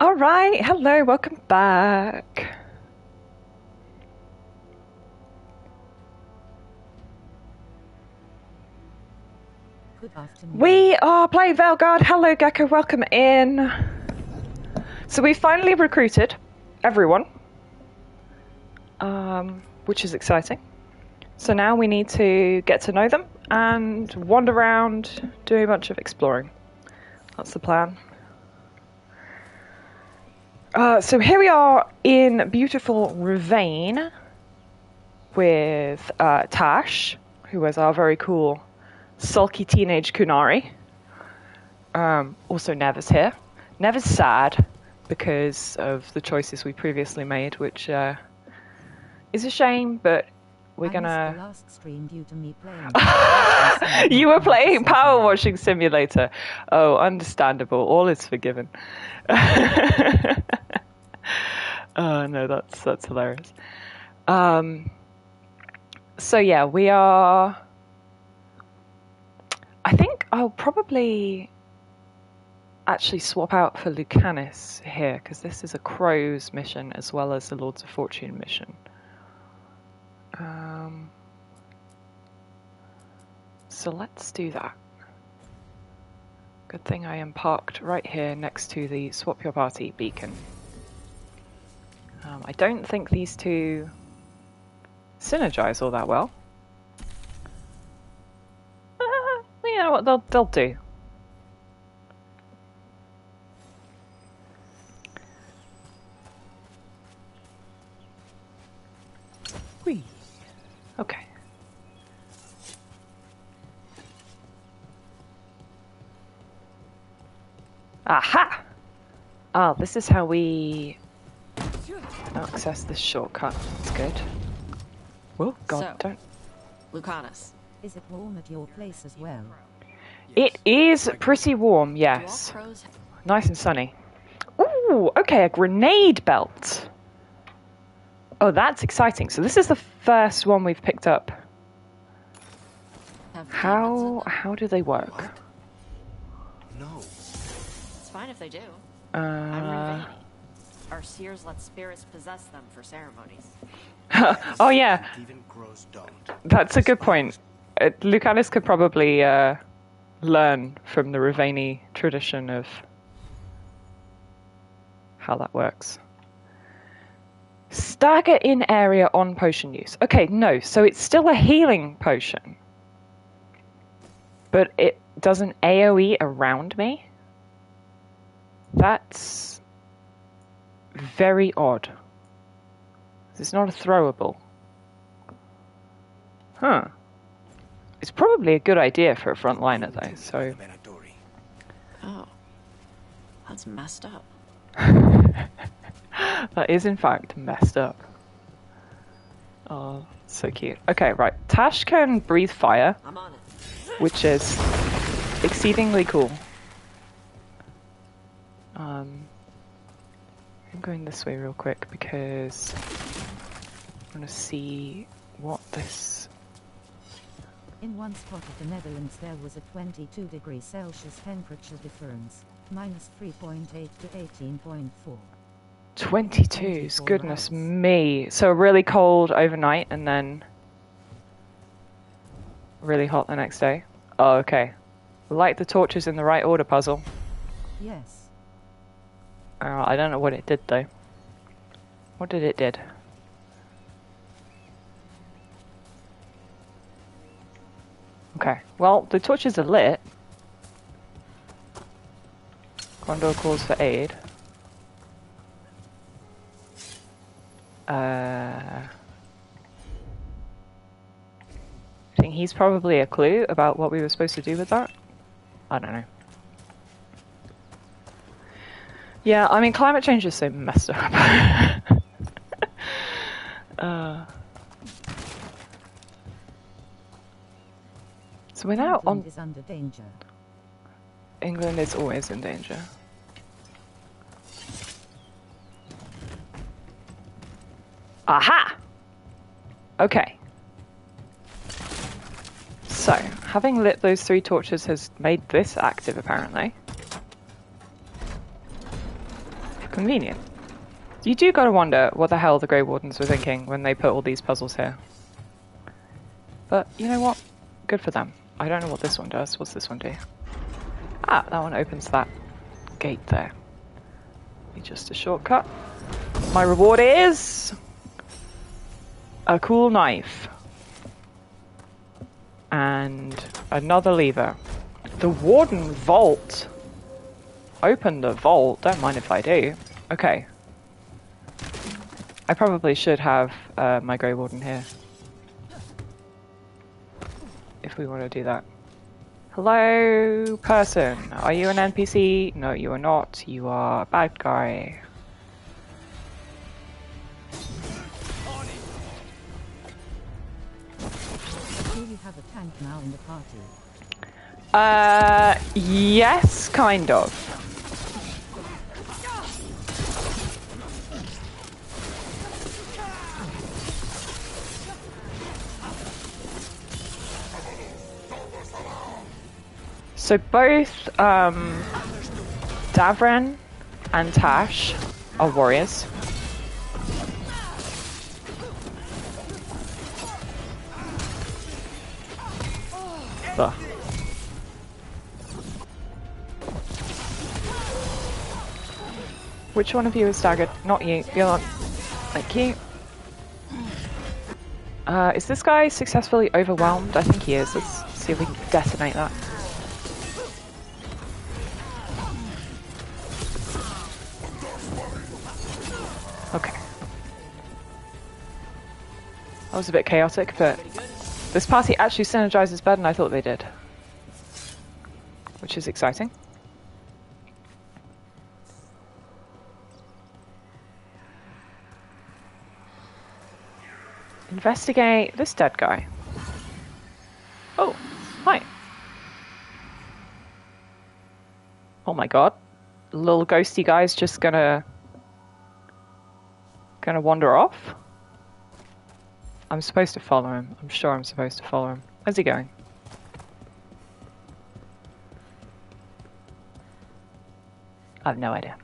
All right, hello, welcome back. Good afternoon. We are playing Veilguard. Hello, Gecko, welcome in. So we finally recruited everyone, which is exciting. So now we need to get to know them and wander around, do a bunch of exploring. That's the plan. So here we are in beautiful Ravine with Tash, who is our very cool sulky teenage Kunari. Also Nev is here. Nev is sad because of the choices we previously made, which is a shame, but we're gonna... The last stream due to me playing. You were playing Power Washing Simulator. Oh, understandable. All is forgiven. Oh no, that's hilarious. So yeah, we are... I think I'll probably actually swap out for Lucanus here, because this is a Crow's mission as well as the Lords of Fortune mission. So let's do that. Good thing I am parked right here next to the Swap Your Party beacon. I don't think these two synergize all that well. You know what, they'll do. Whee. Okay. Aha! Ah, this is how we access this shortcut. That's good. Oh God, So, don't. Lucanus. Is it warm at your place as well? It is pretty warm, yes. Nice and sunny. Ooh, okay, a grenade belt. Oh, that's exciting. So this is the first one we've picked up. How do they work? What? No. It's fine if they do. I'm Ravani. Our seers let spirits possess them for ceremonies. Oh yeah, Even crows don't. that's a good point. Lucanus could probably learn from the Ravani tradition of how that works. Stagger in area on potion use. Okay, no, so it's still a healing potion. But it does an AoE around me? That's very odd. It's not a throwable. Huh. It's probably a good idea for a frontliner though, so... Oh. That's messed up. That is in fact messed up. Oh, so cute. Okay, right. Tash can breathe fire, I'm on it. which is exceedingly cool. I'm going this way real quick because I want to see what this... In one spot of the Netherlands there was a 22 degrees Celsius temperature difference, minus 3.8 to 18.4. 22's, goodness me. So really cold overnight and then really hot the next day. Oh, okay. Light the torches in the right order puzzle. Yes. I don't know what it did though. What did it did? Okay, well, the torches are lit. Condor calls for aid. I think he's probably a clue about what we were supposed to do with that. I don't know. Yeah, I mean, climate change is so messed up. So we're now on... England is under danger. England is always in danger. Aha! Okay. So, having lit those 3 torches has made this active, apparently. convenient. You do gotta wonder what the hell the Grey Wardens were thinking when they put all these puzzles here. But, you know what? Good for them. I don't know what this one does. What's this one do? Ah, that one opens that gate there. Just a shortcut. My reward is... a cool knife. And another lever. The Warden Vault. Open the vault. Don't mind if I do. Okay. I probably should have my Grey Warden here. If we want to do that. Hello, person. Are you an NPC? No, you are not. You are a bad guy. Do you have a tank now in the party? Yes, kind of. So both Davren and Tash are warriors. Ugh. Which one of you is staggered? Not you. You're not. Thank you. Is this guy successfully overwhelmed? I think he is. Let's see if we can detonate that. Okay. That was a bit chaotic, but this party actually synergizes better than I thought they did. Which is exciting. Investigate this dead guy. Oh, hi. Oh my god. Little ghosty guy's just gonna wander off. I'm supposed to follow him. I'm sure I'm supposed to follow him. Where's he going? I have no idea.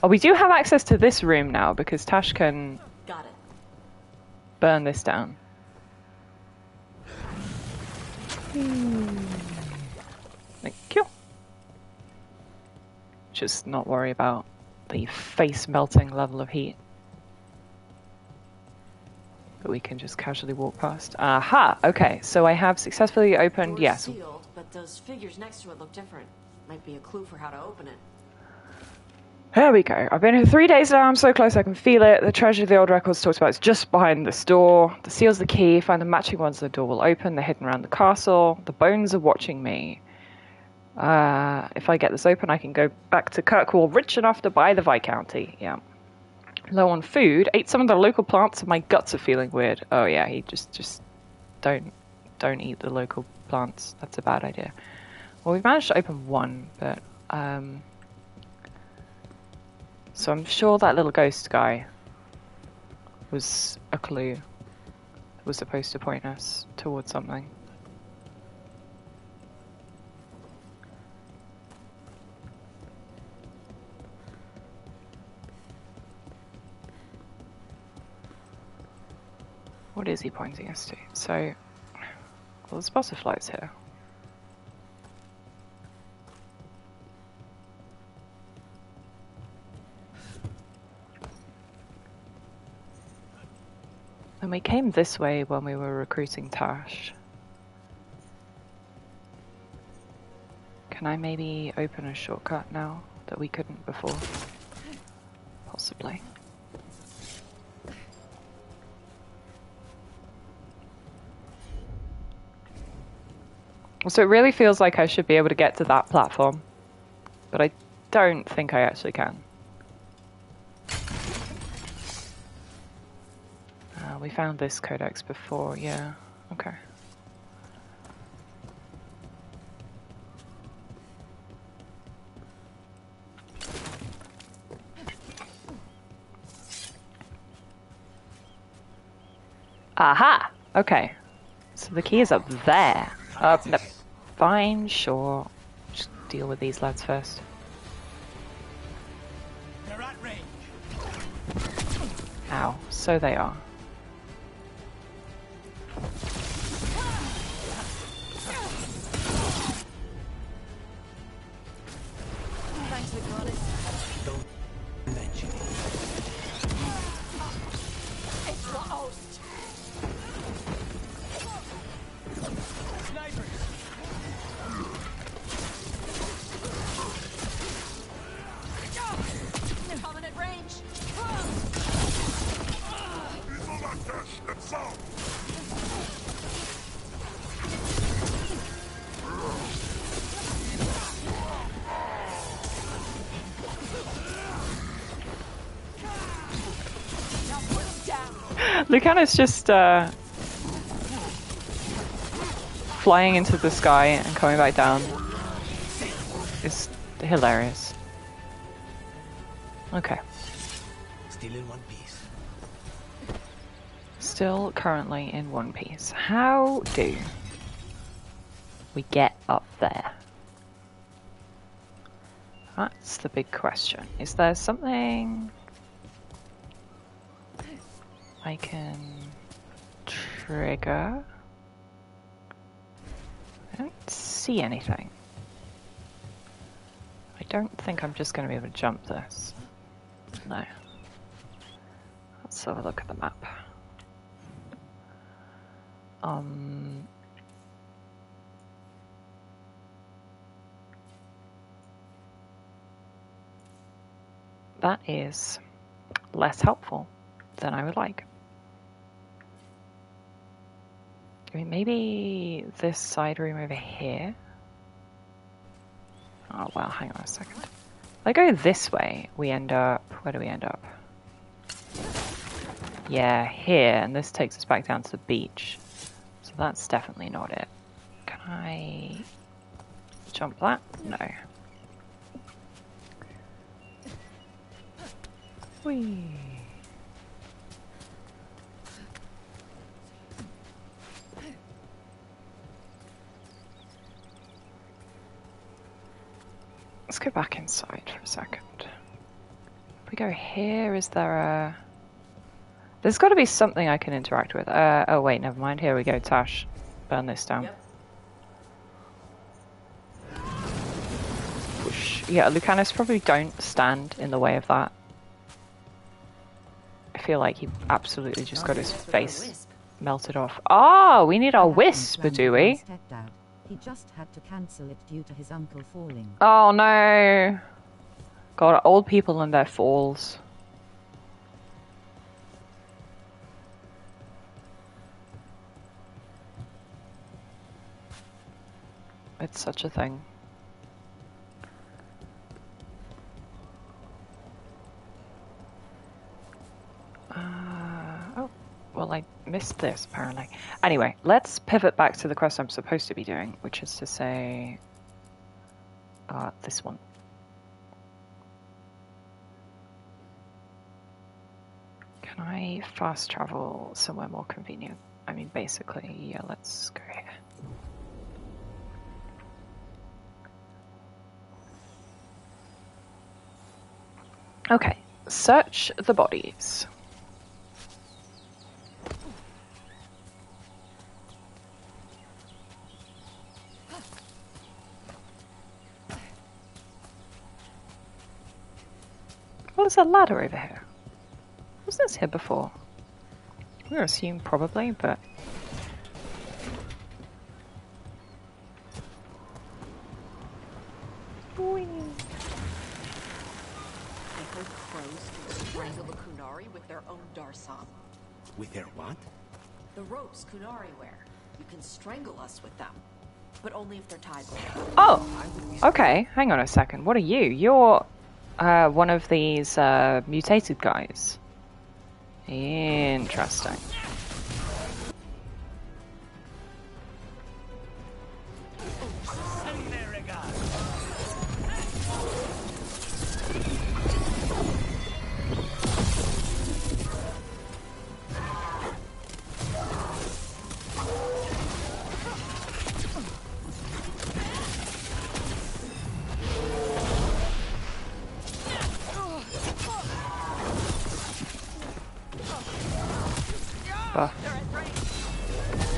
Oh, we do have access to this room now because Tash can burn this down. Thank you. Just not worry about the face melting level of heat that we can just casually walk past. Aha! Okay, so I have successfully opened. Yes. Sealed, but those figures next to it look different. Might be a clue for how to open it. There we go. I've been here 3 days now. I'm so close I can feel it. The treasure of the old records talks about it's just behind this door. The seal's the key. Find the matching ones. The door will open. They're hidden around the castle. The bones are watching me. If I get this open, I can go back to Kirkwall, rich enough to buy the Viscounty. Yeah. Low on food. Ate some of the local plants and my guts are feeling weird. Oh yeah, he just don't eat the local plants. That's a bad idea. Well, we've managed to open one, but so I'm sure that little ghost guy was a clue. Was supposed to point us towards something. What is he pointing us to? So, well, there's butterflies here. And we came this way when we were recruiting Tash. Can I maybe open a shortcut now that we couldn't before? Possibly. So it really feels like I should be able to get to that platform, but I don't think I actually can. We found this codex before, yeah, okay. Aha! Okay. So the key is up there. No, fine, sure. Just deal with these lads first. They're at range. Ow, so they are. Thanks, the goddess. Don't mention it. It's the host. Snipers! They're coming at range. Now put him down. Lucanus just flying into the sky and coming back down is hilarious. Okay. Still in one piece. Still currently in one piece. How do we get up there? That's the big question. Is there something I can trigger? I don't see anything. I don't think I'm just going to be able to jump this. No. Let's have a look at the map. That is less helpful than I would like. I mean, maybe this side room over here? Oh, well, hang on a second. If I go this way, we end up... Where do we end up? Yeah, here, and this takes us back down to the beach. So that's definitely not it. Can I jump that? No. Whee! Let's go back inside for a second. If we go here, is there a... There's got to be something I can interact with. Oh wait, never mind. Here we go, Tash. Burn this down. Yep. Whoosh. Yeah, Lucanus, probably don't stand in the way of that. I feel like he absolutely just got his face melted off. Ah, we need our wisp, do we? He just had to cancel it due to his uncle falling. Oh no. God, old people and their falls. It's such a thing. Oh, well, I missed this apparently. Anyway, let's pivot back to the quest I'm supposed to be doing, which is to say this one. Can I fast travel somewhere more convenient? I mean, basically, yeah, let's go here. Okay, search the bodies. Well, there's a ladder over here. Was this here before? We assume probably, but... Whee. I heard crows can strangle the Kunari with their own darsam. With their what? The ropes Kunari wear. You can strangle us with them. But only if they're tied. Oh! Okay, hang on a second. What are you? You're one of these mutated guys. Interesting.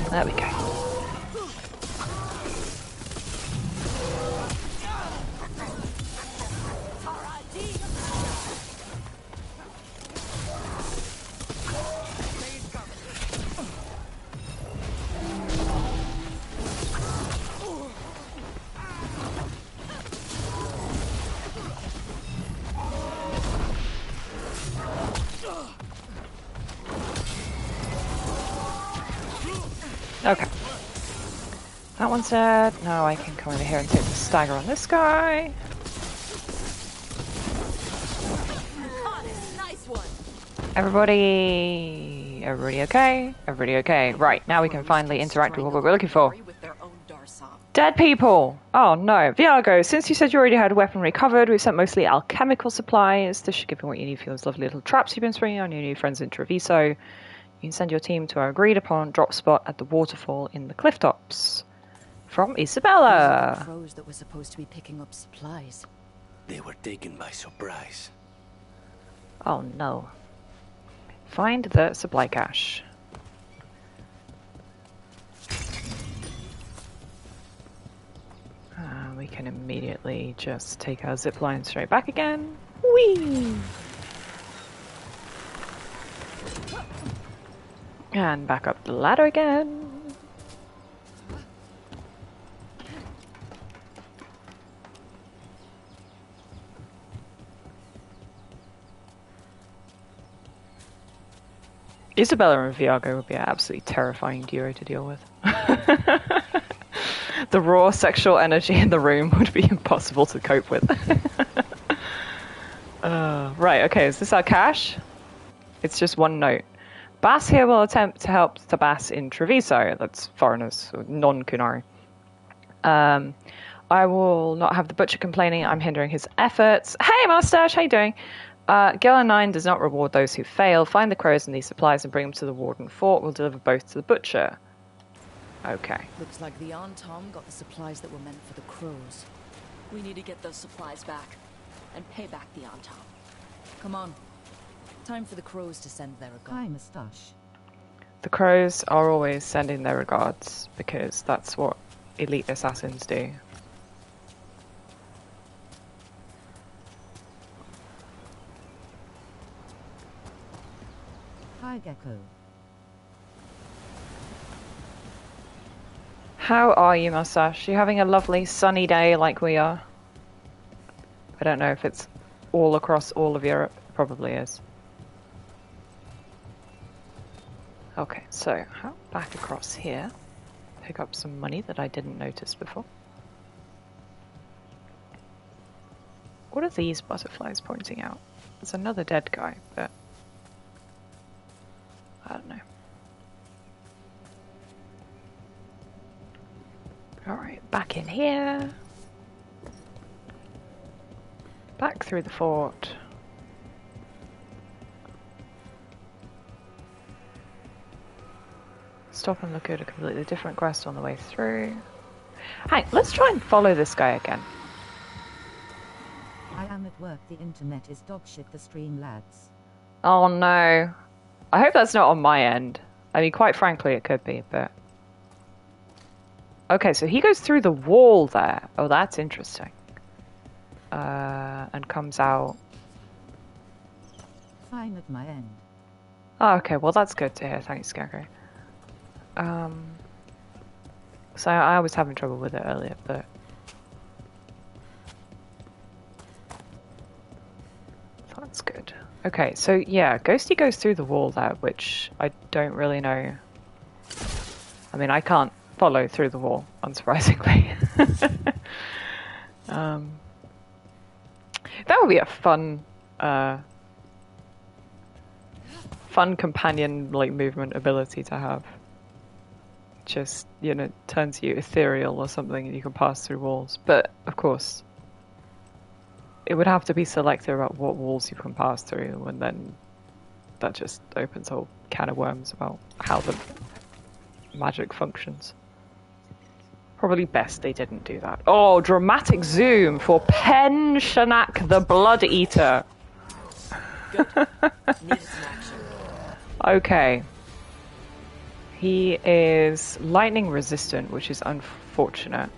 There we go. Okay. That one's dead. Now I can come over here and take the stagger on this guy. Nice one. Everybody okay? Everybody okay? Right, now we can finally interact with what we're looking for. Dead people! Oh no. Viago, since you said you already had weaponry covered, we've sent mostly alchemical supplies. This should give you what you need for those lovely little traps you've been springing on your new friends in Treviso. You can send your team to our agreed-upon drop spot at the waterfall in the cliff tops. From Isabella. These are the crows that were supposed to be picking up supplies. They were taken by surprise. Oh no. Find the supply cache. We can immediately just take our zipline straight back again. Whee! And back up the ladder again. Isabella and Viago would be an absolutely terrifying duo to deal with. The raw sexual energy in the room would be impossible to cope with. Right, okay, is this our cache? It's just one note. Bass here will attempt to help Tabas in Treviso. That's foreigners, non-Kunari. I will not have the butcher complaining I'm hindering his efforts. Hey, Mustache, how you doing? Gila 9 does not reward those who fail. Find the crows and these supplies and bring them to the Warden Fort. We'll deliver both to the butcher. Okay. Looks like the Antom got the supplies that were meant for the crows. We need to get those supplies back and pay back the Antom. Come on. Time for the crows to send their regards. Hi, Mustache. The crows are always sending their regards because that's what elite assassins do. Hi, Gecko. How are you, Mustache? You having a lovely sunny day like we are? I don't know if it's all across all of Europe. It probably is. Okay, so how back across here. Pick up some money that I didn't notice before. What are these butterflies pointing out? There's another dead guy, but I don't know. Alright, back in here. Back through the fort. Stop and look at a completely different quest on the way through. Hey, let's try and follow this guy again. I am at work. The internet is dogshit. The stream lads. Oh no. I hope that's not on my end. I mean, quite frankly, it could be, but... Okay, so he goes through the wall there. Oh, that's interesting. And comes out... Fine at my end. Oh, okay, well that's good to hear. Thanks, Scarecrow. So I was having trouble with it earlier, but... That's good. Okay, so yeah, Ghosty goes through the wall there, which I don't really know. I mean, I can't follow through the wall, unsurprisingly. That would be a fun, fun companion like movement ability to have. Just, you know, turns you ethereal or something and you can pass through walls. But of course, it would have to be selective about what walls you can pass through, and then that just opens a whole can of worms about how the magic functions. Probably best they didn't do that. Oh, dramatic zoom for Penshanak the Blood Eater. Good. Needed some action. Okay. He is lightning resistant, which is unfortunate.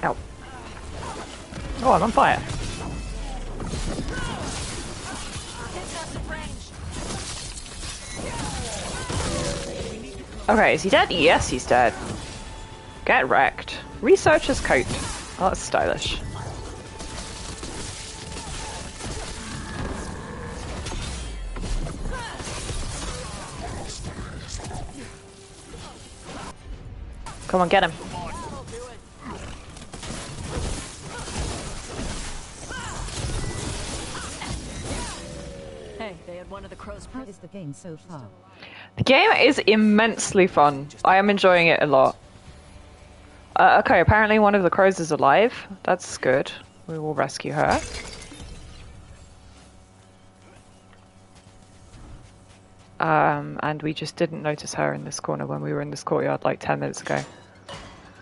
Ow. Oh, I'm on fire. Okay, is he dead? Yes, he's dead. Get wrecked. Researcher's coat. Oh, that's stylish. Come on, get him. Hey, they had one of the crows. How is the game so far? The game is immensely fun. I am enjoying it a lot. Okay, apparently one of the crows is alive. That's good. We will rescue her. And we just didn't notice her in this corner when we were in this courtyard like 10 minutes ago.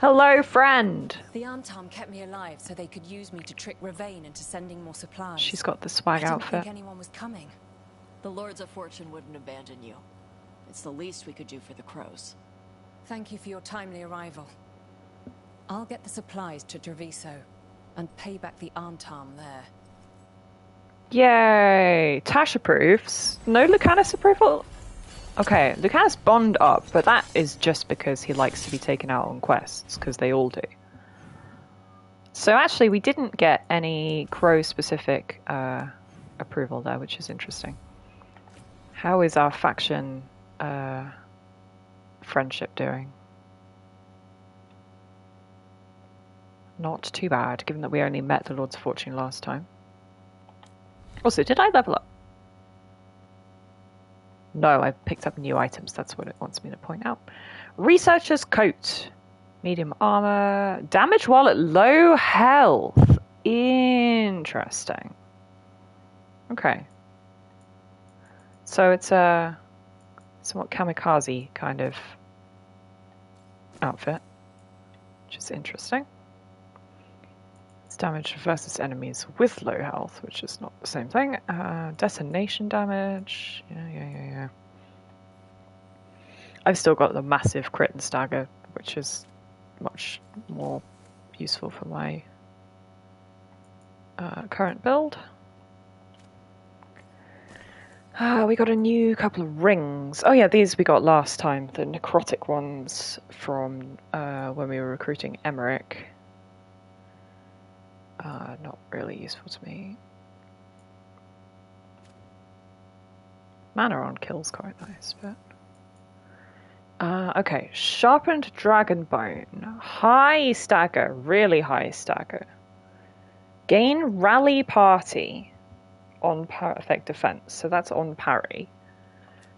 Hello, friend! The Arntom kept me alive so they could use me to trick Ravain into sending more supplies. She's got the swag I didn't outfit. think anyone was coming. The Lords of Fortune wouldn't abandon you. It's the least we could do for the crows. Thank you for your timely arrival. I'll get the supplies to Treviso and pay back the Arntom there. Yay! Tash approves. No Lucanus approval? Okay, Lucanus bond up, but that is just because he likes to be taken out on quests, because they all do. So actually, we didn't get any crow-specific approval there, which is interesting. How is our faction friendship doing? Not too bad, given that we only met the Lords of Fortune last time. Also, did I level up? No, I picked up new items. That's what it wants me to point out. Researcher's coat. Medium armor. Damage while at low health. Interesting. Okay. So it's a somewhat kamikaze kind of outfit, which is interesting. It's damage versus enemies with low health, which is not the same thing. Detonation damage. Yeah. I've still got the massive crit and stagger, which is much more useful for my current build. We got a new couple of rings. Oh yeah, these we got last time. The necrotic ones from when we were recruiting Emmerich. Not really useful to me. Mana on kill's quite nice, but... okay, sharpened dragon bone. High stagger, really high stagger. Gain rally party on power effect defense, so that's on parry.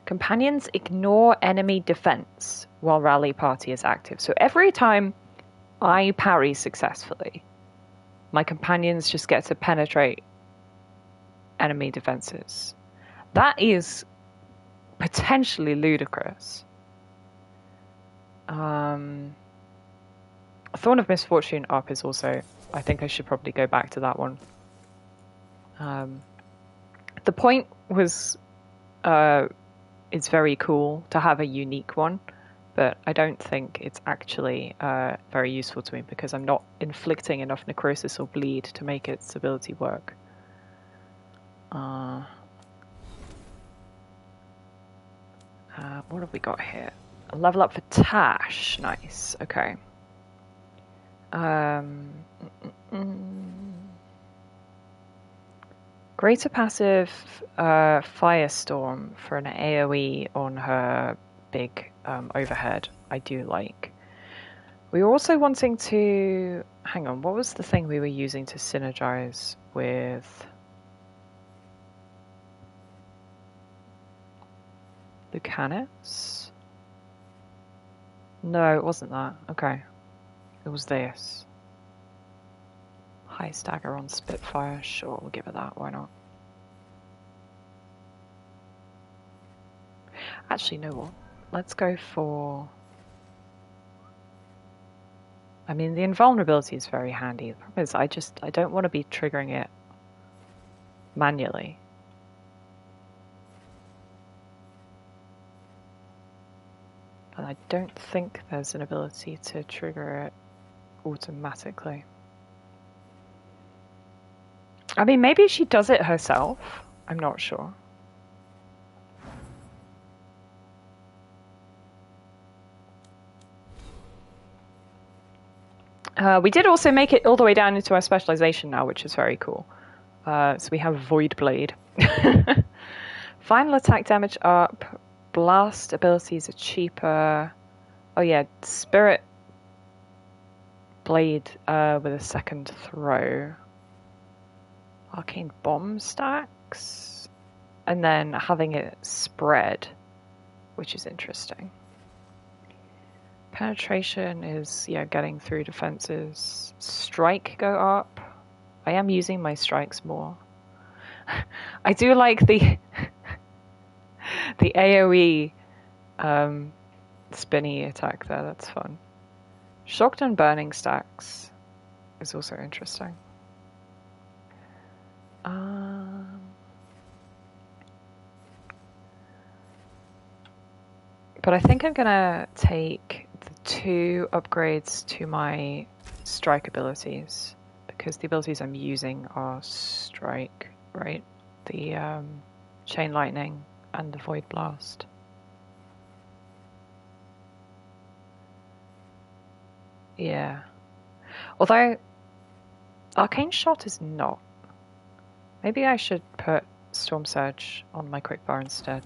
Companions ignore enemy defense while rally party is active. So every time I parry successfully, my companions just get to penetrate enemy defenses. That is potentially ludicrous. Thorn of Misfortune up is also... I think I should probably go back to that one. The point was... it's very cool to have a unique one, but I don't think it's actually very useful to me because I'm not inflicting enough necrosis or bleed to make its ability work. What have we got here? A level up for Tash. Nice. Okay. Greater passive Firestorm for an AoE on her big overhead. I do like. We were also wanting to... Hang on, what was the thing we were using to synergize with... Lucanus? No, it wasn't that. Okay. It was this. High stagger on Spitfire. Sure, we'll give it that. Why not? Actually, you know what? Let's go for... I mean, the invulnerability is very handy. The problem is I don't want to be triggering it manually. And I don't think there's an ability to trigger it automatically. I mean, maybe she does it herself. I'm not sure. We did also make it all the way down into our specialization now, which is very cool. So we have Void Blade. Final attack damage up. Blast abilities are cheaper. Oh yeah, Spirit Blade with a second throw. Arcane Bomb stacks. And then having it spread, which is interesting. Penetration is, yeah, getting through defenses. Strike go up. I am using my strikes more. I do like the the AoE spinny attack there. That's fun. Shocked and burning stacks is also interesting. But I think I'm gonna take the 2 upgrades to my strike abilities, because the abilities I'm using are strike, right? The chain lightning and the void blast. Yeah. Although arcane shot is not. Maybe I should put storm surge on my quick bar instead.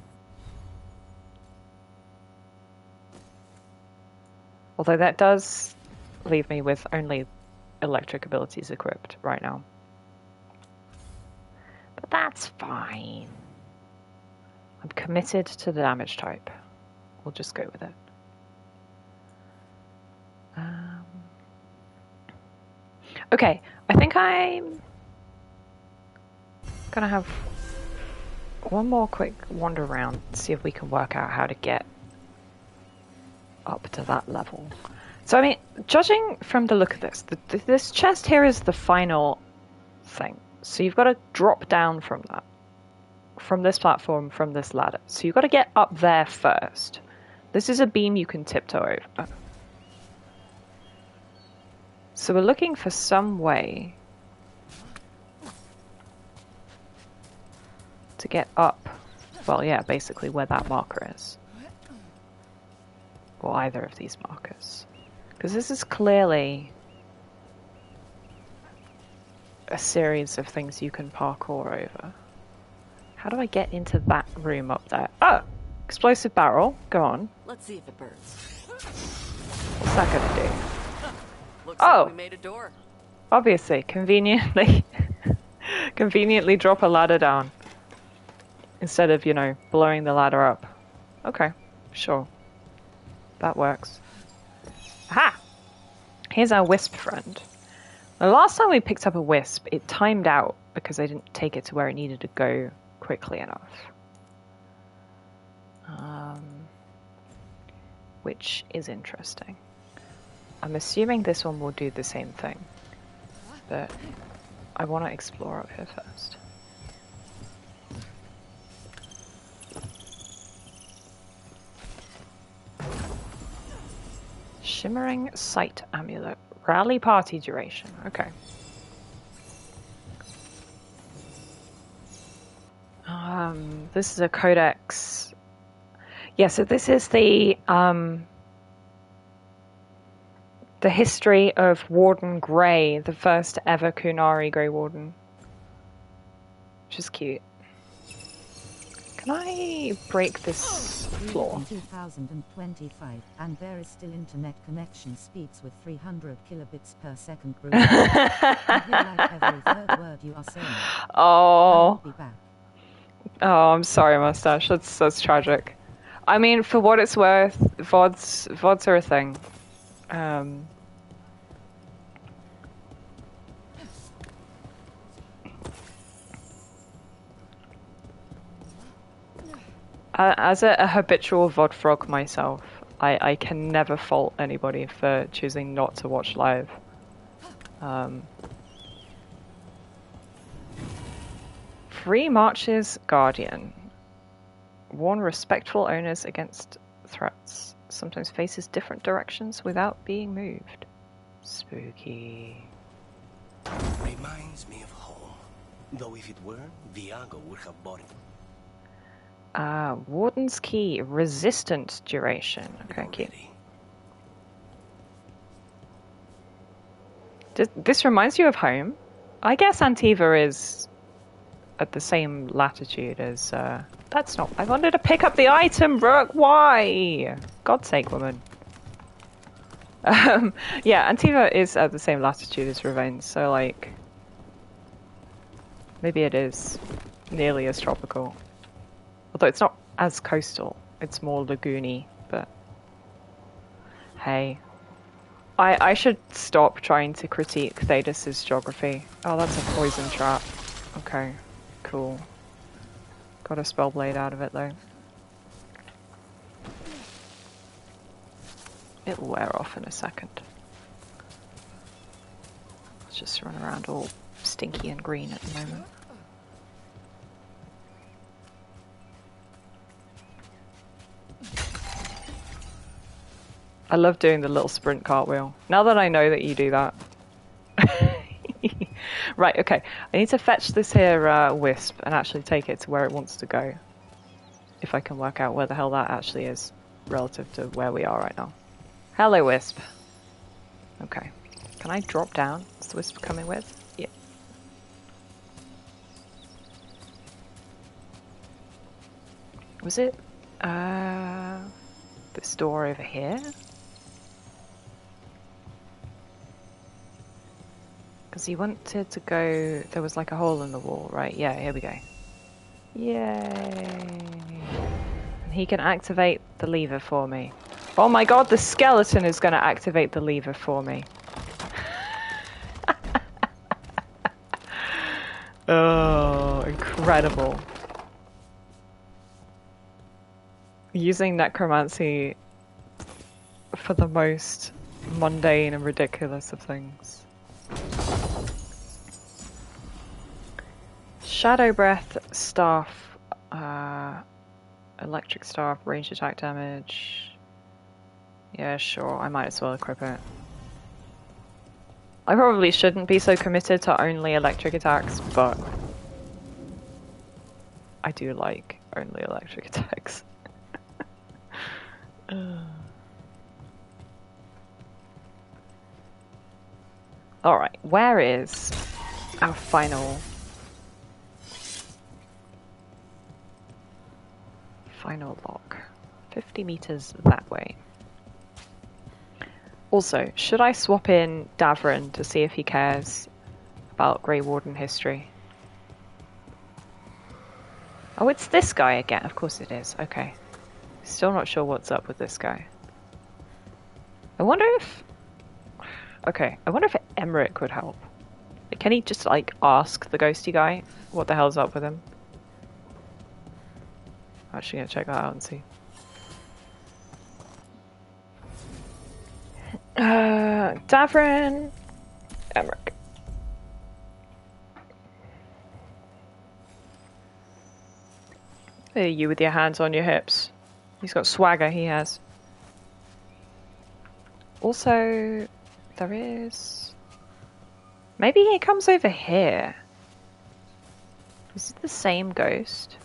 Although that does leave me with only electric abilities equipped right now. But that's fine. I'm committed to the damage type. We'll just go with it. Okay, I think I'm gonna have one more quick wander around and see if we can work out how to get up to that level. So I mean, judging from the look of this, this chest here is the final thing. So you've got to drop down from that, from this platform, from this ladder. So you've got to get up there first. This is a beam you can tiptoe over. So we're looking for some way to get up. Well, yeah, basically where that marker is. Or either of these markers. Because this is clearly a series of things you can parkour over. How do I get into that room up there? Oh! Explosive barrel. Go on. Let's see if it burns. What's that gonna do? Looks Oh! like we made a door. Obviously, conveniently drop a ladder down. Instead of, you know, blowing the ladder up. Okay, sure. That works. Aha! Here's our wisp friend. The last time we picked up a wisp, it timed out because I didn't take it to where it needed to go quickly enough. Which is interesting. I'm assuming this one will do the same thing. But I want to explore up here first. Shimmering Sight Amulet. Rally party duration. Okay. This is a codex. Yeah, so this is the history of Warden Grey, the first ever Kunari Grey Warden. Which is cute. Come Can I break this floor? In 2025, and there is still internet connection speeds with 300 kilobits per second. I hear like every third word you are saying. Oh. I'll be back. Oh, I'm sorry, Mustache. That's tragic. I mean, for what it's worth, VODs are a thing. As a habitual VOD frog myself, I can never fault anybody for choosing not to watch live. Free Marches Guardian. Warn respectful owners against threats. Sometimes faces different directions without being moved. Spooky. Reminds me of home. Though if it were, Viago would have bought it. Warden's Key. Resistant duration. Okay, cute. This reminds you of home? I guess Antiva is at the same latitude as, that's not... I wanted to pick up the item, Brooke! Why? God's sake, woman. Yeah, Antiva is at the same latitude as Ravine, so, like... maybe it is nearly as tropical. Although it's not as coastal. It's more lagoony, but... hey. I should stop trying to critique Thetis' geography. Oh, that's a poison trap. Okay, cool. Got a spell blade out of it, though. It'll wear off in a second. Let's just run around all stinky and green at the moment. I love doing the little sprint cartwheel. Now that I know that you do that. Right, okay. I need to fetch this here wisp and actually take it to where it wants to go. If I can work out where the hell that actually is relative to where we are right now. Hello, wisp. Okay. Can I drop down? Is the wisp coming with? Yeah. Was it this door over here? Because he wanted to go... there was like a hole in the wall, right? Yeah, here we go. Yay! And he can activate the lever for me. Oh my god, the skeleton is going to activate the lever for me. Oh, incredible. Using necromancy for the most mundane and ridiculous of things. Shadow Breath, Staff, Electric Staff, range attack damage. Yeah, sure, I might as well equip it. I probably shouldn't be so committed to only electric attacks, but I do like only electric attacks. Alright, where is our final lock? 50 meters that way. Also, should I swap in Davrin to see if he cares about Grey Warden history? Oh, it's this guy again. Of course it is. Okay. Still not sure what's up with this guy. I wonder if... okay, I wonder if Emmerich would help. Can he just, like, ask the ghosty guy what the hell's up with him? I'm actually gonna check that out and see. Davrin... Emmerich. Hey, you with your hands on your hips. He's got swagger, he has. Also, there is... maybe he comes over here. Is it the same ghost?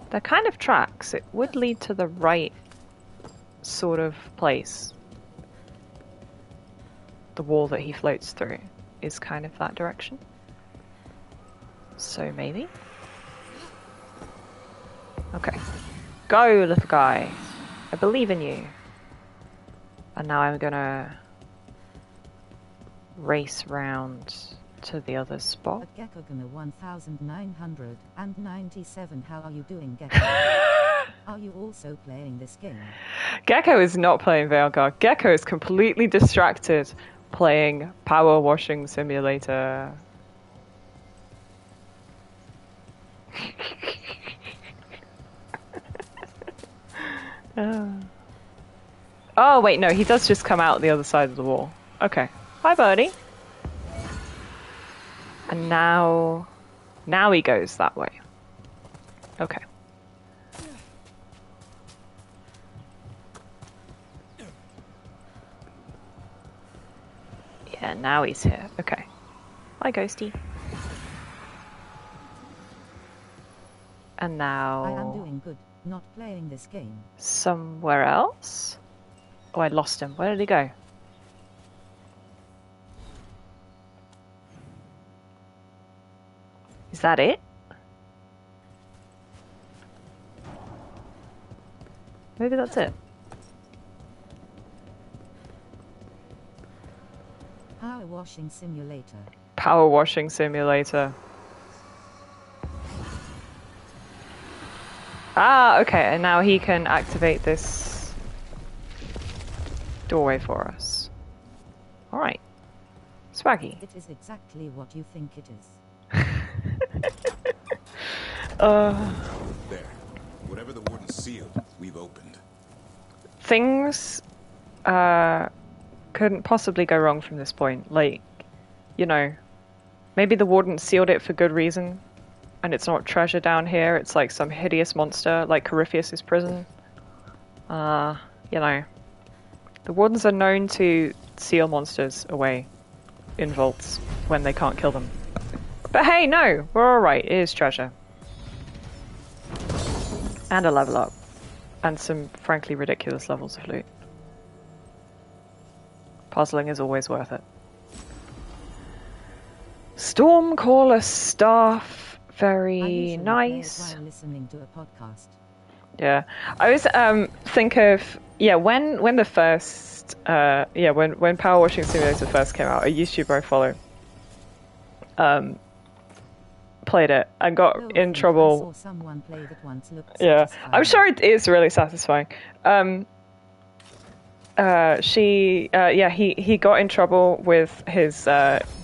They're kind of tracks. It would lead to the right sort of place. The wall that he floats through is kind of that direction. So maybe? Okay. Go, little guy. I believe in you. And now I'm gonna race round to the other spot. At Gekkogama 1997, how are you doing, Gekko? Are you also playing this game? Gecko is not playing Veilguard. Gecko is completely distracted playing Power Washing Simulator. Oh, wait, no, he does just come out the other side of the wall. Okay. Hi, birdie. And now he goes that way. Okay. Yeah, now he's here. Okay. Hi, Ghosty. And now... I am doing good, not playing this game. Somewhere else? Oh, I lost him. Where did he go? Is that it? Maybe that's it. Power washing simulator. Power washing simulator. Ah, okay, and now he can activate this doorway for us. Alright. Swaggy. It is exactly what you think it is. There. Whatever the warden sealed, we've opened. Things couldn't possibly go wrong from this point. Like, you know, maybe the warden sealed it for good reason, and it's not treasure down here, it's like some hideous monster, like Corypheus' prison. You know, the wardens are known to seal monsters away in vaults when they can't kill them. But hey, no, we're alright, it is treasure. And a level up. And some, frankly, ridiculous levels of loot. Puzzling is always worth it. Stormcaller staff, very nice. While listening to a podcast. Yeah, I always think of when the first when Power Washing Simulator first came out, a YouTuber I follow played it and got in trouble. I saw someone play it once, looked Yeah, satisfying. I'm sure it is really satisfying. He got in trouble with his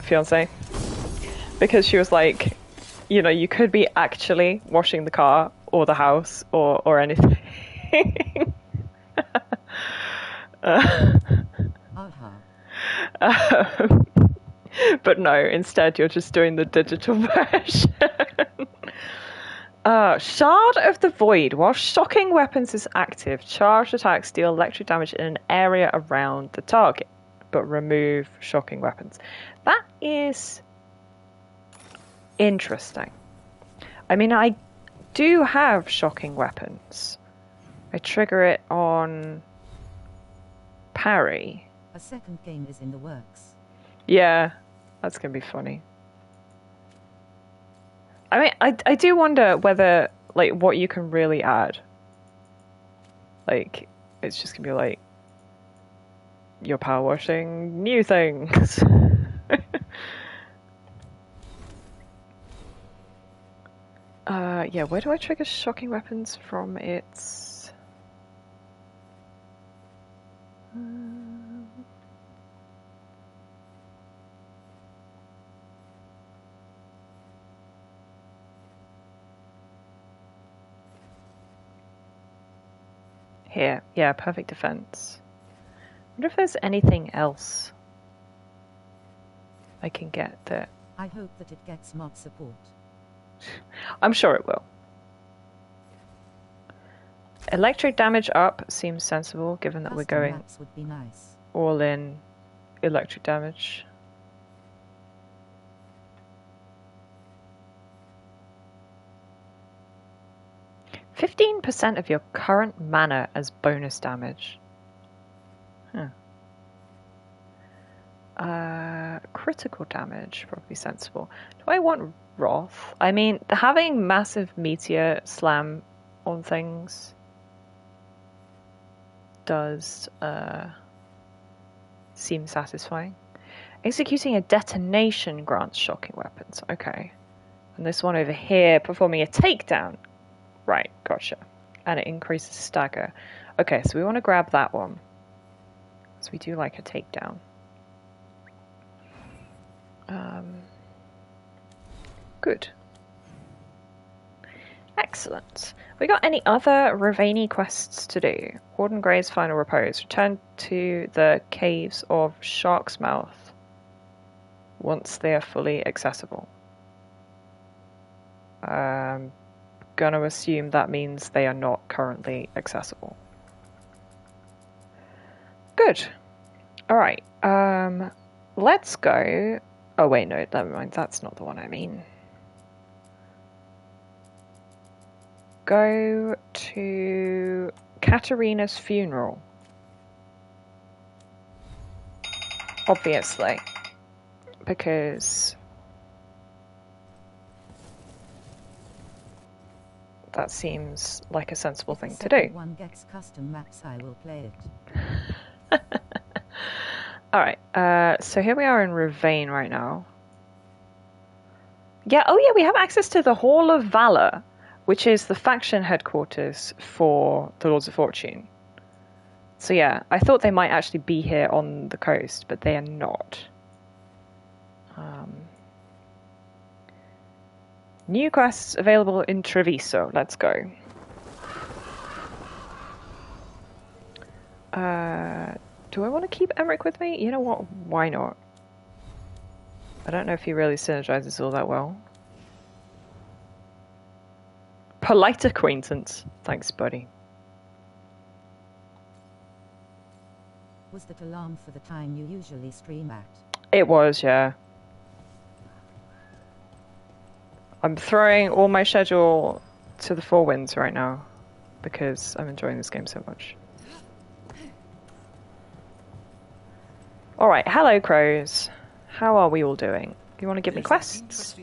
fiance because she was like, you know, you could be actually washing the car or the house or anything. But no, instead you're just doing the digital version. Shard of the Void. While shocking weapons is active, charged attacks deal electric damage in an area around the target, but remove shocking weapons. That is interesting. I mean, I do have shocking weapons. I trigger it on parry. A second game is in the works. Yeah, that's gonna be funny. I mean, I do wonder whether, like, what you can really add. Like, it's just gonna be like, you're power washing new things. Yeah, where do I trigger shocking weapons from? It's... Here. Yeah, perfect defense. I wonder if there's anything else I can get that... I hope that it gets mod support. I'm sure it will. Electric damage up seems sensible, given that we're Custom going maps would be nice. all in electric damage. %15% of your current mana as bonus damage. Huh. Critical damage, probably sensible. Do I want Wrath? I mean, having massive meteor slam on things does seem satisfying. Executing a detonation grants shocking weapons. Okay. And this one over here, performing a takedown. Right, gotcha. And it increases stagger. Okay, so we want to grab that one. Because we do like a takedown. Good. Excellent. We got any other Ravani quests to do? Warden Grey's final repose. Return to the caves of Shark's Mouth once they are fully accessible. Gonna assume that means they are not currently accessible. Good. Alright. Let's go. Oh wait, no, never mind. That's not the one I mean. Go to Katarina's funeral. Obviously. Because that seems like a sensible thing to do. One gets custom maps, I will play it. Alright, so here we are in Ravane right now. Yeah, oh yeah, we have access to the Hall of Valor, which is the faction headquarters for the Lords of Fortune. So yeah, I thought they might actually be here on the coast, but they are not. New quests available in Treviso. Let's go. Do I want to keep Emmerich with me? You know what? Why not? I don't know if he really synergizes all that well. Polite acquaintance. Thanks, buddy. Was that alarm for the time you usually stream at? It was, yeah. I'm throwing all my schedule to the four winds right now because I'm enjoying this game so much. Alright, hello crows. How are we all doing? You want to give me quests?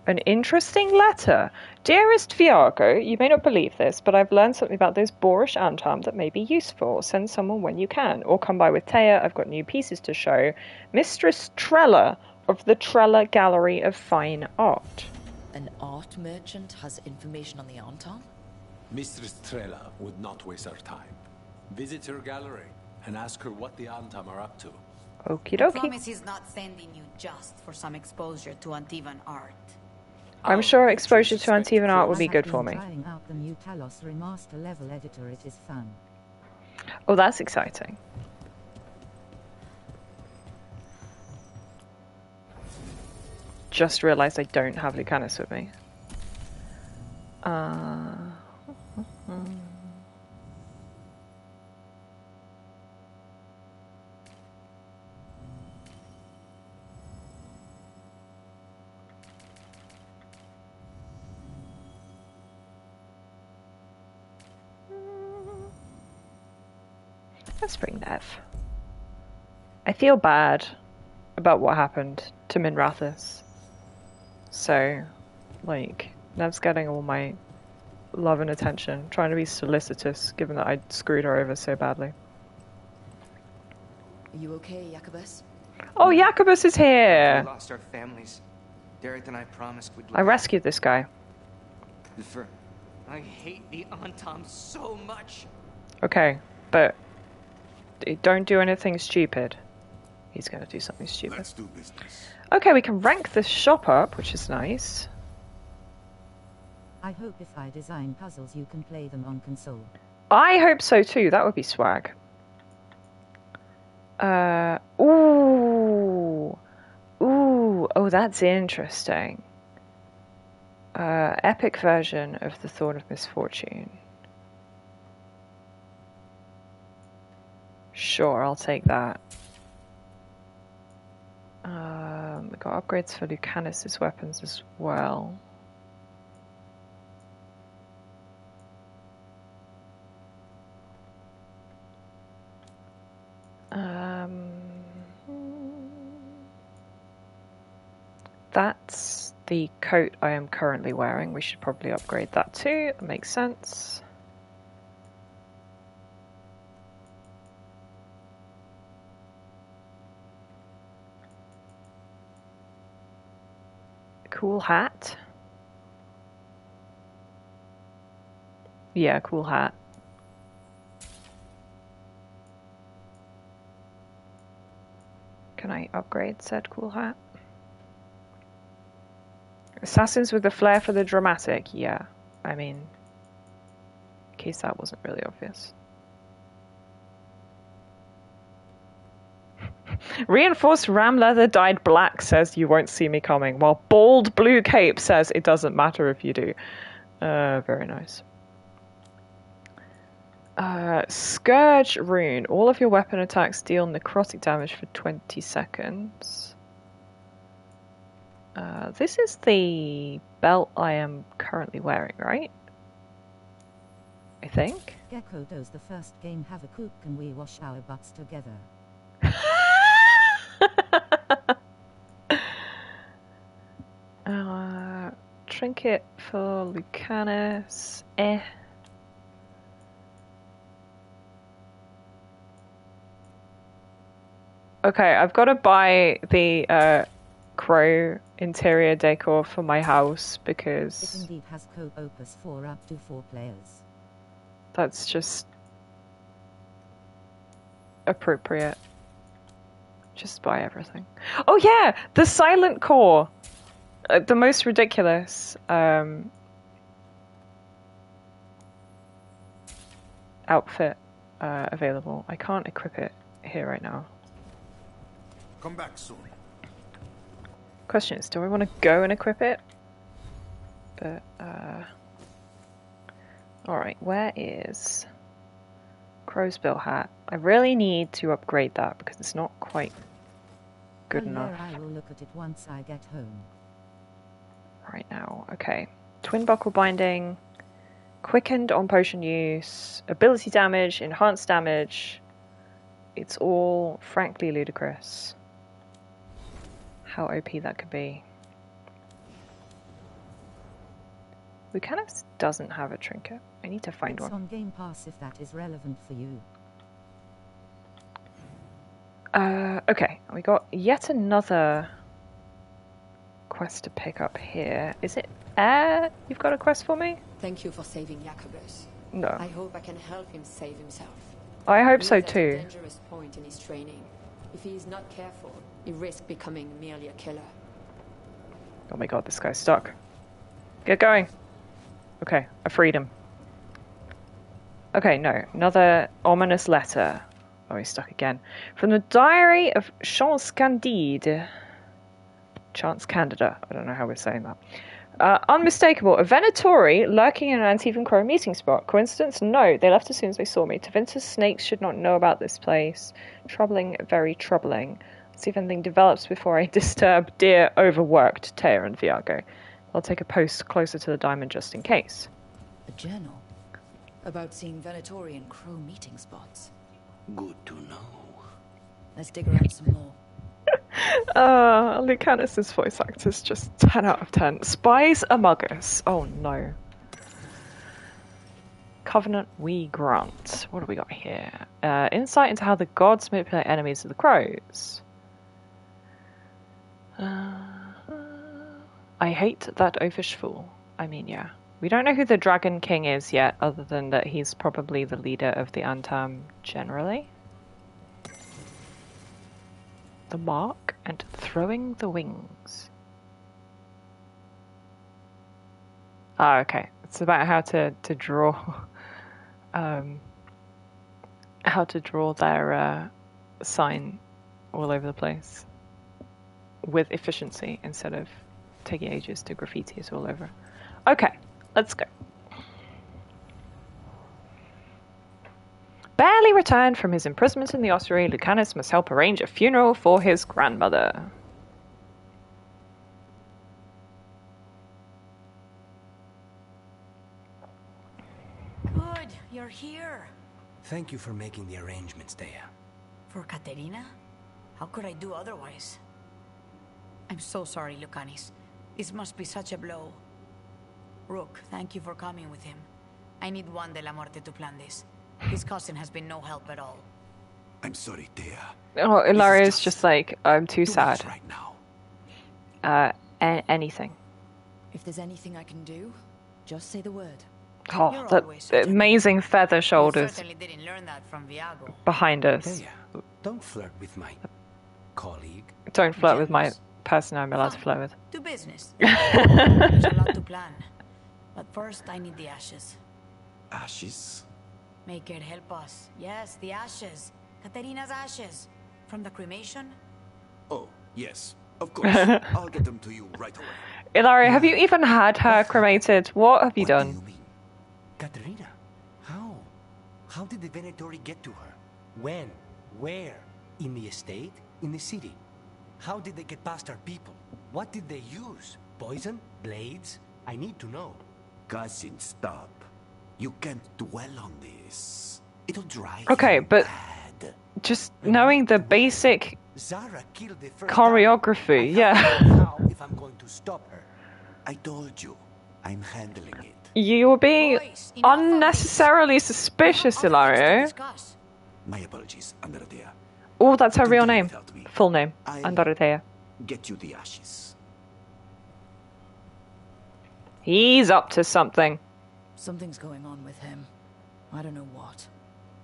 An interesting letter. Dearest Viago, you may not believe this, but I've learned something about those boorish Antam that may be useful. Send someone when you can. Or come by with Taya, I've got new pieces to show. Mistress Trella of the Trella Gallery of Fine Art. An art merchant has information on the Antam? Mistress Trella would not waste her time. Visit her gallery and ask her what the Antam are up to. Okie dokie. I promise he's not sending you just for some exposure to Antivan art. I'm sure exposure to Antivan art would be good for me. Trying out the new Talos remaster level editor. It is fun. Oh, that's exciting. Just realized I don't have Lucanus with me. Let's bring Nev. I feel bad about what happened to Minrathis. So, like, Nev's getting all my love and attention, trying to be solicitous, given that I screwed her over so badly. Are you okay, Jacobus? Oh, Jacobus is here! We lost our families. Derek and I promised we'd I rescued this guy. I hate the Antam so much. Okay, but don't do anything stupid. He's going to do something stupid. Let's do business. Okay, we can rank this shop up, which is nice. I hope if I design puzzles you can play them on console. I hope so too, that would be swag. Ooh, oh, that's interesting. Epic version of the Thorn of Misfortune. Sure, I'll take that. We got upgrades for Lucanus' weapons as well. That's the coat I am currently wearing. We should probably upgrade that too. That makes sense. Cool hat. Yeah, cool hat. Can I upgrade said cool hat? Assassins with a flair for the dramatic. Yeah, I mean, in case that wasn't really obvious. Reinforced ram leather dyed black says you won't see me coming, while bold blue cape says it doesn't matter if you do. Very nice. Scourge rune. All of your weapon attacks deal necrotic damage for 20 seconds. This is the belt I am currently wearing, right? I think. Gecko does the first game have a coop, can we wash our butts together? Trinket for Lucanus. Okay, I've got to buy the crow interior decor for my house because it indeed has co-opus for up to 4 players. That's just appropriate. Just buy everything. Oh yeah, the silent core, the most ridiculous outfit available. I can't equip it here right now. Come back soon. Question is, do I want to go and equip it? But alright, where is Crow's Bill hat? I really need to upgrade that because it's not quite good enough. I will look at it once I get home. Right now, okay. Twin buckle binding, quickened on potion use, ability damage, enhanced damage. It's all frankly ludicrous. How OP that could be. Lucanus doesn't have a trinket. I need to find one. It's on Game Pass if that is relevant for you. Okay, we got yet another quest to pick up here. Is it Air? You've got a quest for me? Thank you for saving Jacobus. No. I hope I can help him save himself. I hope so He is at too. a dangerous point in his training. If he is not careful, he risks becoming merely a killer. Oh my god, this guy's stuck. Get going. Okay, I freed him. Okay, no. Another ominous letter. Oh, he's stuck again. From the diary of Chance Candide. Chance Candida. I don't know how we're saying that. Unmistakable. A Venatori lurking in an Antivan Crow meeting spot. Coincidence? No. They left as soon as they saw me. Tavinta's snakes should not know about this place. Troubling, very troubling. Let's see if anything develops before I disturb dear overworked Taya and Viago. I'll take a post closer to the diamond just in case. A journal about seeing Venatori and Crow meeting spots. Good to know. Let's dig around some more. Lucanus's voice actor's just 10 out of 10. Spies among us. Oh no. Covenant we grant. What do we got here? Insight into how the gods manipulate enemies of the crows. I hate that oafish fool. I mean, yeah. We don't know who the Dragon King is yet, other than that he's probably the leader of the Antam generally. The mark and throwing the wings. Ah, okay. It's about how to draw how to draw their sign all over the place with efficiency instead of taking ages to graffiti it all over. Okay, let's go. Barely returned from his imprisonment in the ossuary, Lucanus must help arrange a funeral for his grandmother. Good, you're here. Thank you for making the arrangements, Dea. For Katerina? How could I do otherwise? I'm so sorry, Lucanis. This must be such a blow. Rook, thank you for coming with him. I need Juan de la Muerte to plan this. His cousin has been no help at all. I'm sorry, Thea. Oh, Ilaria's just like, I'm too sad. Right now. Anything. If there's anything I can do, just say the word. Oh, the amazing feather shoulders Certainly didn't learn that from Viago. behind us. Thea, don't flirt with my colleague. Don't flirt with my person I'm allowed to flirt with. To business. There's a lot to plan. But first, I need the ashes. Ashes? Make it help us. Yes, the ashes. Katerina's ashes. From the cremation? Oh, yes. Of course. I'll get them to you right away. Ilaria, have you even had her cremated? What have you done? What do you mean? Katerina, how? How did the Venatori get to her? When? Where? In the estate? In the city? How did they get past our people? What did they use? Poison? Blades? I need to know. Cousin, stop. You can't dwell on this. It'll drive Okay, you but mad. just knowing the basic Zara killed the first choreography, guy. I have to yeah. know how if I'm going to stop her. I told you. I'm handling it. You were being Boys, enough of unnecessarily this. suspicious, We have other things to Ilario. discuss. My apologies, Andrea. Oh, that's her real Continue name. without me. Full name. I- Andorothea. Get you the ashes. He's up to something. Something's going on with him. I don't know what.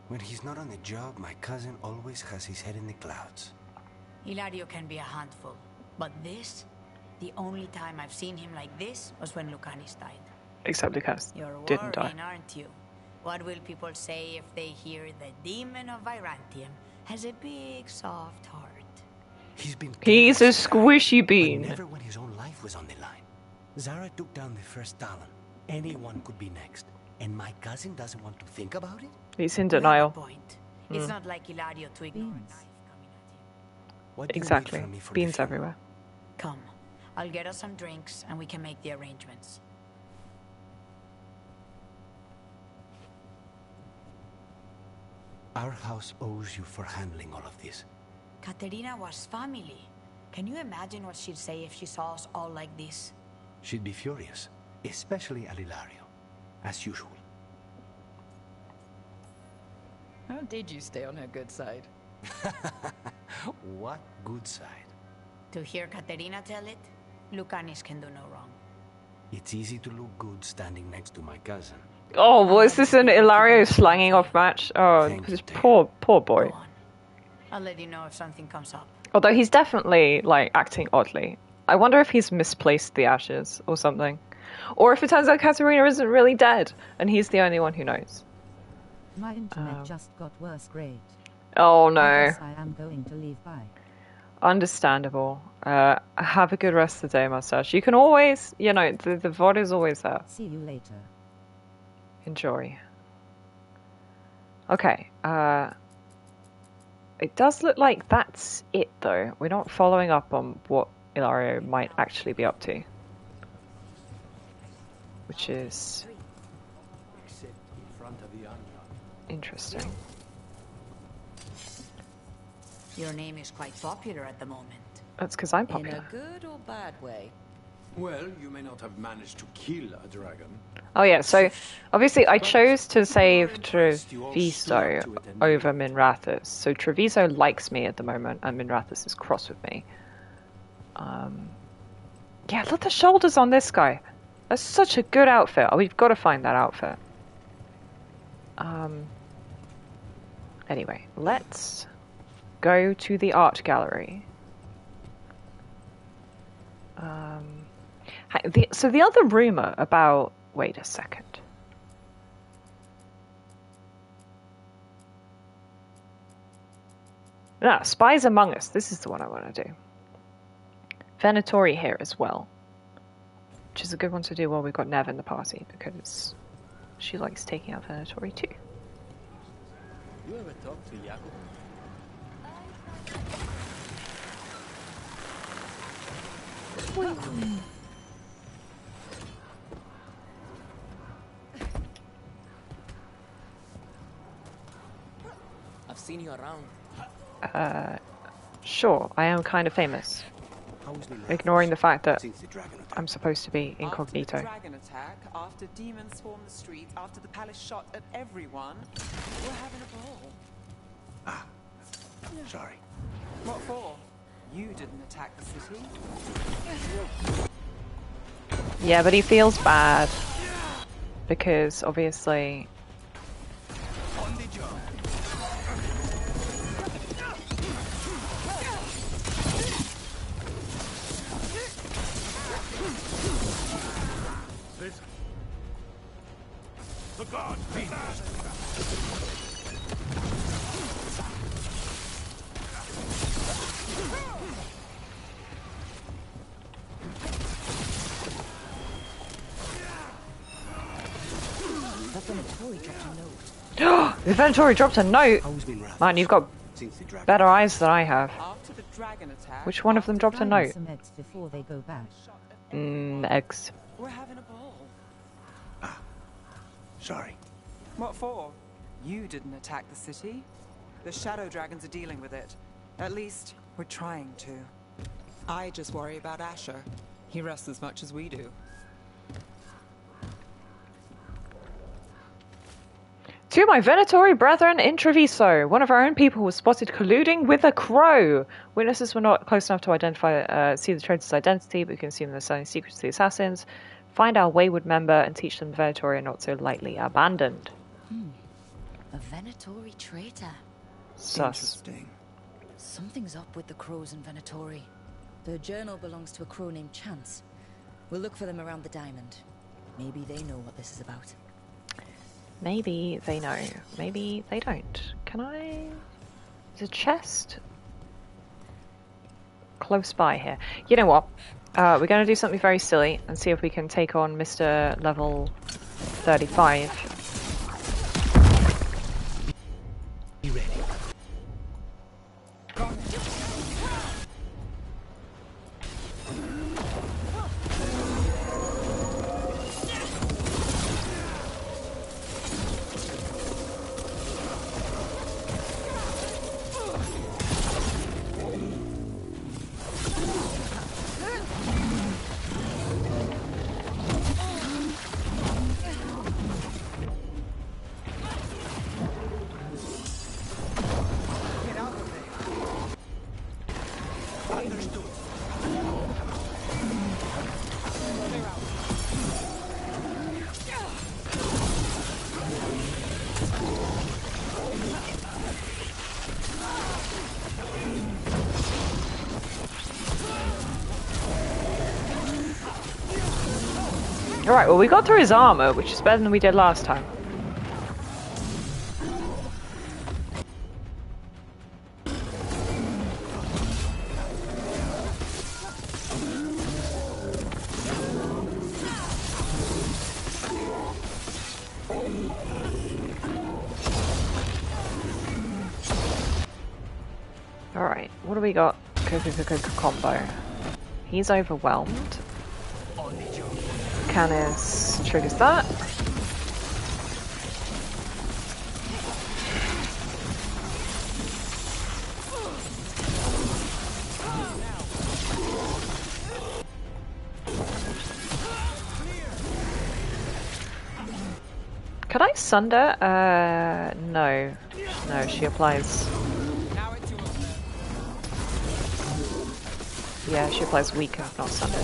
When he's not on the job, my cousin always has his head in the clouds. Hilario can be a handful. But this? The only time I've seen him like this was when Lucanis died. Except Lucas You're didn't die. worrying, aren't you? What will people say if they hear the demon of Virantium has a big, soft heart? He's been He's a careless, squishy but bean. never when his own life was on the line. Zara took down the first Talon. Anyone could be next. And my cousin doesn't want to think about it? He's in Another denial. point. It's not like Hilario to ignore a Beans. knife coming at him. What do you need Exactly. from me for the Beans funeral? everywhere. Come, I'll get us some drinks and we can make the arrangements. Our house owes you for handling all of this. Katerina was family. Can you imagine what she'd say if she saw us all like this? She'd be furious, especially at Ilario, as usual. How did you stay on her good side? What good side? To hear Katerina tell it, Lucanis can do no wrong. It's easy to look good standing next to my cousin. Oh, was this an Ilario slanging off match? Oh, Thank this you, Dave. poor boy. Go on. I'll let you know if something comes up. Although he's definitely, like, acting oddly. I wonder if he's misplaced the ashes or something. Or if it turns out Katerina isn't really dead, and he's the only one who knows. My internet just got worse. Great. Oh, I no. guess I am going to leave. Bye. Understandable. Have a good rest of the day, Mustache. You can always, you know, the VOD is always there. See you later. Enjoy. Okay, it does look like that's it, though. We're not following up on what Ilario might actually be up to. Which is Except in front of the Antra. interesting. Your name is quite popular at the moment. That's because I'm In a popular. good or bad way? Well, you may not have managed to kill a dragon. Oh yeah, so obviously I chose to save Treviso over Minrathous. So Treviso likes me at the moment, and Minrathous is cross with me. Yeah, look at the shoulders on this guy. That's such a good outfit. Oh, we've got to find that outfit. Anyway, let's go to the art gallery. So the other rumor about... Wait a second. Spies Among Us. This is the one I want to do. Venatori here as well. Which is a good one to do while we've got Nev in the party, because she likes taking out Venatori too. You ever talk to Jacob? I've seen you around. Sure, I am kind of famous. ignoring the fact that Since the dragon attack. I'm supposed to be After incognito. the dragon attack, after demons swarmed the streets, after the palace shot at everyone, we're having a ball. Ah, sorry. What for? You didn't attack the city. Yeah, but he feels bad because obviously. On the job. The god The Venatori dropped a note! Man, you've got better eyes than I have. After the dragon attack, Which one of them dropped a note? Some eggs before they go back. Eggs. we're having a ball. Ah, sorry. What for? You didn't attack the city. The shadow dragons are dealing with it. At least, we're trying to. I just worry about Asher. He rests as much as we do. To my Venatori brethren in Treviso, one of our own people was spotted colluding with a crow. Witnesses were not close enough to identify, see the traitor's identity, but we can assume they're selling secrets to the assassins. Find our wayward member and teach them the Venatori are not so lightly abandoned. A Venatori traitor. Sus. Interesting. Something's up with the crows in Venatori. The journal belongs to a crow named Chance. We'll look for them around the diamond. Maybe they know what this is about. Maybe they know. Maybe they don't. Can I... There's a chest close by here. You know what? We're going to do something very silly and see if we can take on Mr. Level 35. Be ready. Alright, well we got through his armor, which is better than we did last time. Alright, what do we got? Combo. He's overwhelmed. Canis triggers that. Could I sunder? No. No, she applies. Yeah, she applies weaker, not sundered.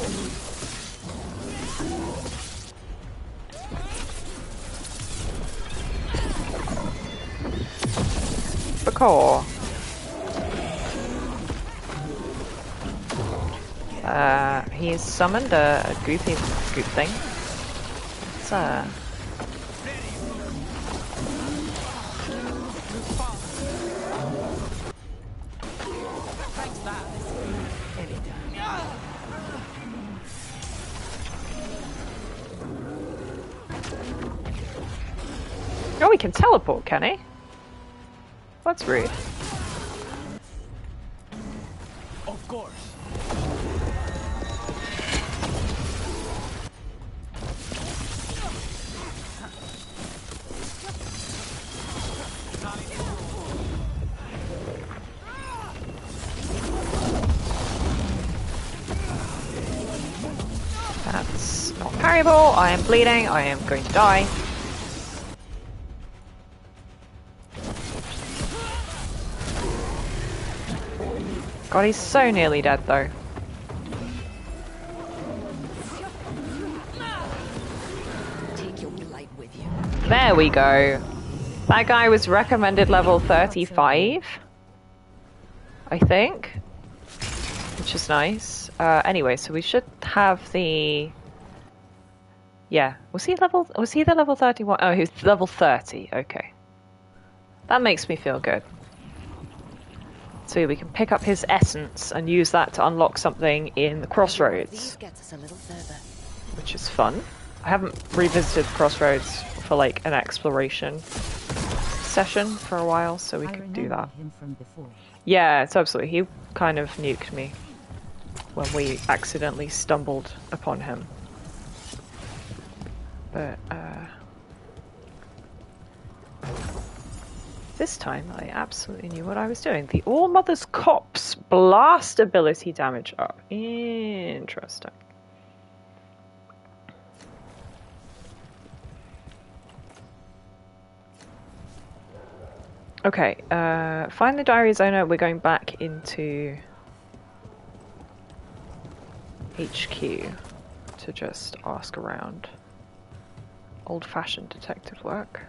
Bakor. He's summoned a goofy goop thing. It's Oh, he can teleport, can he? That's rude. Of course. fireball. I am bleeding. I am going to die. God, he's so nearly dead though. Take your blight with you. There we go. That guy was recommended level 35, I think, which is nice. Anyway, so we should have the... Yeah, was he the level 31? Oh, he was level 30, okay. That makes me feel good. So we can pick up his essence and use that to unlock something in the crossroads, Gets us a little further. which is fun. I haven't revisited the crossroads for like an exploration session for a while, so we could do that. Him from before. Yeah, it's absolutely. He kind of nuked me when we accidentally stumbled upon him. But this time I absolutely knew what I was doing. The All-Mother's Copse blast ability damage up. Interesting. Okay, find the diary's owner. We're going back into HQ to just ask around. Old-fashioned detective work.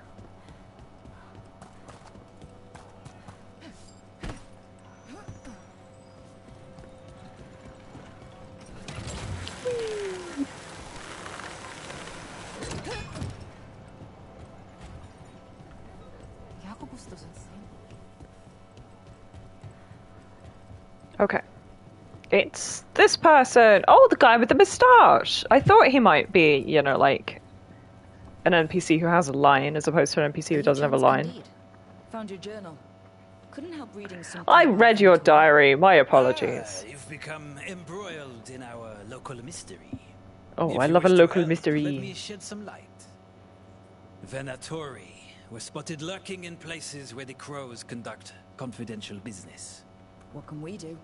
Okay. It's this person. Oh, the guy with the moustache. I thought he might be, you know, like an NPC who has a line as opposed to an NPC who doesn't have a line. Indeed. Found your journal. Couldn't help reading some. I read your diary. My apologies. You've become embroiled in our local mystery. Oh, If I you love a wish to local help, mystery. Let me shed some light. Venatori was spotted lurking in places where the crows conduct confidential business. What can we do?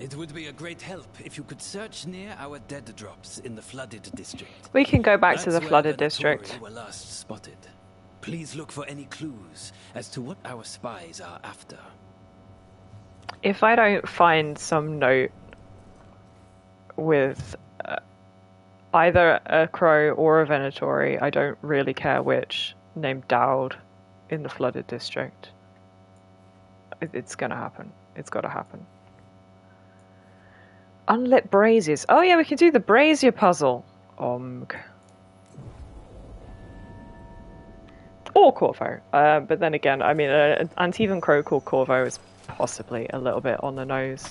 It would be a great help if you could search near our dead drops in the flooded district. We can go back to the That's where flooded Venatori district. were last spotted. Please look for any clues as to what our spies are after. If I don't find some note with either a crow or a Venatori, I don't really care which, named Dowd in the flooded district. It's gonna happen. It's gotta happen. Unlit braziers. Oh yeah, we can do the brazier puzzle. Or Corvo. But then again, I mean, an Antivan crow called Corvo is possibly a little bit on the nose.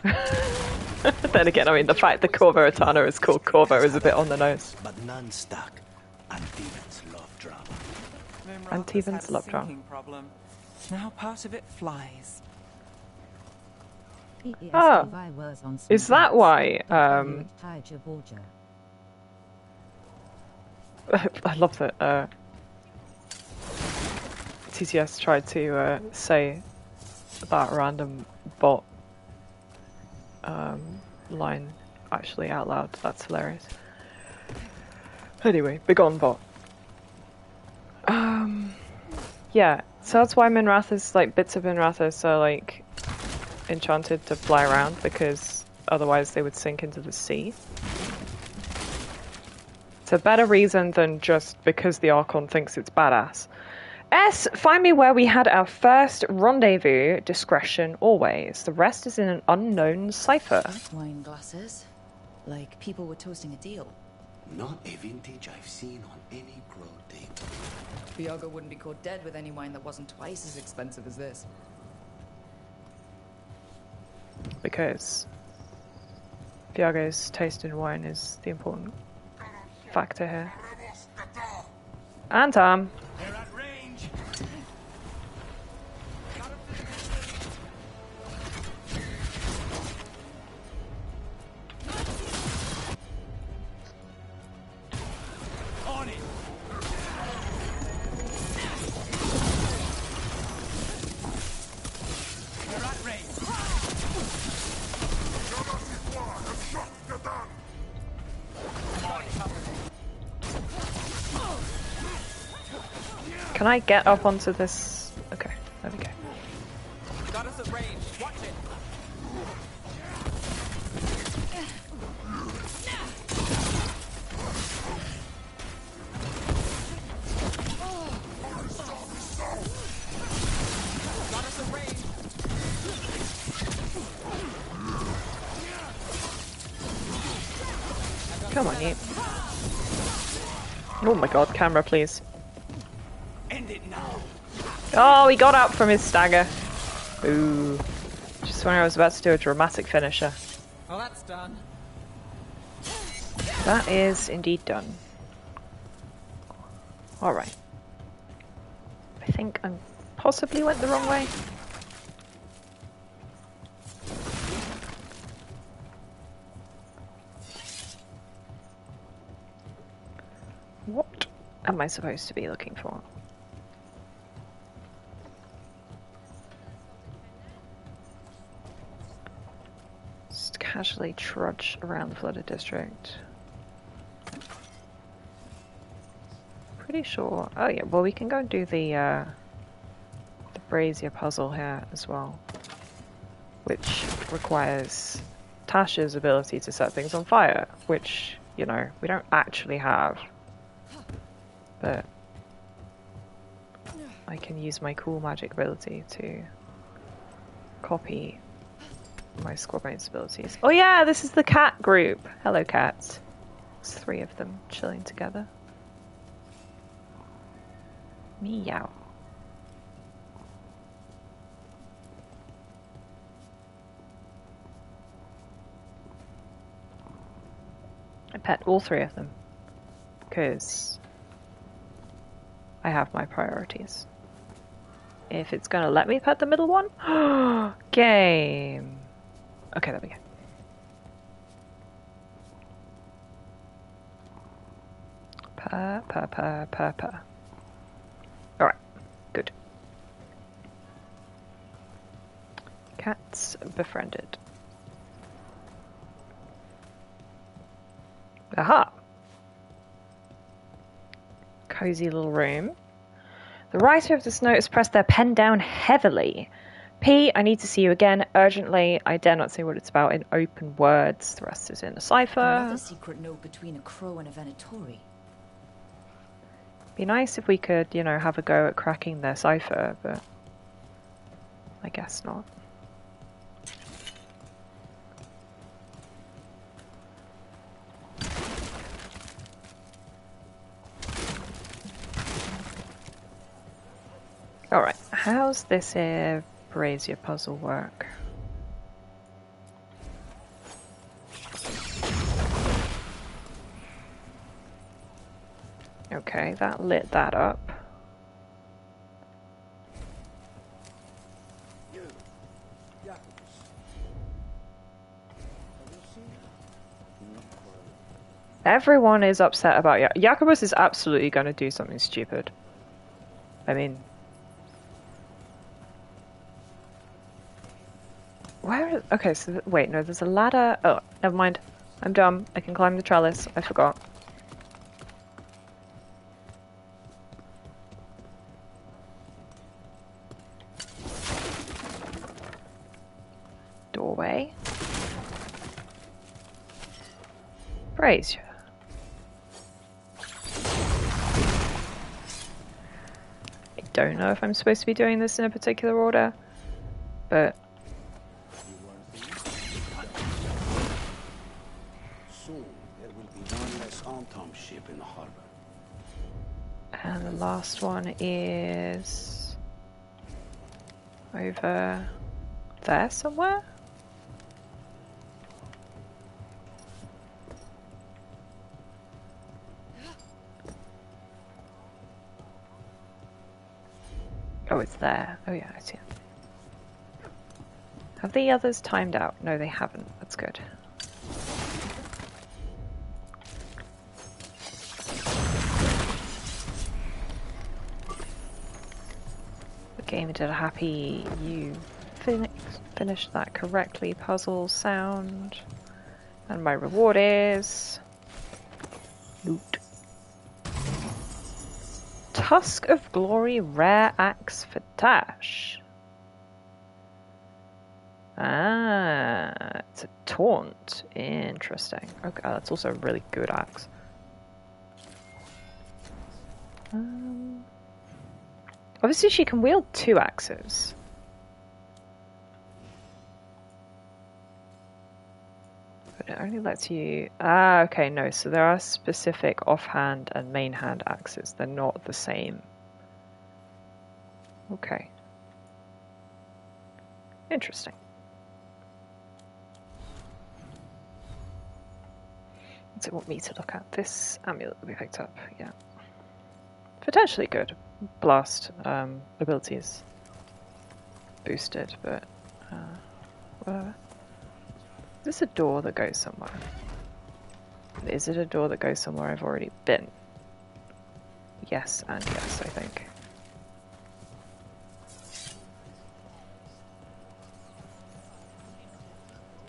Then again, I mean, the fact that Corvo Atana is called Corvo is a bit on the nose. But none stuck. Antivan's love drama. Antivan's love drama. Problem. Now part of it flies. Ah, is that why? I love that TTS tried to say that random bot line actually out loud. That's hilarious. Anyway, begone bot. Yeah, so that's why Minrathas, like bits of Minrathas are like enchanted to fly around, because otherwise they would sink into the sea. It's a better reason than just because the Archon thinks it's badass. S, find me where we had our first rendezvous. Discretion always. The rest is in an unknown cipher. Wine glasses. Like people were toasting a deal. Not a vintage I've seen on any grow table. Viago wouldn't be caught dead with any wine that wasn't twice as expensive as this. Because Viago's taste in wine is the important factor here. And Tom. They're at range. On it. They're at range. Can I get up onto this? Okay, there we go. Got us at range. Watch it. Got us at range. Come on, you. Oh my god, camera, please. End it now. Oh, he got up from his stagger. Ooh. Just when I was about to do a dramatic finisher. Well, that's done. That is indeed done. Alright. I think I possibly went the wrong way. What am I supposed to be looking for? Just casually trudge around the flooded district. Pretty sure. Oh yeah, well we can go and do the brazier puzzle here as well, which requires Tasha's ability to set things on fire, which, you know, we don't actually have. But I can use my cool magic ability to copy my squad mate's abilities. Oh yeah, this is the cat group. Hello cats. There's 3 of them chilling together. Meow. I pet all 3 of them because I have my priorities. If it's gonna let me pet the middle one, game. Okay, there we go. Purr. Alright, good. Cats befriended. Aha! Cozy little room. The writer of this note has pressed their pen down heavily. P, I need to see you again, urgently. I dare not say what it's about in open words. The rest is in a cipher. Another secret note between a crow and a Venatori. Be nice if we could, you know, have a go at cracking their cipher, but I guess not. Alright, how's this brazier puzzle work? Okay, that lit that up. Everyone is upset about Jacobus is absolutely going to do something stupid. I mean... Where is... Okay, so... Wait, no, there's a ladder... Oh, never mind. I'm dumb. I can climb the trellis. I forgot. Doorway. Brazier. I don't know if I'm supposed to be doing this in a particular order, but... Soon there will be one less Antom ship in the harbor. And the last one is... over there somewhere? Oh, it's there. Oh yeah, I see it. Have the others timed out? No, they haven't. That's good. The game did a happy you finished that correctly puzzle sound. And my reward is... loot. Tusk of Glory rare axe for Tash. Ah, it's a taunt. Interesting. Okay, that's also a really good axe. Obviously she can wield 2 axes. But it only lets you... Ah, okay, no. So there are specific offhand and main hand axes. They're not the same. Okay. Interesting. Does it want me to look at this amulet that we picked up? Yeah. Potentially good. Blast abilities boosted, but whatever. Is this a door that goes somewhere? Is it a door that goes somewhere I've already been? Yes and yes, I think.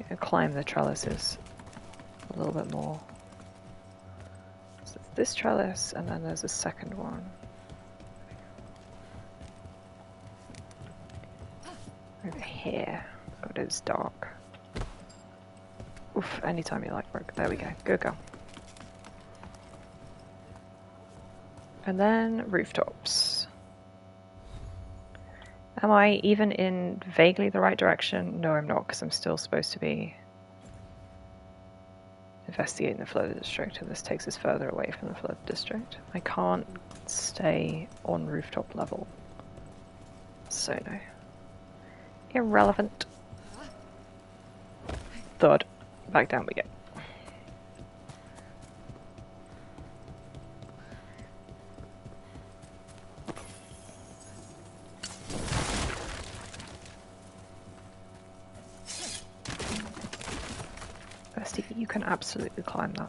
Yeah, climb the trellises a little bit more. So this trellis, and then there's a second one. Over here. Oh, it is dark. Oof, anytime you like work. There we go. Go, go. And then rooftops. Am I even in vaguely the right direction? No, I'm not, because I'm still supposed to be investigating the flooded district, and this takes us further away from the flooded district. I can't stay on rooftop level. So no. Irrelevant. Thud. Back down we go. Bestie, you can absolutely climb that.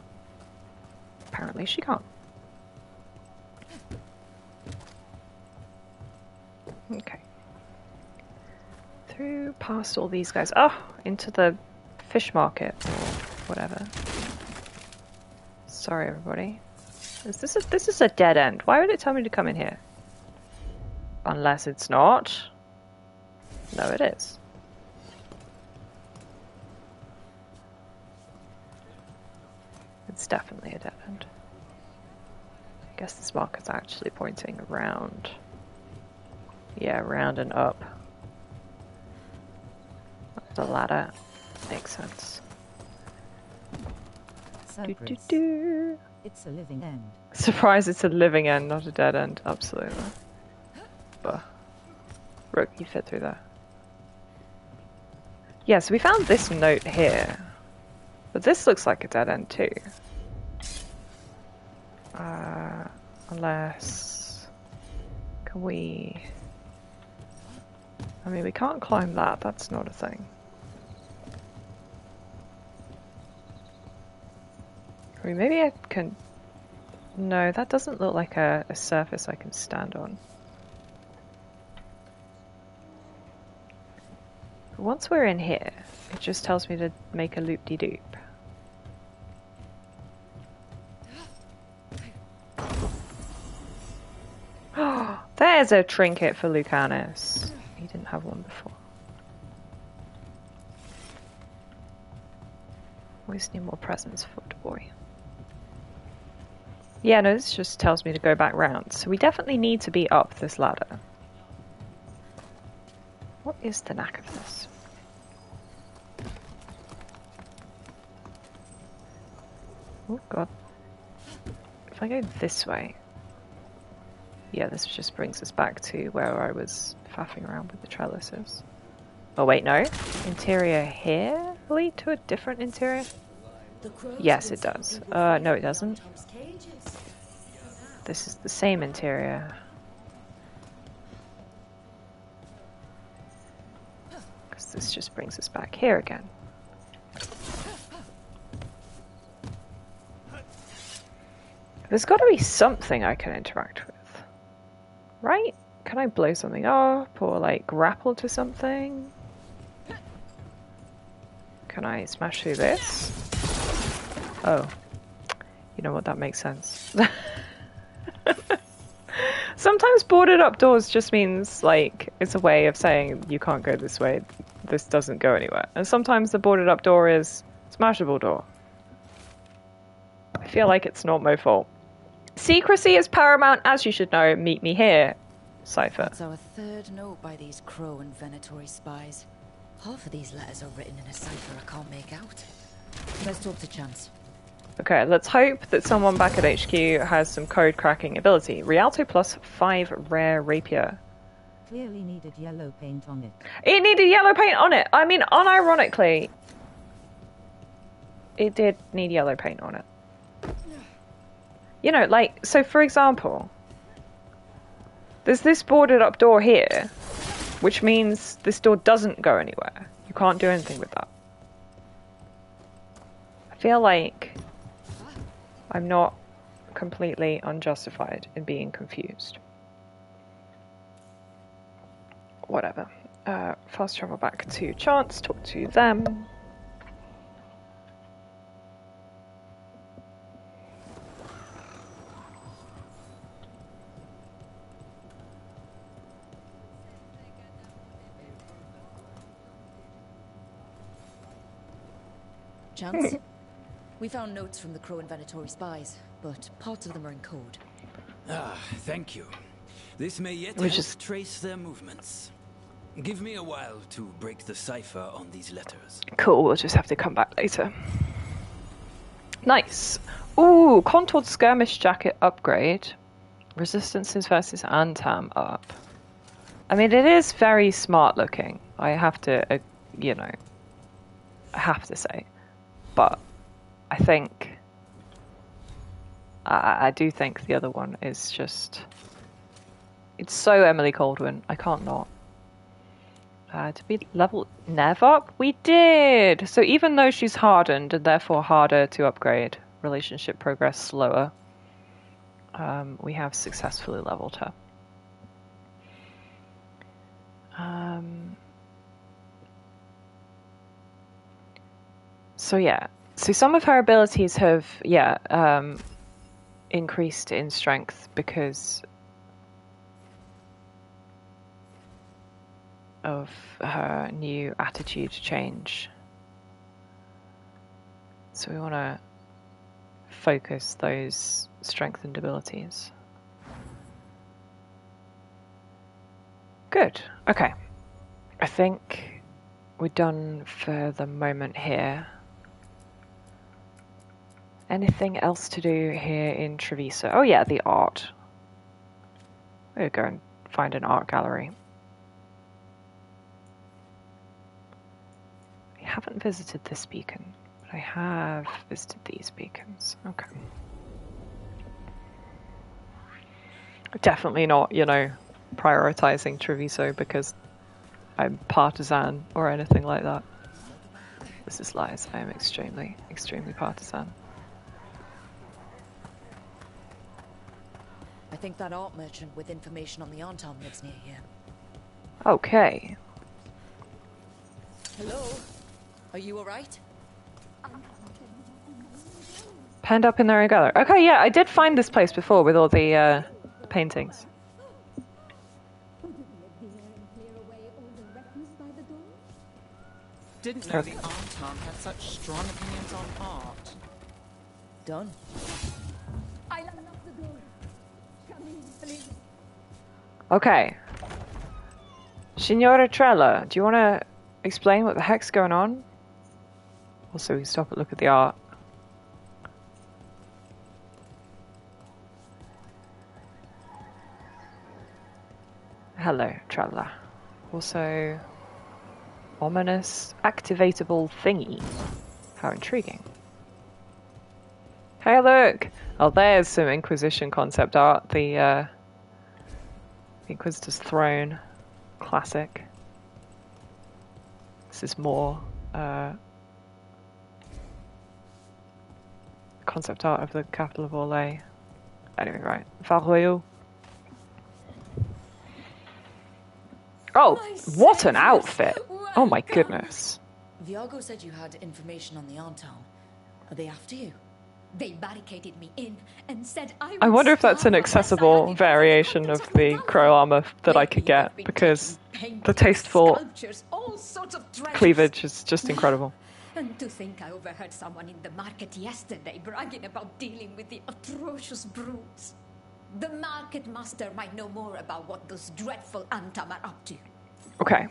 Apparently she can't. Okay. Through past all these guys. Oh! Into the fish market or whatever. Sorry everybody. This is a dead end. Why would it tell me to come in here? Unless it's not. No, it is. It's definitely a dead end. I guess this marker's actually pointing around. Yeah, round and up. Up the ladder. Makes sense. It's a living end. Surprise, it's a living end, not a dead end. Absolutely. But Rook, you fit through there. Yeah, so we found this note here. But this looks like a dead end too. Unless... Can we... I mean, we can't climb that. That's not a thing. I mean, maybe I can... No, that doesn't look like a surface I can stand on. But once we're in here, it just tells me to make a loop-de-doop. There's a trinket for Lucanus. He didn't have one before. Always need more presents for the boy. Yeah, no, this just tells me to go back round. So we definitely need to be up this ladder. What is the knack of this? Oh god. If I go this way... Yeah, this just brings us back to where I was faffing around with the trellises. Oh wait, no. Interior here lead to a different interior? Yes, it does. No it doesn't. This is the same interior. Because this just brings us back here again. There's got to be something I can interact with. Right? Can I blow something up or like grapple to something? Can I smash through this? Oh. You know what, that makes sense. Sometimes boarded up doors just means, like, it's a way of saying you can't go this way, this doesn't go anywhere. And sometimes the boarded up door is smashable door. I feel like it's not my fault. Secrecy is paramount, as you should know. Meet me here, Cypher. That's our third note by these Crow and Venatori spies. Half of these letters are written in a cipher I can't make out. Let's talk to Chance. Okay, let's hope that someone back at HQ has some code cracking ability. Rialto plus 5 rare rapier. Clearly needed yellow paint on it. It needed yellow paint on it! I mean, unironically, it did need yellow paint on it. You know, like, so for example, there's this boarded up door here, which means this door doesn't go anywhere. You can't do anything with that. I feel like I'm not completely unjustified in being confused. Whatever. Fast travel back to Chance, talk to them. Chance? We found notes from the Crow and Venatori spies, but parts of them are in code. Ah, thank you. This may yet We help just- trace their movements. Give me a while to break the cipher on these letters. Cool, we'll just have to come back later. Nice. Ooh, contoured skirmish jacket upgrade. Resistances versus Antam up. I mean, it is very smart looking. I have to, you know, I have to say. But I think, I do think the other one is just, it's so Emily Caldwin. I can't not. Did we level Nev up? We did! So even though she's hardened and therefore harder to upgrade, relationship progress slower, we have successfully leveled her. So yeah, so some of her abilities have, increased in strength because of her new attitude change. So we want to focus those strengthened abilities. Good. Okay. I think we're done for the moment here. Anything else to do here in Treviso? Oh yeah, the art. We'll go and find an art gallery. I haven't visited this beacon, but I have visited these beacons. Okay. Definitely not, you know, prioritizing Treviso because I'm partisan or anything like that. This is lies. I am extremely, extremely partisan. I think that art merchant with information on the Antam lives near here. Okay. Hello? Are you alright? Penned up in their own gallery. Okay, yeah, I did find this place before with all the paintings. Didn't know the Antam had such strong opinions on art. Done. Okay. Signora Trella, do you want to explain what the heck's going on? Also, we stop and look at the art. Hello, Trella. Also, ominous activatable thingy. How intriguing. Hey, look! Oh, there's some Inquisition concept art. The Inquisitor's Throne. Classic. This is more concept art of the capital of Orlais. Anyway, right. Val Royal. Oh, what an outfit! Oh my goodness. Viago said you had information on the Antam. Are they after you? They barricaded me in and said I wonder if that's an accessible variation of the crow armor that I could get, because the tasteful cleavage is just incredible. And to think I overheard someone in the market yesterday bragging about dealing with the atrocious brutes. The market master might know more about what those dreadful Antam are up to. Okay.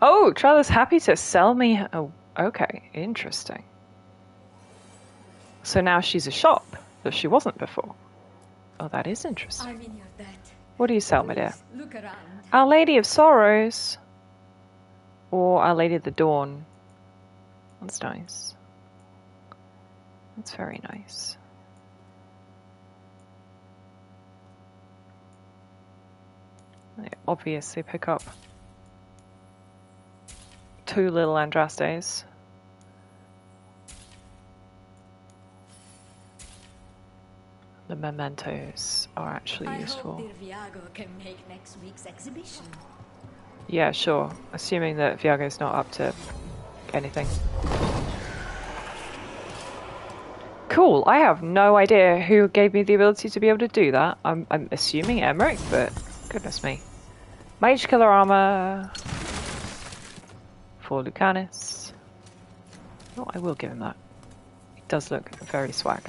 Oh, Trella's happy to sell me. Oh, okay, interesting. So now she's a shop that she wasn't before. Oh, that is interesting. I'm in your debt. What do you sell, my dear? Look around. Our Lady of Sorrows. Or Our Lady of the Dawn. That's nice. That's very nice. I obviously pick up 2 little Andrastes. The mementos are actually useful. I hope Viago can make next week's exhibition. Yeah, sure. Assuming that Viago's not up to anything. Cool. I have no idea who gave me the ability to be able to do that. I'm assuming Emmerich, but goodness me. Mage Killer Armor for Lucanus. Oh, I will give him that. It does look very swag.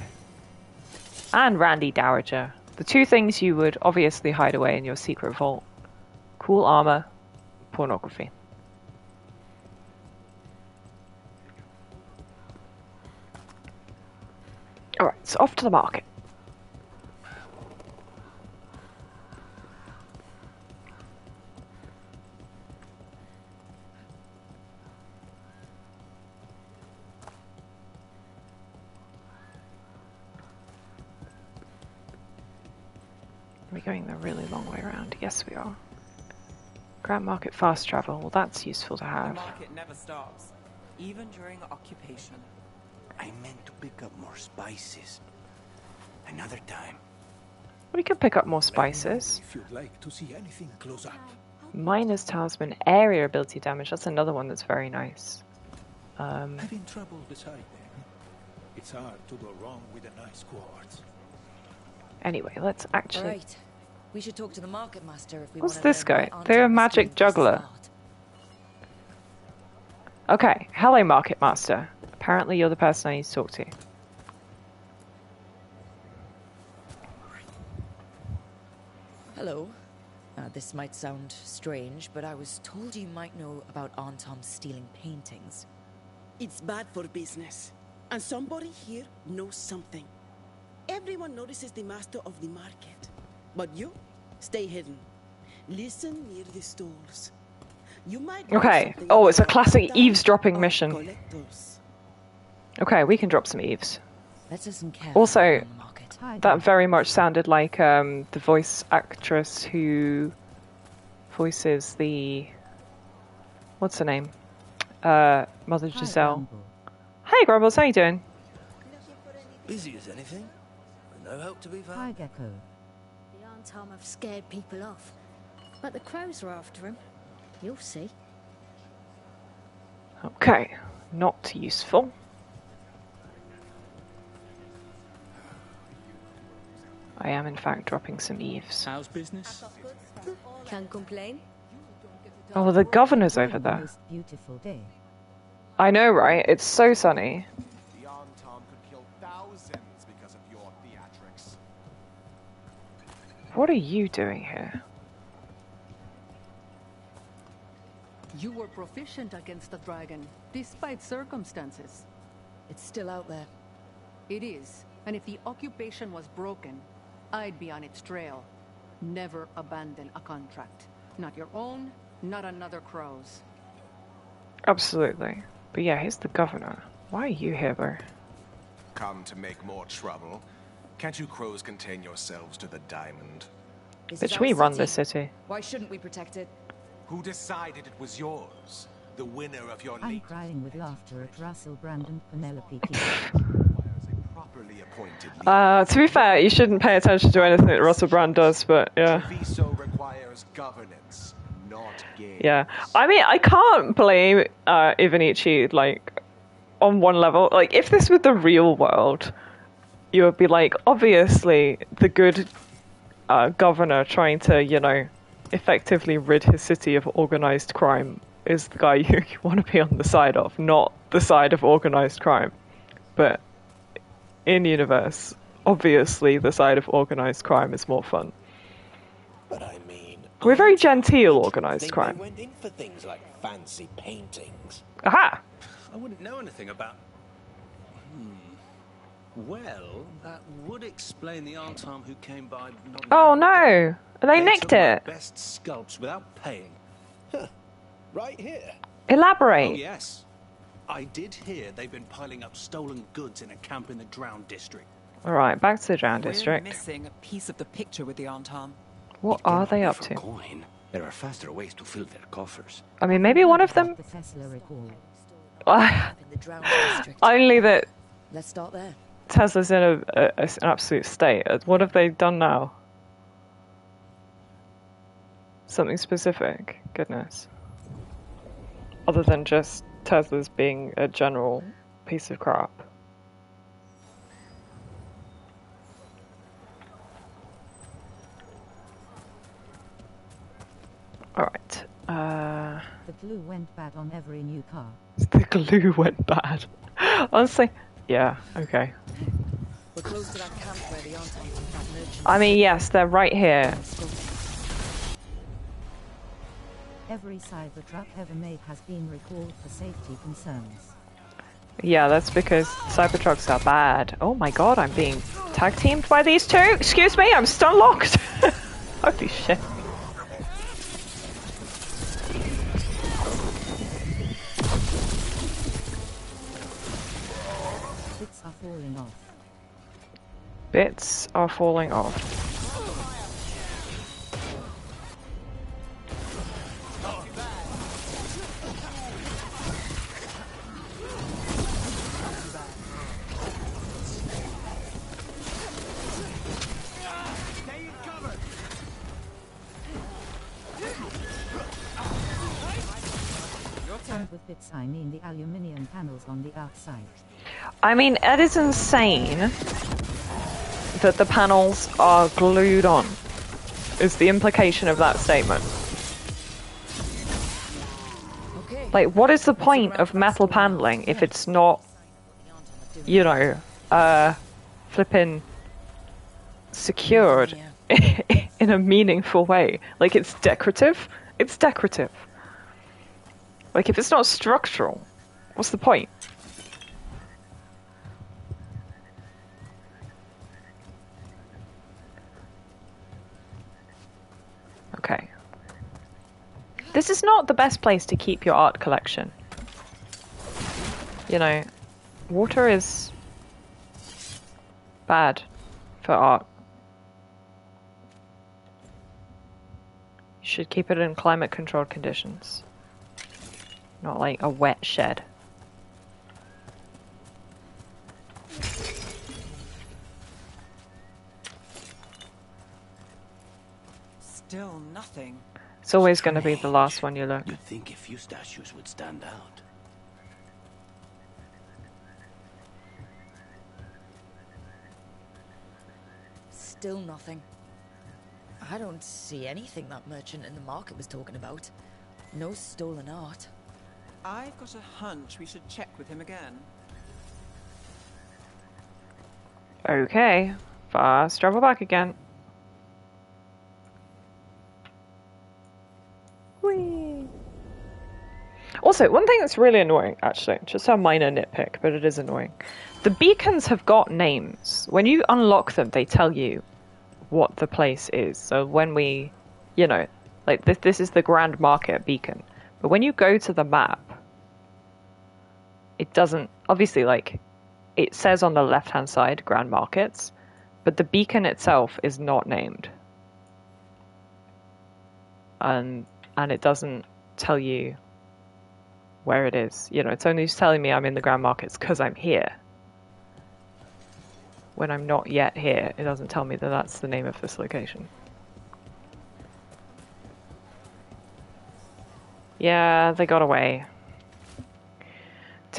And Randy Dowager. The 2 things you would obviously hide away in your secret vault. Cool armor, pornography. Alright, so off to the market. We're going the really long way around. Yes, we are. Grand Market fast travel. Well, that's useful to have. The market never stops, even during occupation. I meant to pick up more spices. Another time. We could pick up more spices. If you'd like to see anything close up. Miner's Talisman, area ability damage. That's another one that's very nice. Having trouble deciding. It's hard to go wrong with a nice quartz. Anyway, let's actually... Right. We should talk to the market master if we What's want to this learn guy? why They're a Antam is magic doing juggler. Okay, hello Market Master. Apparently you're the person I need to talk to. Hello. This might sound strange, but I was told you might know about Antam stealing paintings. It's bad for business. And somebody here knows something. Everyone notices the master of the market. But you, stay hidden. Listen near the stores. You might Okay. Oh, it's a classic eavesdropping mission. Okay, we can drop some eaves. Let's listen carefully. Also, that very much sounded like the voice actress who voices the... What's her name? Mother Giselle. Hey Grumbles, how you doing? Busy as anything. No hope to be found. Hi, Gecko. The Antam have scared people off, but the crows are after him. You'll see. Okay, not useful. I am in fact dropping some eaves. How's business? Can't complain. Oh, well, the governor's over there. Most beautiful day. I know, right? It's so sunny. The Antam could kill thousands because of your theatrics. What are you doing here? You were proficient against the dragon, despite circumstances. It's still out there. It is, and if the occupation was broken, I'd be on its trail. Never abandon a contract. Not your own, not another crow's. Absolutely. But yeah, here's the governor. Why are you here, though? Come to make more trouble. Can't you crows contain yourselves to the diamond? Bitch, we run this city. Why shouldn't we protect it? Who decided it was yours? The winner of your I'm league? crying with laughter at Russell Brand and Penelope Keith. Properly appointed To be fair, you shouldn't pay attention to anything that Russell Brand does, but yeah. Treviso requires governance, not games. Yeah. I mean, I can't blame Ivanici, like, on one level, like, if this were the real world, you would be like, obviously, the good governor trying to, you know, effectively rid his city of organized crime is the guy you want to be on the side of, not the side of organized crime. But in universe, obviously, the side of organized crime is more fun. But I mean, we're very genteel organized crime. They went in for things like fancy paintings. Aha! I wouldn't know anything about... Well, that would explain the Arntam who came by... Oh no! They nicked took my it! best sculpts without paying. Right here. Elaborate! Oh yes. I did hear they've been piling up stolen goods in a camp in the Drowned District. Alright, back to the Drowned District. We're missing a piece of the picture with the Arntam. What are they up to? Coin. There are faster ways to fill their coffers. I mean, maybe one of them... Only that... Let's start there. Tesla's in an absolute state. What have they done now? Something specific? Goodness. Other than just Tesla's being a general piece of crap. Alright. The glue went bad on every new car. The glue went bad. Honestly, yeah, okay. We're close to that camp where the Arntam took that merchant. I mean, yes, they're right here. Every Cybertruck ever made has been recalled for safety concerns. Yeah, that's because Cybertrucks are bad. Oh my god, I'm being tag teamed by these two? Excuse me, I'm stun locked! Holy shit. Bits are falling off. Bits are falling off. And with bits I mean the aluminium panels on the outside. I mean, it is insane that the panels are glued on, is the implication of that statement. Like, what is the point of metal paneling if it's not, you know, flipping secured in a meaningful way? Like, it's decorative? It's decorative. Like, if it's not structural, what's the point? Okay. This is not the best place to keep your art collection. You know, water is bad for art. You should keep it in climate-controlled conditions. Not like a wet shed. Still nothing. It's always going to be the last one you look. You'd think a few statues would stand out. Still nothing. I don't see anything that merchant in the market was talking about. No stolen art. I've got a hunch we should check with him again. Okay, fast travel back again. Whee! Also, one thing that's really annoying, actually, just a minor nitpick, but it is annoying. The beacons have got names. When you unlock them, they tell you what the place is. So when we, you know, like this is the Grand Market beacon. But when you go to the map, it doesn't, obviously, like, it says on the left-hand side, Grand Markets, but the beacon itself is not named. And it doesn't tell you where it is. You know, it's only just telling me I'm in the Grand Markets because I'm here. When I'm not yet here, it doesn't tell me that that's the name of this location. Yeah, they got away.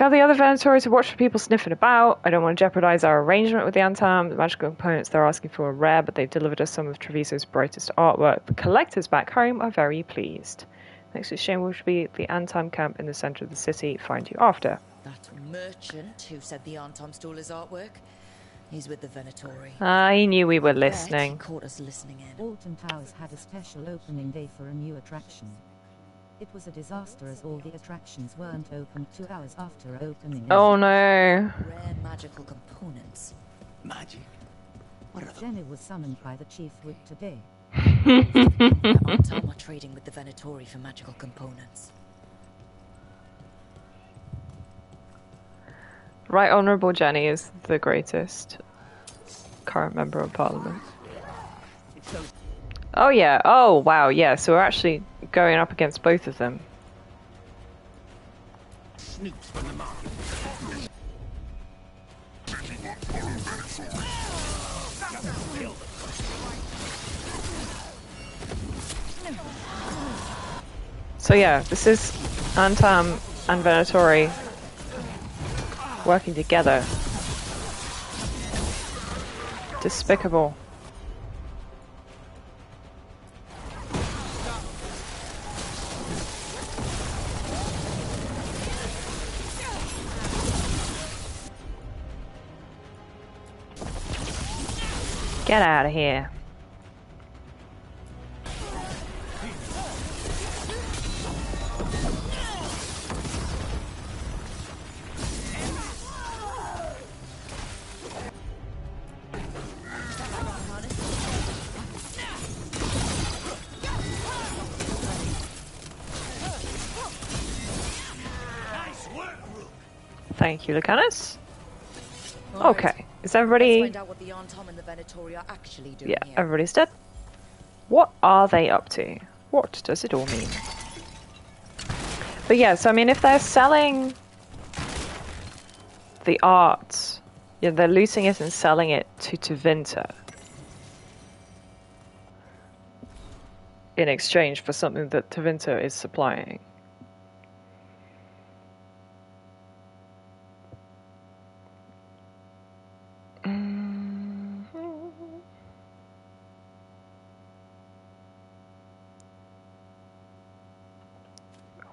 Tell the other Venatori to watch for people sniffing about. I don't want to jeopardize our arrangement with the Antam. The magical components they're asking for are rare, but they've delivered us some of Treviso's brightest artwork. The collectors back home are very pleased. Next exchange will be at the Antam camp in the center of the city. Find you after. That merchant who said the Antam stole his artwork, he's with the Venatori. I knew we were Bet listening. he caught us listening in. Alton Towers had a special opening day for a new attraction. It was a disaster as all the attractions weren't open 2 hours after opening. Oh no. Rare magical components. Magic? What are Jenny was summoned by the chief whip today. The Antam are trading with the Venatori for magical components. Right Honourable Jenny is the greatest current member of parliament. Oh yeah, oh wow, yeah, so we're actually going up against both of them. Snoops from the market. So yeah, this is Antam and Venatori working together. Despicable. Get out of here. Thank you, Lucanus. Okay, is everybody... Let's find out what the Antam and the Venatori are actually doing Yeah, here. everybody's dead. What are they up to? What does it all mean? But yeah, so I mean, if they're selling the art, yeah, they're looting it and selling it to Tevinter in exchange for something that Tevinter is supplying.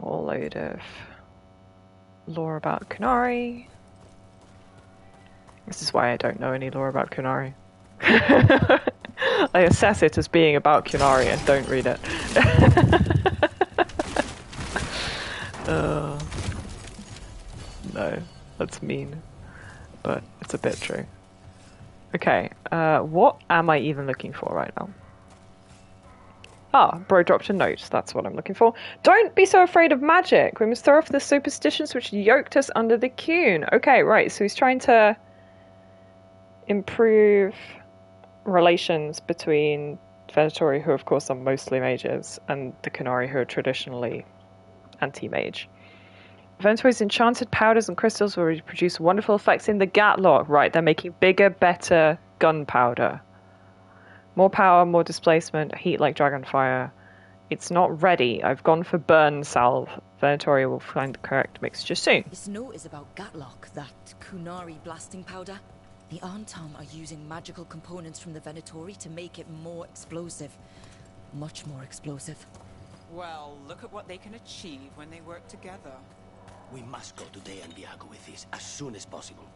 Whole load of lore about Kunari. This is why I don't know any lore about Kunari. I assess it as being about Kunari and don't read it. No, that's mean, but it's a bit true. Okay, what am I even looking for right now? Ah, bro dropped a note. That's what I'm looking for. Don't be so afraid of magic. We must throw off the superstitions which yoked us under the Qun. Okay, right. So he's trying to improve relations between Venatori, who of course are mostly mages, and the Kunari, who are traditionally anti-mage. Venatori's enchanted powders and crystals will produce wonderful effects in the Gatlock. Right, they're making bigger, better gunpowder. More power, more displacement, heat like dragonfire. It's not ready. I've gone for burn salve. Venatori will find the correct mixture soon. This note is about Gatlock, that Kunari blasting powder. The Antam are using magical components from the Venatori to make it more explosive. Much more explosive. Well, look at what they can achieve when they work together. We must go to De Andiago with this as soon as possible.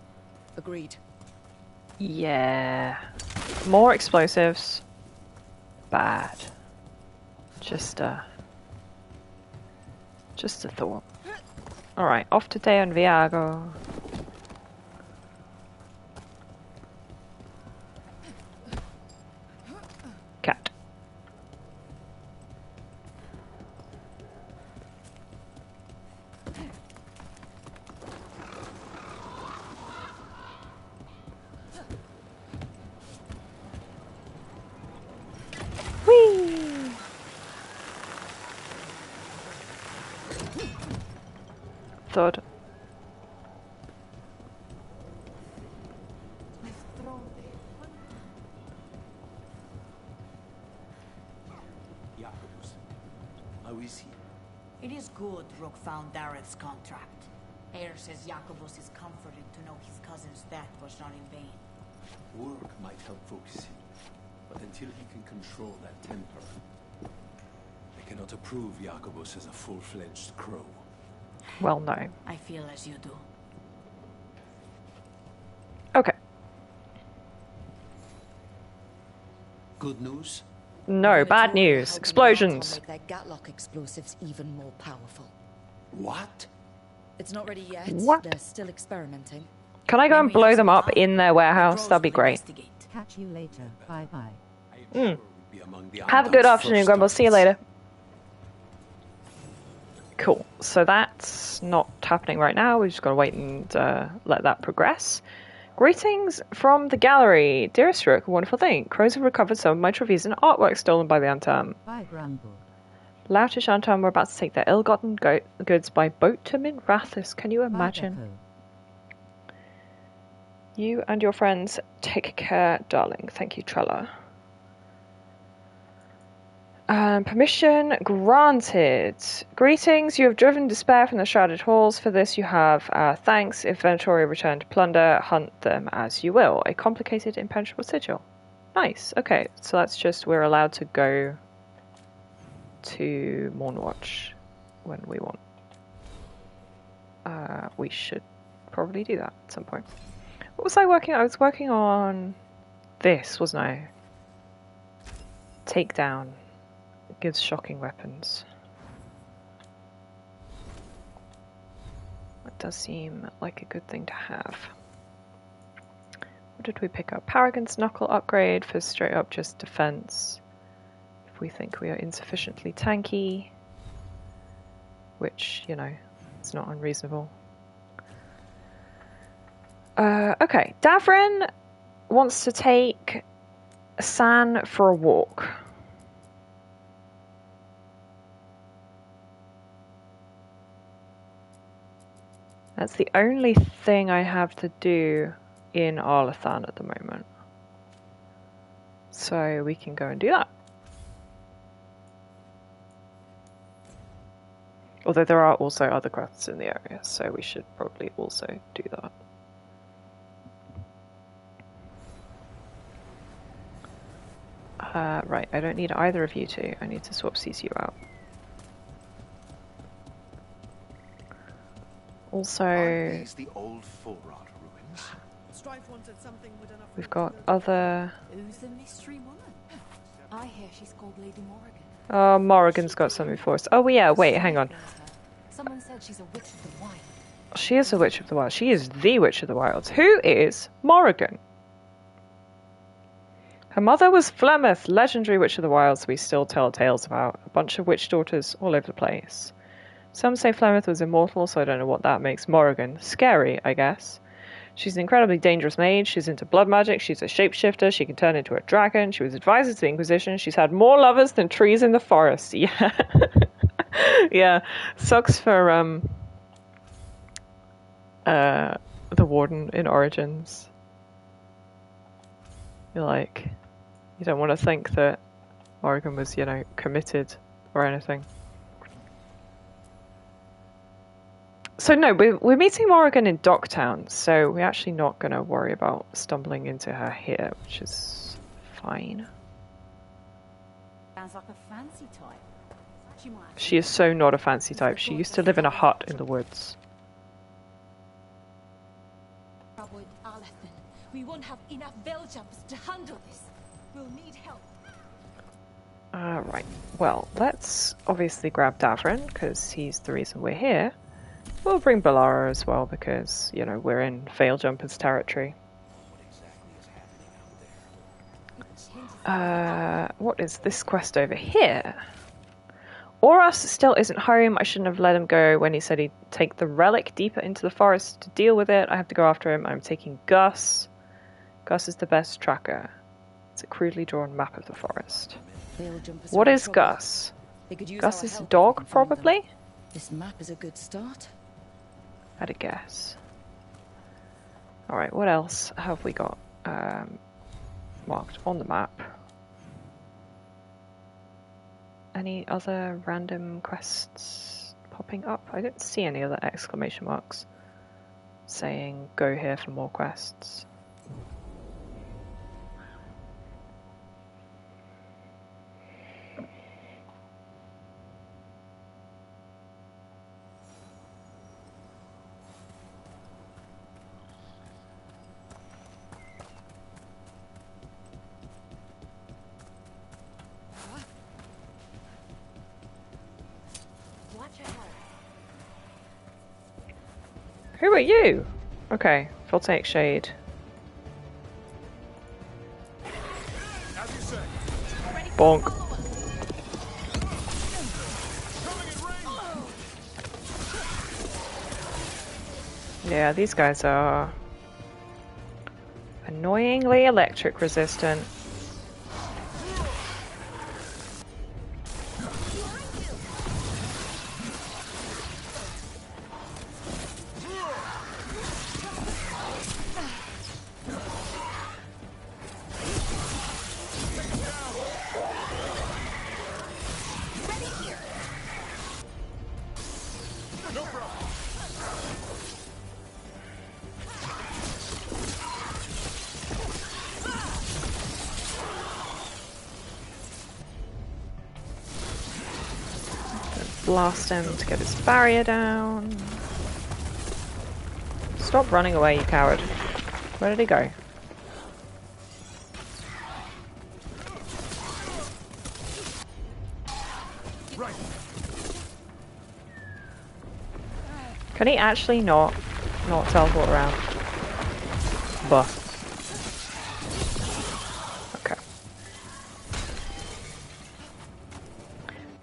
Agreed. Yeah. More explosives. Bad. Just a thought. Alright, off to De Andiago. Cat. Whee! Thud. How is he? It is good Rook found Dareth's contract. Eyre says Jacobus is comforted to know his cousin's death was not in vain. Work might help focus him, but until he can control that temper, I cannot approve Jacobus as a full-fledged crow. Well, no. I feel as you do. Okay. Good news? No, bad news. Explosions. Make their Gatlock explosives even more powerful. What? It's not ready yet. What? They're still experimenting. Can I go and blow them up in their warehouse? That'd be great. Catch you later. Bye bye. Have a good afternoon, Grumble. See you later. Cool. So that's not happening right now. We've just got to wait and let that progress. Greetings from the gallery. Dearest Rook, a wonderful thing. Crows have recovered some of my trophies and artwork stolen by the Antam. Bye, Grumble. Loutish Antam were about to take their ill-gotten goods by boat to Minrathis. Can you imagine? You and your friends take care, darling. Thank you, Trella. Permission granted. Greetings, you have driven despair from the shrouded halls. For this you have our thanks. If Venatory return to plunder, hunt them as you will. A complicated, impenetrable sigil. Nice. Okay, so that's just we're allowed to go to Mornwatch when we want. We should probably do that at some point. What was I working on? I was working on this, wasn't I? Takedown. It gives shocking weapons. That does seem like a good thing to have. What did we pick up? Paragon's Knuckle upgrade for straight up just defense. If we think we are insufficiently tanky, which, you know, it's not unreasonable. Okay, Davrin wants to take San for a walk. That's the only thing I have to do in Arlathan at the moment. So we can go and do that. Although there are also other quests in the area, so we should probably also do that. Right, I don't need either of you two. I need to swap CCU out. Also, the old Forrod ruins? We've got other... Who's the mystery woman? I hear she's called Lady Morrigan. Oh, Morrigan's got something for us. Oh yeah, wait, hang on. Someone said she's a witch of the wild. She is a witch of the wild. She is the witch of the wilds. Who is Morrigan? Her mother was Flemeth, legendary witch of the wilds we still tell tales about. A bunch of witch daughters all over the place. Some say Flemeth was immortal, so I don't know what that makes Morrigan. Scary, I guess. She's an incredibly dangerous mage. She's into blood magic. She's a shapeshifter. She can turn into a dragon. She was advisor to the Inquisition. She's had more lovers than trees in the forest. Yeah. Yeah. Sucks for the Warden in Origins. You're like, you don't want to think that Morrigan was, you know, committed or anything. So no, we're meeting Morrigan in Docktown, so we're actually not going to worry about stumbling into her here, which is fine. Sounds like a fancy type. She is so not a fancy type. She used to live in a hut in the woods. We won't have enough bell jumpers to handle this. We'll need help. Right. Well, let's obviously grab Davrin, because he's the reason we're here. We'll bring Balara as well, because, you know, we're in Veil Jumpers territory. What is this quest over here? Oros still isn't home. I shouldn't have let him go when he said he'd take the relic deeper into the forest to deal with it. I have to go after him. I'm taking Gus. Gus is the best tracker. It's a crudely drawn map of the forest. What is Gus? Gus is a dog, probably? This map is a good start. I'd a guess. Alright, what else have we got marked on the map? Any other random quests popping up? I don't see any other exclamation marks. saying go here for more quests. Who are you? Okay, Voltaic Shade. Bonk. Yeah, these guys are annoyingly electric resistant. Blast him to get his barrier down. Stop running away, you coward. Where did he go? Can he actually not teleport around? Buh. Okay.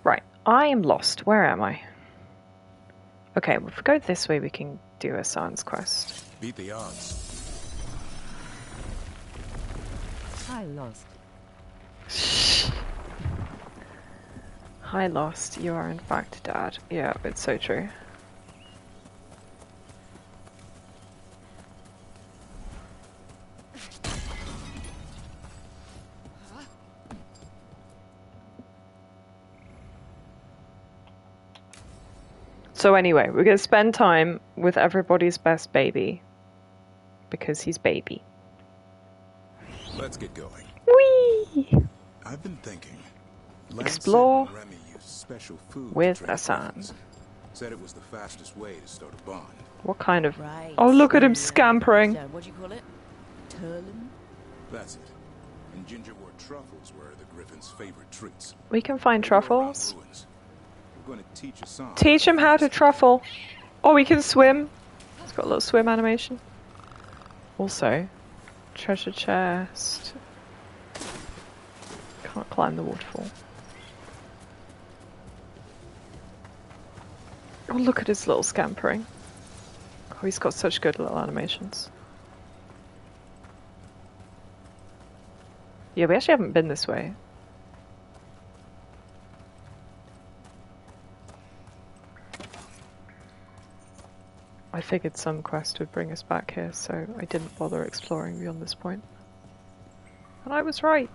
Right, I am lost. Where am I? Okay, well, if we go this way, we can do a science quest. Beat the odds. I lost. Hi, Lost. You are in fact Dad. Yeah, it's so true. So anyway, we're going to spend time with everybody's best baby. Because he's baby. Let's get going. Whee! I've been thinking. Explore Lancet and Remy used special food with to train Asan. weapons. Said it was the fastest way to start a bond. What kind of... Right. Oh, look at him scampering. What do you call it? Turlin? That's it. And gingerwort truffles were the Griffin's favorite treats. We can find truffles. We're going to teach Asan. Teach him how to truffle. Oh, we can swim. It's got a little swim animation. Also, treasure chest. Can't climb the waterfall. Oh, look at his little scampering. Oh, he's got such good little animations. Yeah, we actually haven't been this way. I figured some quest would bring us back here, so I didn't bother exploring beyond this point. And I was right.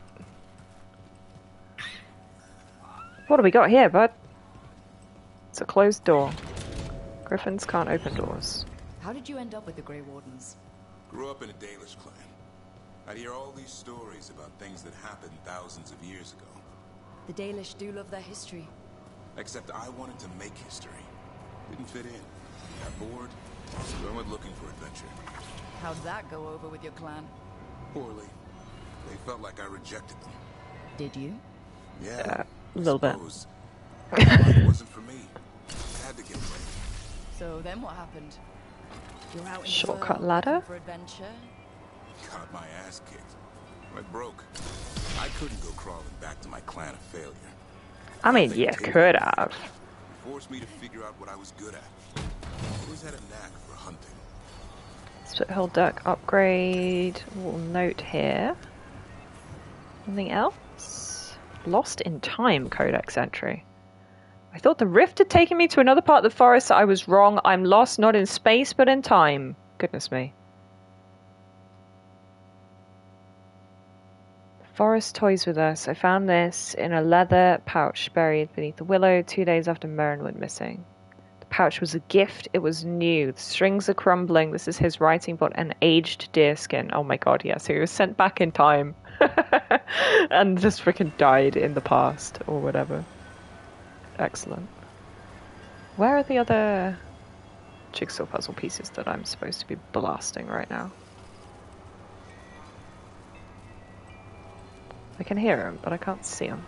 What do we got here, bud? It's a closed door. Griffins can't open doors. How did you end up with the Grey Wardens? Grew up in a Dalish clan. I'd hear all these stories about things that happened thousands of years ago. The Dalish do love their history. Except I wanted to make history. Didn't fit in. Got bored, so I went looking for adventure. How'd that go over with your clan? Poorly. They felt like I rejected them. Did you? Yeah, a little bit. It wasn't for me. I had to get away. So then what happened? You're out in Shortcut the ladder? for adventure? Got my ass kicked. Went broke. I couldn't go crawling back to my clan of failure. I mean, you could have. Forced me to figure out what I was good at. Always had a knack for hunting. Split Hill Duck upgrade. Little note here. Anything else? Lost in Time codex entry. I thought the rift had taken me to another part of the forest. I was wrong. I'm lost not in space but in time. Goodness me. The forest toys with us. I found this in a leather pouch buried beneath the willow 2 days after Merrin went missing. The pouch was a gift. It was new. The strings are crumbling. This is his writing book and aged deerskin. Oh my god, yeah. So he was sent back in time and just freaking died in the past or whatever. Excellent. Where are the other jigsaw puzzle pieces that I'm supposed to be blasting right now? I can hear them, but I can't see them.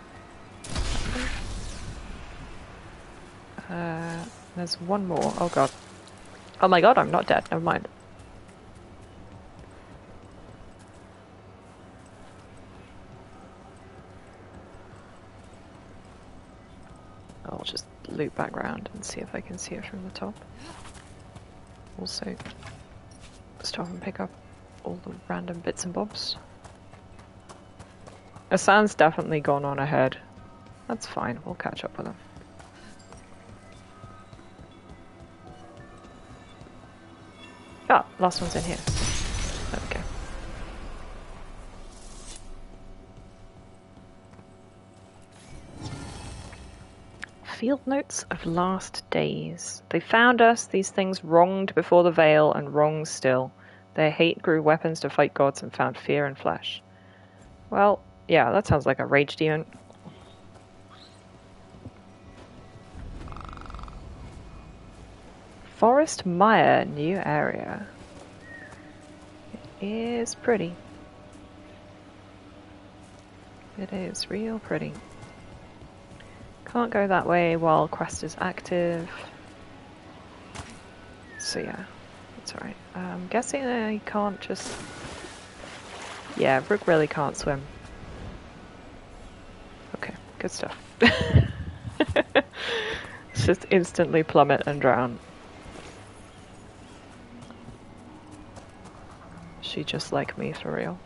There's one more. Oh god. Oh my god, I'm not dead. Never mind. I'll just loop back round and see if I can see it from the top. Also, stop and pick up all the random bits and bobs. Hassan's definitely gone on ahead. That's fine, we'll catch up with him. Ah, last one's in here. There we go. Field notes of last days. They found us, these things wronged before the veil and wrong still. Their hate grew weapons to fight gods and found fear in flesh. Well, yeah, that sounds like a rage demon. Forest Mire, new area. It is pretty. It is real pretty. Can't go that way while quest is active. So yeah, that's alright. I'm guessing I can't just... Yeah, Rook really can't swim. Okay, good stuff. It's just instantly plummet and drown. She just like me for real.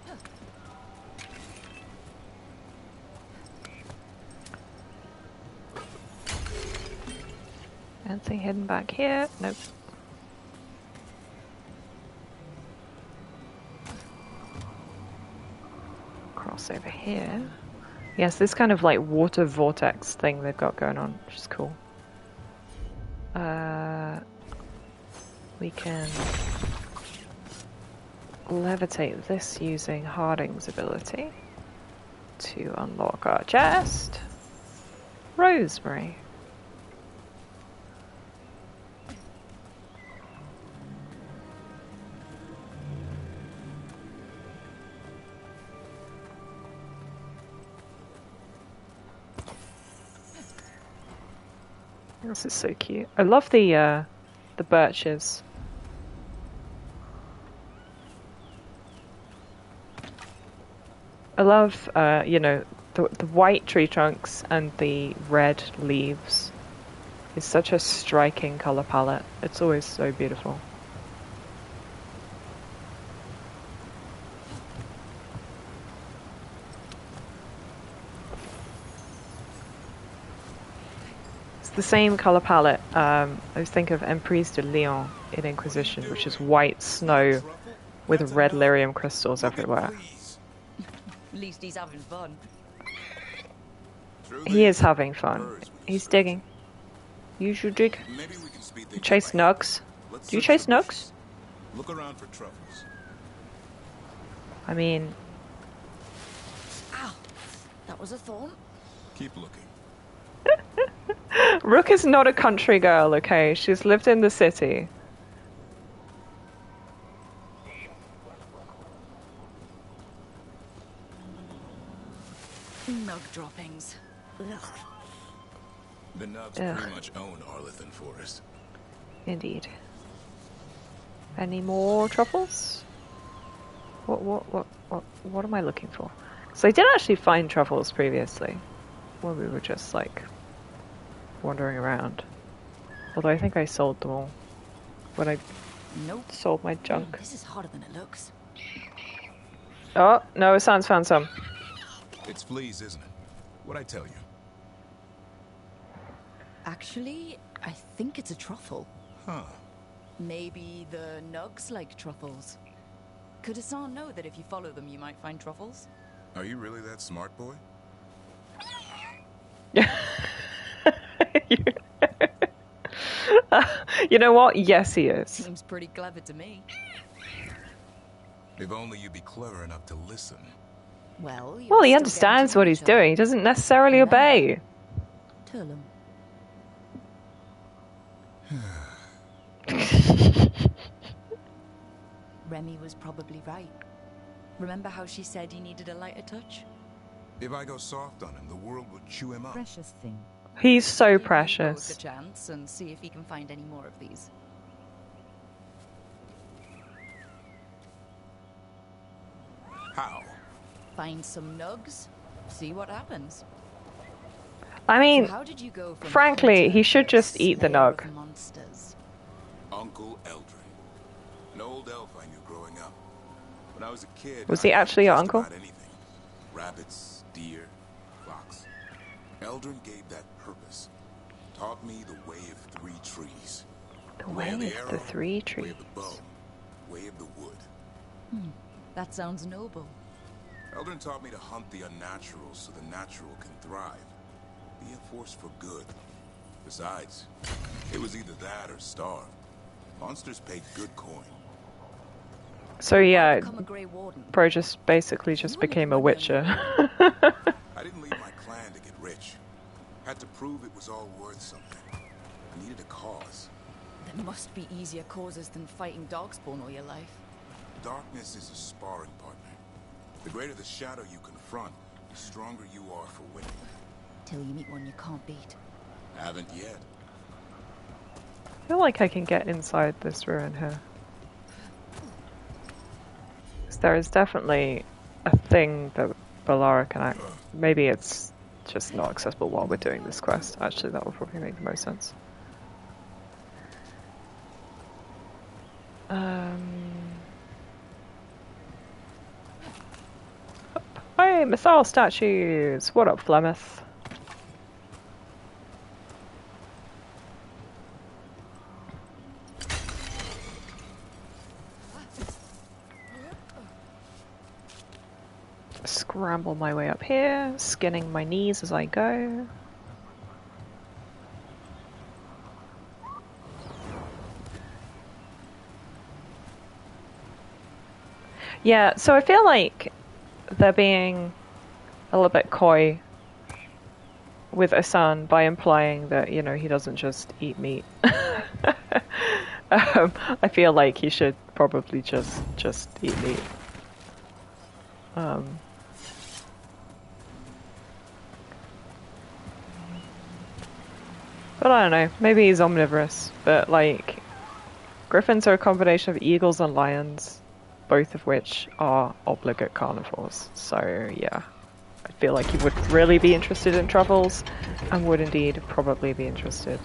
Anything hidden back here? Nope. Cross over here. Yes, this kind of like water vortex thing they've got going on, which is cool. We can levitate this using Harding's ability to unlock our chest. Rosemary. This is so cute. I love the birches. I love, you know, the white tree trunks and the red leaves. It's such a striking color palette. It's always so beautiful. The same color palette. I was thinking of Emprise de Lyon in Inquisition, which is white snow with red lyrium crystals everywhere. At least he's having fun. He is having fun. He's digging. You should dig. You chase nugs. Do you chase nugs? Look around for truffles. I mean... Ow! That was a thorn. Keep looking. Rook is not a country girl, okay? She's lived in the city. Nug droppings. Ugh. The nugs pretty much own Arlithan Forest. Indeed. Any more truffles? What am I looking for? So I did actually find truffles previously, when we were just like wandering around. Although I think I sold them all when I sold my junk. This is harder than it looks. Oh no, Hassan's found some. It's fleas, isn't it? What'd I tell you? Actually, I think it's a truffle. Huh. Maybe the nugs like truffles. Could Hassan know that if you follow them, you might find truffles? Are you really that smart, boy? You know what? Yes, he is. Seems pretty clever to me. If only you'd be clever enough to listen. Well, He understands what he's doing. He doesn't necessarily obey. Tell him. Remy was probably right. Remember how she said he needed a lighter touch? If I go soft on him, the world would chew him up. Precious thing. He's so Give precious. Both a chance and see if he can find any more of these. How? Find some nugs, see what happens. I mean, So how did you go from frankly, hunter he should to just eat the slayer of nug. monsters? Uncle Eldrin. An old elf I knew growing up. When I was a kid, Was he I actually your just uncle? about anything. Rabbits, deer, fox. Eldrin gave that purpose. Taught me the way of three trees. The way of the arrow, three way trees. of the bow, way of the wood. That sounds noble. Eldrin taught me to hunt the unnatural so the natural can thrive. Be a force for good. Besides, it was either that or starve. Monsters paid good coin. So yeah, Become a Grey Warden. bro just basically just became a witcher. I didn't leave my clan to get rich. Had to prove it was all worth something. I needed a cause. There must be easier causes than fighting Darkspawn all your life. Darkness is a sparring partner. The greater the shadow you confront, the stronger you are for winning. Till you meet one you can't beat. Haven't yet. I feel like I can get inside this ruin here. 'Cause there is definitely a thing that Balara can act. Maybe it's just not accessible while we're doing this quest. Actually, that would probably make the most sense. Hey, missile statues! What up, Flemeth? Scramble my way up here, skinning my knees as I go. Yeah, so I feel like they're being a little bit coy with Asan by implying that, you know, he doesn't just eat meat. I feel like he should probably just eat meat. But I don't know, maybe he's omnivorous, but like, griffins are a combination of eagles and lions, both of which are obligate carnivores, so yeah. I feel like he would really be interested in truffles, and would indeed probably be interested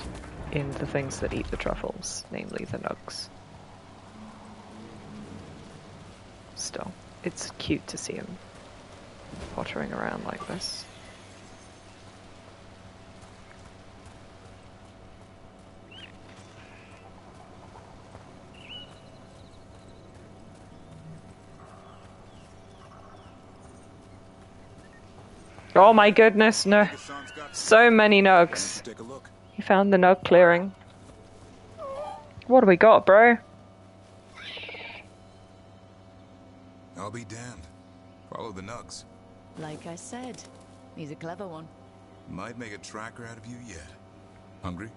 in the things that eat the truffles, namely the nugs. Still, it's cute to see him pottering around like this. Oh my goodness, no. So many nugs. You found the nug clearing. What do we got, bro? I'll be damned. Follow the nugs. Like I said, he's a clever one. Might make a tracker out of you yet. Hungry?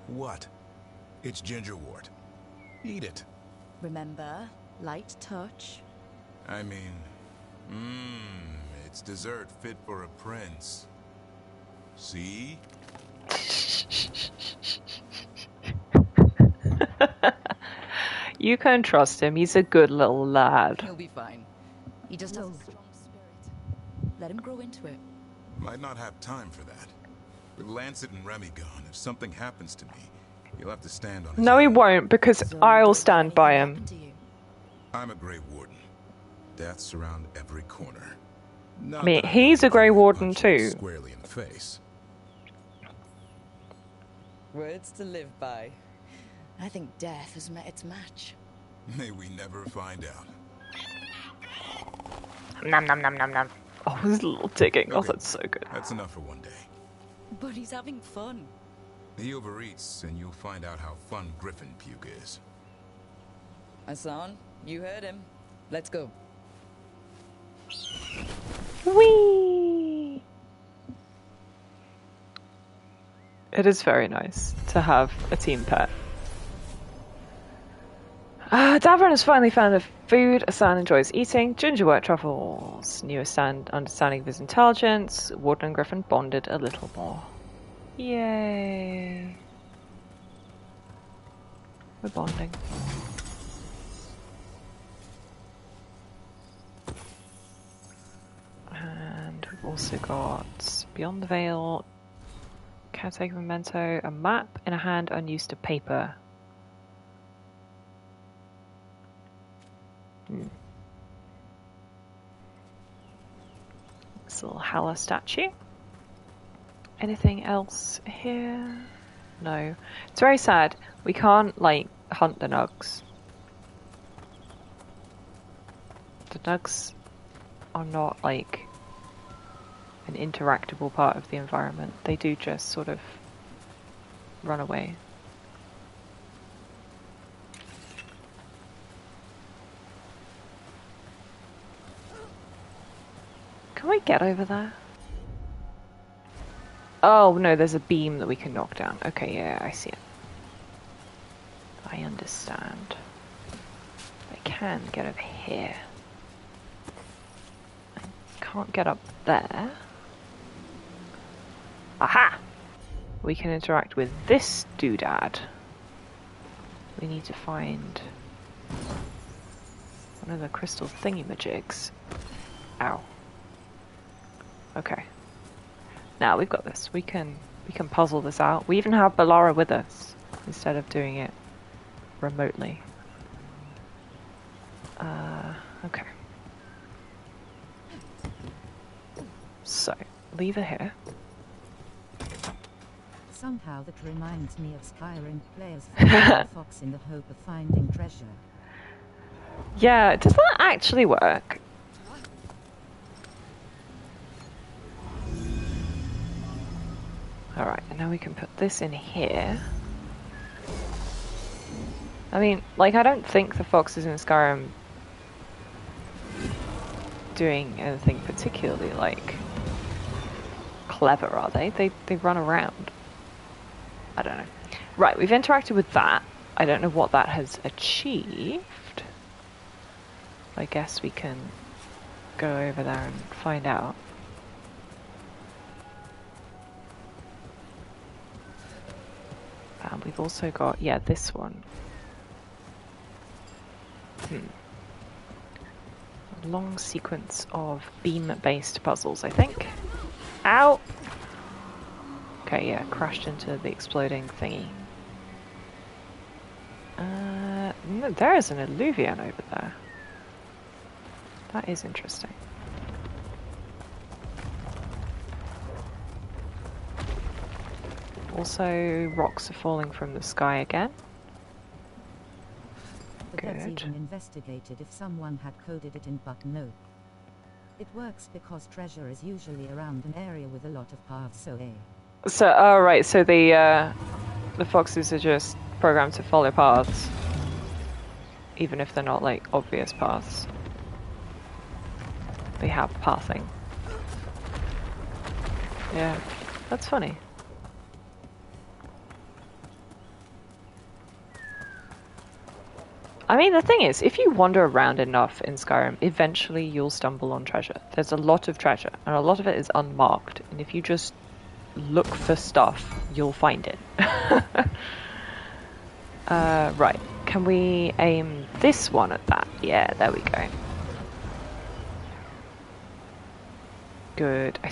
What? It's gingerwort. Eat it. Remember, light touch. I mean, it's dessert fit for a prince. See? You can trust him, he's a good little lad. He'll be fine. He just has a strong spirit. Let him grow into it. Might not have time for that. With Lancet and Remy gone, if something happens to me, you'll have to stand on his No, he own. won't, because I'll stand by him. I'm a Grey Warden. Deaths around every corner. I mean, he's a Grey Warden too. Squarely in the face. Words to live by. I think death has met its match. May we never find out. Nom nom nom nom nom. Oh, his little digging. Oh, that's so good. That's enough for one day. But he's having fun. He overeats, and you'll find out how fun griffin puke is. Hassan, you heard him. Let's go. Whee! It is very nice to have a team pet. Davron has finally found the food Hassan enjoys eating. Ginger work truffles. New understanding of his intelligence. Warden and Griffin bonded a little more. Yay. We're bonding. And we've also got Beyond the Veil, Caretaker Memento, a map in a hand unused to paper. This little Halla statue. Anything else here? No. It's very sad. We can't, like, hunt the nugs. The nugs are not, like, an interactable part of the environment. They do just sort of run away. Can we get over there? Oh no, there's a beam that we can knock down. Okay, yeah, I see it. I understand. I can get over here. I can't get up there. Aha! We can interact with this doodad. We need to find one of the crystal thingy-majigs. Ow. Okay. Now we've got this. We can puzzle this out. We even have Balara with us instead of doing it remotely. Okay. So, lever here. Somehow that reminds me of Skyrim players following fox in the hope of finding treasure. Yeah, does that actually work? Alright, and now we can put this in here. I mean, like, I don't think the foxes in Skyrim doing anything particularly, like, clever, are they? They run around. I don't know. Right, we've interacted with that. I don't know what that has achieved. I guess we can go over there and find out. And we've also got, yeah, this one. A long sequence of beam-based puzzles, I think. Ow! Okay, yeah, crashed into the exploding thingy. No, there is an alluvian over there. That is interesting. Also, rocks are falling from the sky again. But that's even investigated if someone had coded it in, but no. It works because treasure is usually around an area with a lot of paths, so So, oh right, so the foxes are just programmed to follow paths. Even if they're not, like, obvious paths. They have pathing. Yeah, that's funny. I mean, the thing is, if you wander around enough in Skyrim, eventually you'll stumble on treasure. There's a lot of treasure, and a lot of it is unmarked. And if you just look for stuff, you'll find it. Right. Can we aim this one at that? Yeah, there we go. Good. I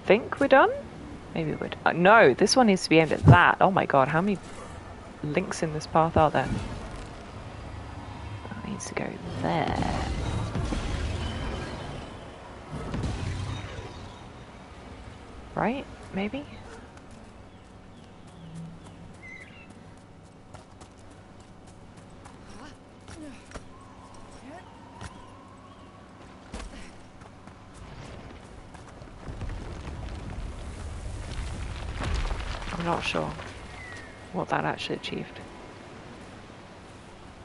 think we're done? Maybe we're done. No, this one needs to be aimed at that. Oh my god, how many links in this path are there? That needs to go there. Right? Maybe? I'm not sure what that actually achieved.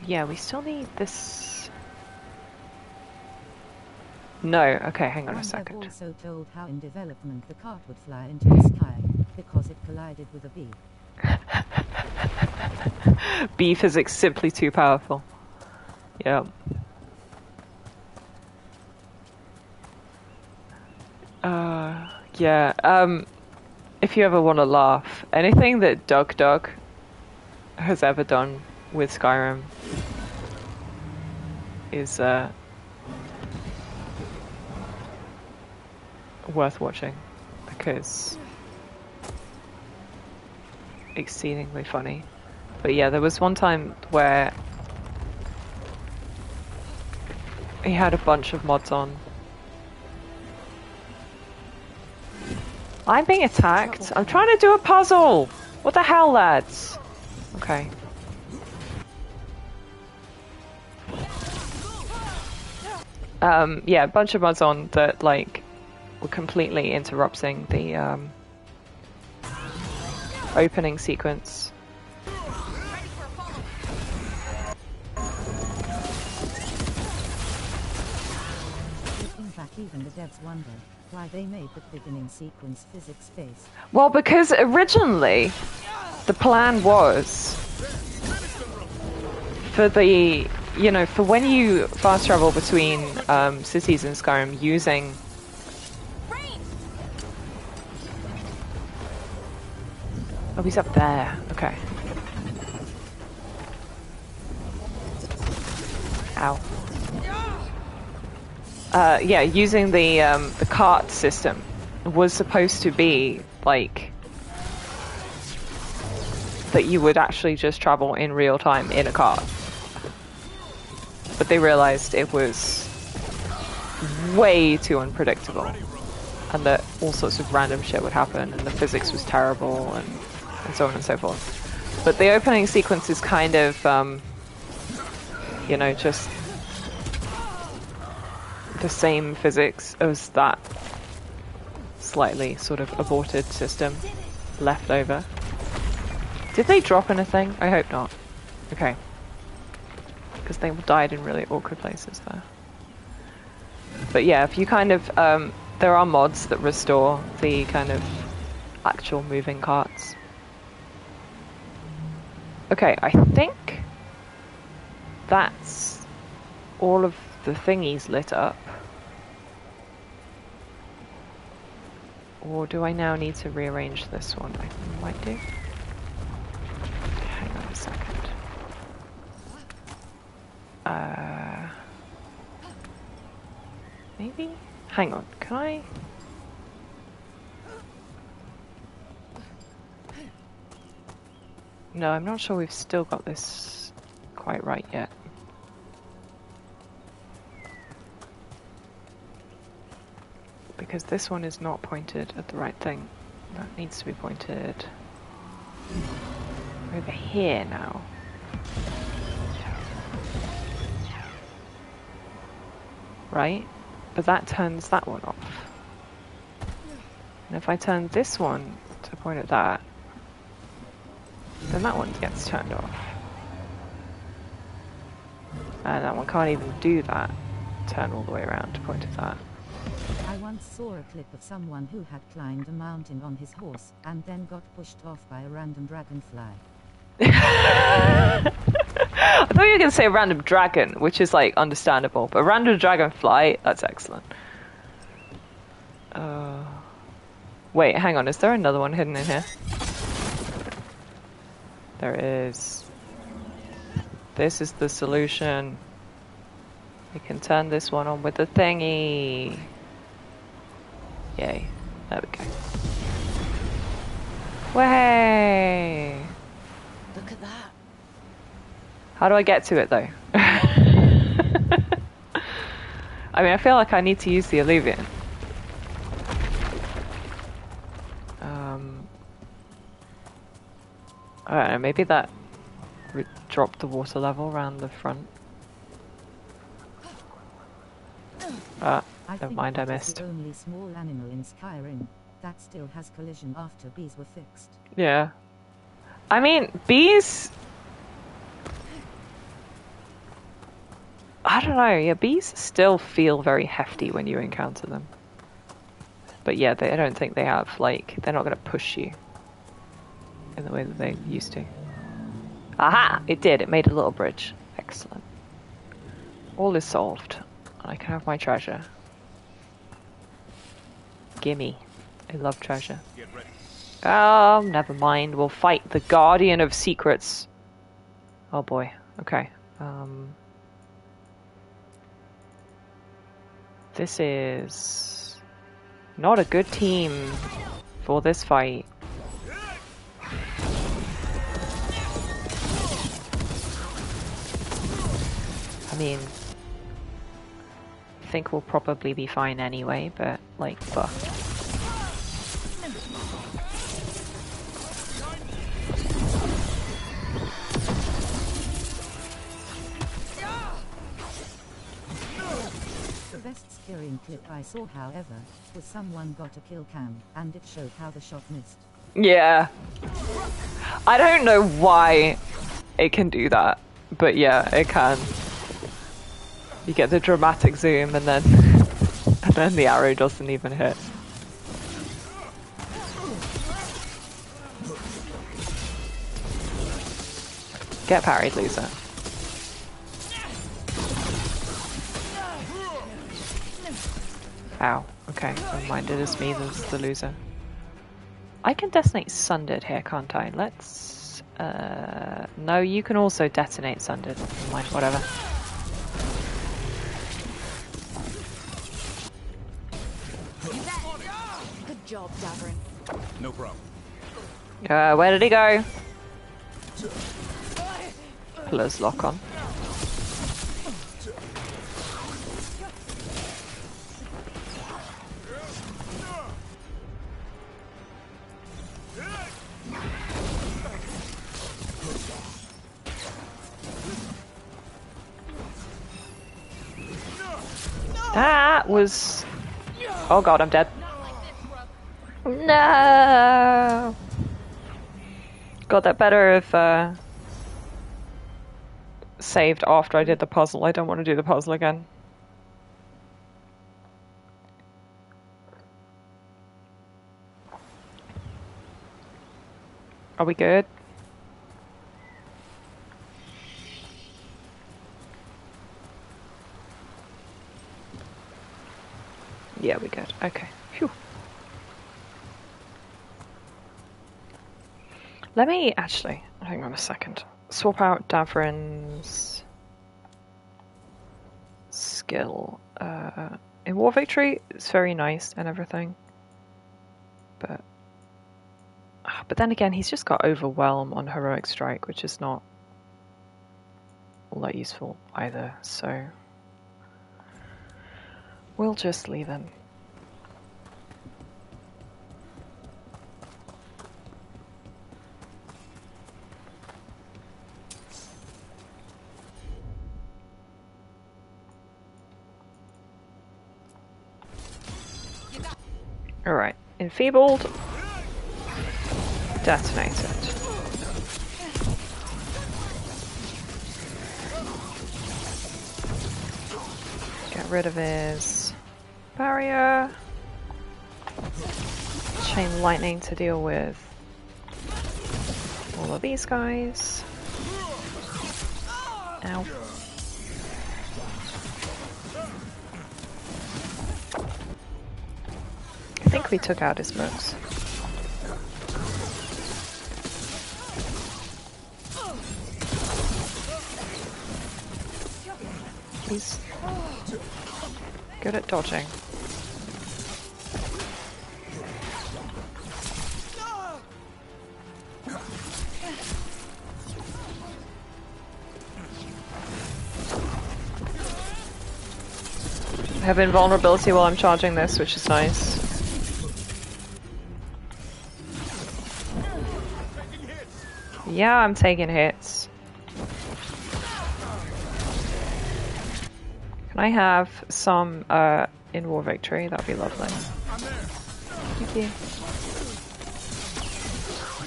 Yeah, we still need this. No, okay, hang on a second. I've also told how in development the cart would fly into the sky because it collided with a bee. Bee physics simply too powerful. Yeah. Yeah. If you ever want to laugh, anything that Doug has ever done with Skyrim is worth watching because exceedingly funny. But yeah, there was one time where he had a bunch of mods on. I'm being attacked. I'm trying to do a puzzle. What the hell, lads? Okay. Yeah, a bunch of mods on that like were completely interrupting the opening sequence. In fact, even the devs wonder why they made the beginning sequence physics-based. Well, because originally the plan was for the, you know, for when you fast travel between cities in Skyrim using oh, he's up there. Okay. Ow. Yeah, using the cart system was supposed to be like that you would actually just travel in real time in a cart. But they realized it was way too unpredictable and that all sorts of random shit would happen and the physics was terrible and so on and so forth. But the opening sequence is kind of, you know, just the same physics as that slightly sort of aborted system left over. Did they drop anything? I hope not. Okay. Because they died in really awkward places there. But yeah, if you kind of, there are mods that restore the kind of actual moving carts. Okay, I think that's all of the thingies lit up. Or do I now need to rearrange this one? I might do. Hang on a second. Maybe? Hang on, can I? No, I'm not sure we've still got this quite right yet. Because this one is not pointed at the right thing. That needs to be pointed over here now. Right? But that turns that one off. And if I turn this one to point at that, then that one gets turned off. And that one can't even do that. Turn all the way around to point at that. I once saw a clip of someone who had climbed a mountain on his horse and then got pushed off by a random dragonfly. I thought you were going to say a random dragon, which is like understandable, but a random dragonfly, that's excellent. Wait, hang on, is there another one hidden in here? There is. This is the solution. We can turn this one on with the thingy. Yay. There we go. Way! Look at that. How do I get to it though? I mean, I feel like I need to use the Illuvian. I don't know, maybe that dropped the water level around the front. Never mind, I missed. The only small animal in Skyrim That still has collision after bees were fixed. Yeah. I mean, bees... I don't know, yeah, bees still feel very hefty when you encounter them. But yeah, I don't think they have, like, they're not going to push you in the way that they used to. Aha! It did, it made a little bridge. Excellent. All is solved. I can have my treasure. Gimme. I love treasure. Oh, never mind. We'll fight the Guardian of Secrets. Oh boy. Okay. This is not a good team for this fight. I mean, I think we'll probably be fine anyway, but like, fuck. The best steering clip I saw, however, was someone got a kill cam, and it showed how the shot missed. Yeah. I don't know why it can do that, but yeah, it can. You get the dramatic zoom and then the arrow doesn't even hit. Get parried, loser. Ow. Okay, never mind, it is me that's the loser. I can detonate Sundered here, can't I? Let's... no, you can also detonate Sundered. Never mind, whatever. Good job, Davern. No problem. Where did he go? Pillars lock on. That was... Oh god, I'm dead. No! God, that better have saved after I did the puzzle. I don't want to do the puzzle again. Are we good? Yeah, we're good. Okay. Phew. Let me actually, hang on a second, swap out Davrin's skill. In War Victory, it's very nice and everything, but then again, he's just got Overwhelm on Heroic Strike, which is not all that useful either, so we'll just leave him. Alright, enfeebled, detonated. Get rid of his barrier. Chain lightning to deal with all of these guys. Ow. I think we took out his books. He's good at dodging. I have invulnerability while I'm charging this, which is nice. Yeah, I'm taking hits. Can I have some in War Victory? That'd be lovely. Thank you.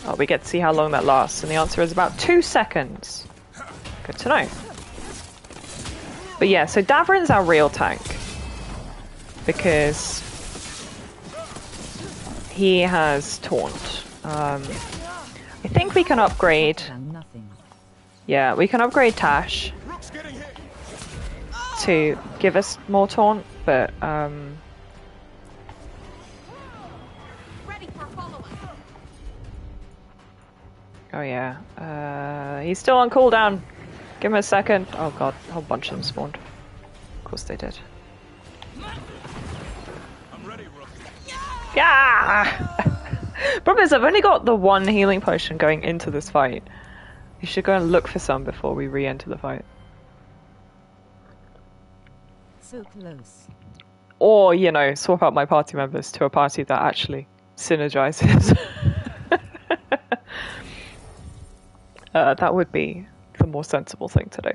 Oh, we get to see how long that lasts, and the answer is about 2 seconds. Good to know. But yeah, so Davrin's our real tank. Because he has Taunt. I think we can upgrade... Yeah, we can upgrade Tash to give us more Taunt, but... Oh yeah, he's still on cooldown. Give him a second. Oh god, a whole bunch of them spawned. Of course they did. Yeah! Problem is, I've only got the one healing potion going into this fight. You should go and look for some before we re-enter the fight. So close. Or, you know, swap out my party members to a party that actually synergizes. That would be the more sensible thing to do.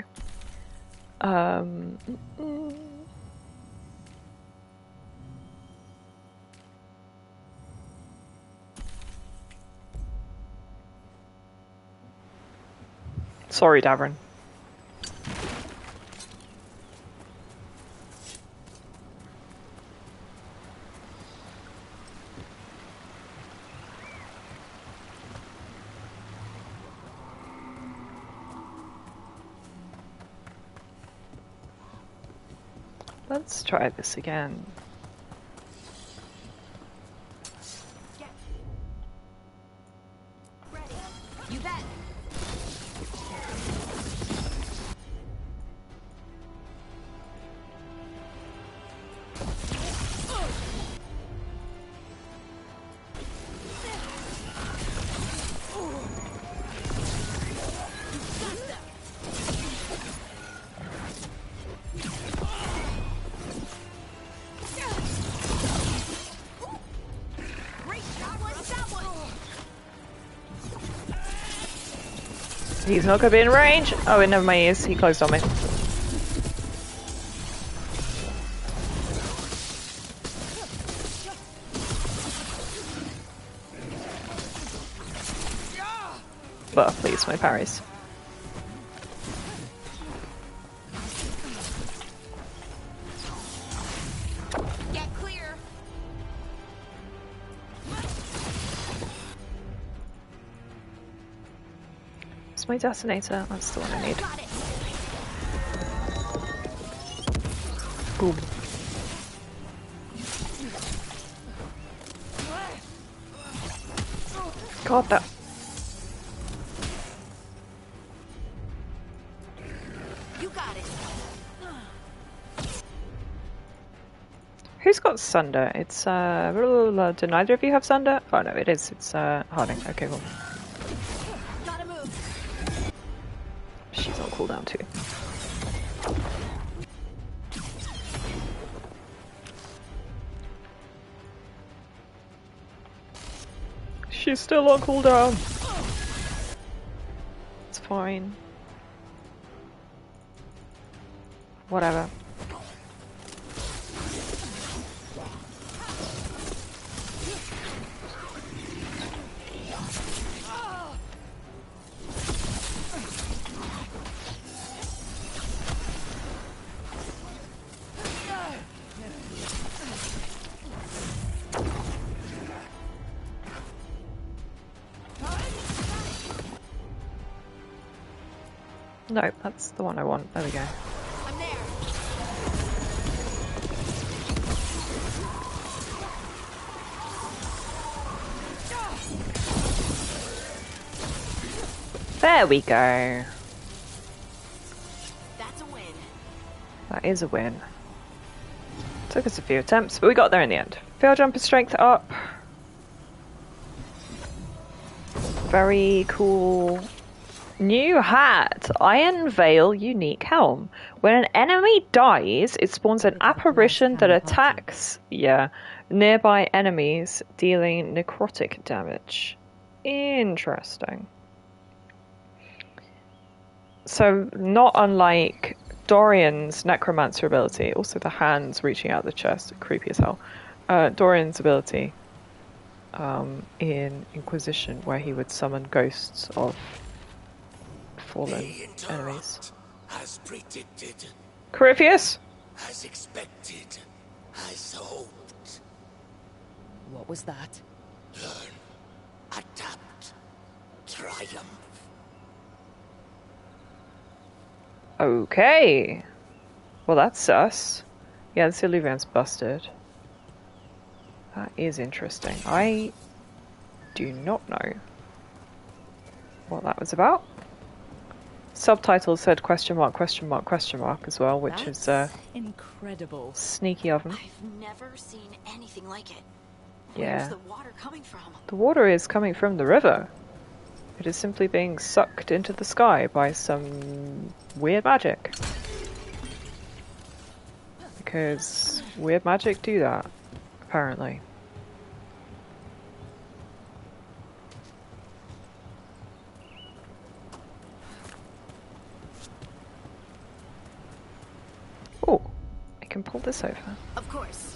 Sorry, Davrin. Let's try this again. You bet. He's not gonna be in range. Oh, wait, never mind, he is. He closed on me. But please, my parries. Get clear. It's my detonator. That's the one I need. Boom. God, that. You got it. Who's got Sunder? It's do neither of you have Sunder? Oh no, it is. It's Harding. Okay, cool. Gotta move. She's on cooldown too. She's still on cooldown. It's fine. Whatever. No, that's the one I want. There we go. I'm there. There we go. That's a win. That is a win. Took us a few attempts, but we got there in the end. Fail jumper strength up. Very cool. New hat. Iron Veil unique helm. When an enemy dies, it spawns an apparition that attacks nearby enemies, dealing necrotic damage. Interesting. So not unlike Dorian's necromancer ability, also the hands reaching out the chest, creepy as hell. Dorian's ability in Inquisition, where he would summon ghosts of fallen enemies. As predicted, Corypheus? as expected, as hoped. What was that? Learn, adapt, triumph. Okay. Well, that's sus. Yeah, the Silurian's busted. That is interesting. I do not know what that was about. Subtitles said question mark as well, which is incredible. Sneaky of them. I've never seen anything like it. Yeah. Where's the water coming from? The water is coming from the river. It is simply being sucked into the sky by some weird magic. Because weird magic do that, apparently. Oh, I can pull this over. Of course.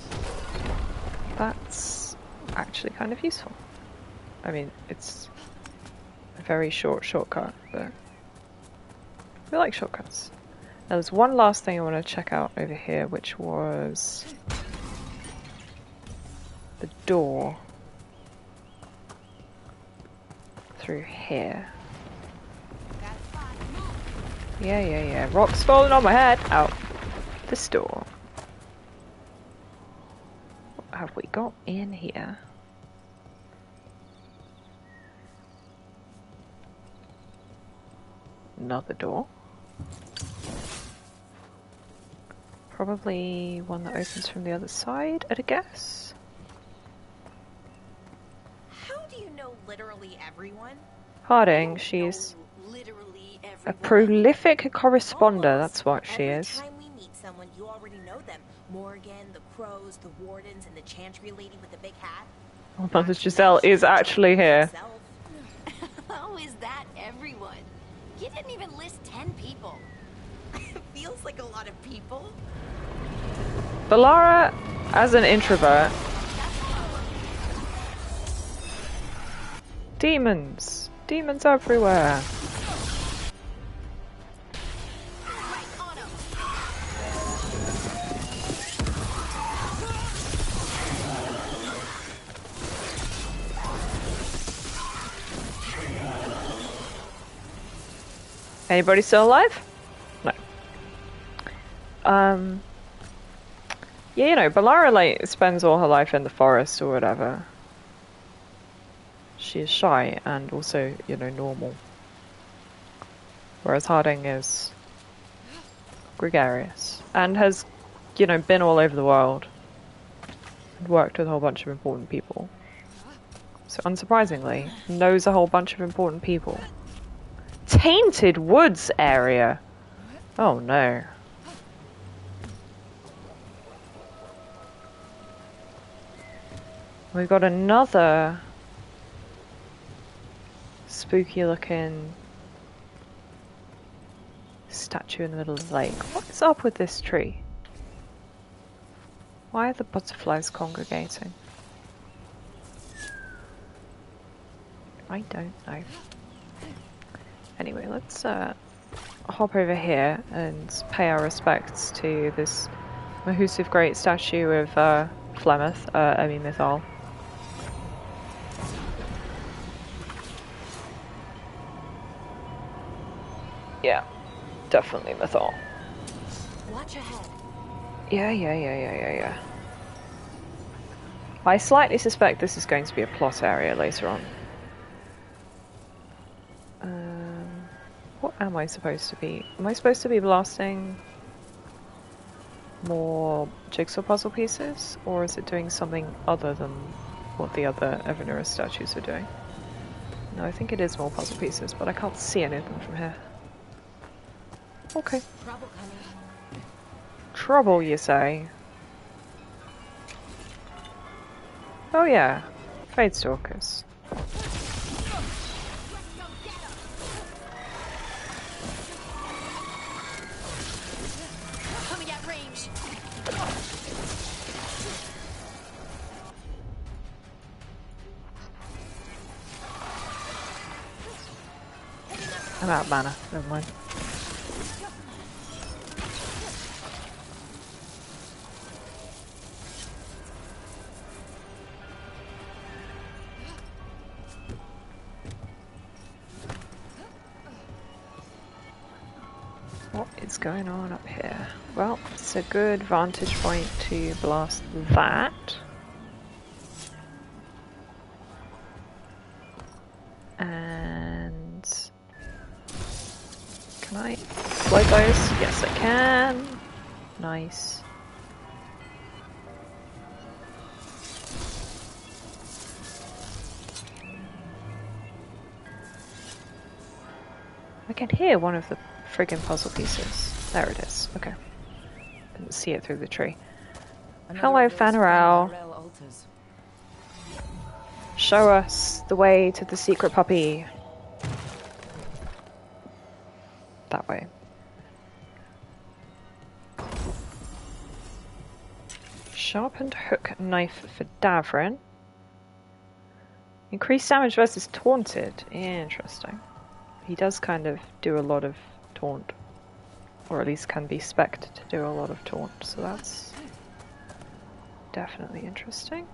That's actually kind of useful. I mean, it's a very short shortcut, but we like shortcuts. Now there's one last thing I want to check out over here, which was the door through here. Yeah. Rocks falling on my head. Out this door. What have we got in here? Another door. Probably one that opens from the other side, at a guess. How do you know literally everyone? Harding, she's a prolific corresponder, that's what she is. Every time we meet someone, you already know them. Morgan, the crows, the wardens, and the chantry lady with the big hat. Oh, Mother Giselle is actually here. How is that everyone? You didn't even list 10 people. Feels like a lot of people. Balara, as an introvert. Demons. Demons everywhere. Anybody still alive? No. Yeah, you know, Balara, like, spends all her life in the forest or whatever. She is shy and also, you know, normal. Whereas Harding is gregarious and has, you know, been all over the world and worked with a whole bunch of important people. So unsurprisingly, knows a whole bunch of important people. Tainted Woods area. Oh no. We've got another spooky looking statue in the middle of the lake. What is up with this tree? Why are the butterflies congregating? I don't know. Anyway, let's hop over here and pay our respects to this massive great statue of Flemeth, Mithal. Yeah, definitely Mithal. Watch ahead. Yeah. I slightly suspect this is going to be a plot area later on. What am I supposed to be? Am I supposed to be blasting more jigsaw puzzle pieces? Or is it doing something other than what the other Evanura statues are doing? No, I think it is more puzzle pieces, but I can't see any of them from here. Okay. Trouble coming. Trouble, you say? Oh yeah, Fade Stalkers. Coming at range. I'm out of mana. Never mind. What is going on up here? Well, it's a good vantage point to blast that. And can I float those? Yes, I can. Nice. I can hear one of the friggin' puzzle pieces. There it is. Okay. Didn't see it through the tree. Hello, Fanarel. Show us the way to the secret puppy. That way. Sharpened hook knife for Davrin. Increased damage versus taunted. Interesting. He does kind of do a lot of taunt. Or at least can be spec'd to do a lot of taunt, so that's definitely interesting.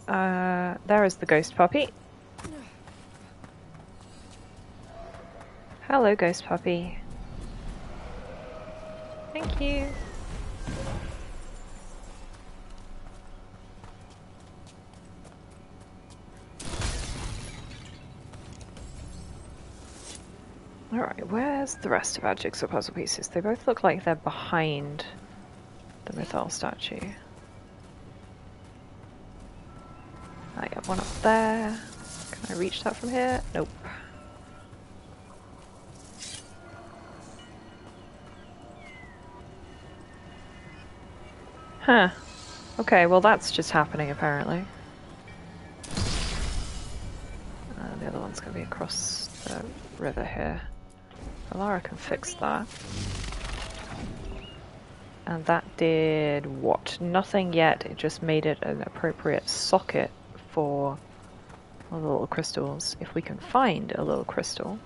There is the ghost puppy. Hello, ghost puppy. Thank you. Alright, where's the rest of our jigsaw puzzle pieces? They both look like they're behind the Mythal statue. I got one up there. Can I reach that from here? Nope. Huh. Okay, well that's just happening apparently. The other one's going to be across the river here. Alara can fix that. And that did what? Nothing yet. It just made it an appropriate socket for the little crystals. If we can find a little crystal.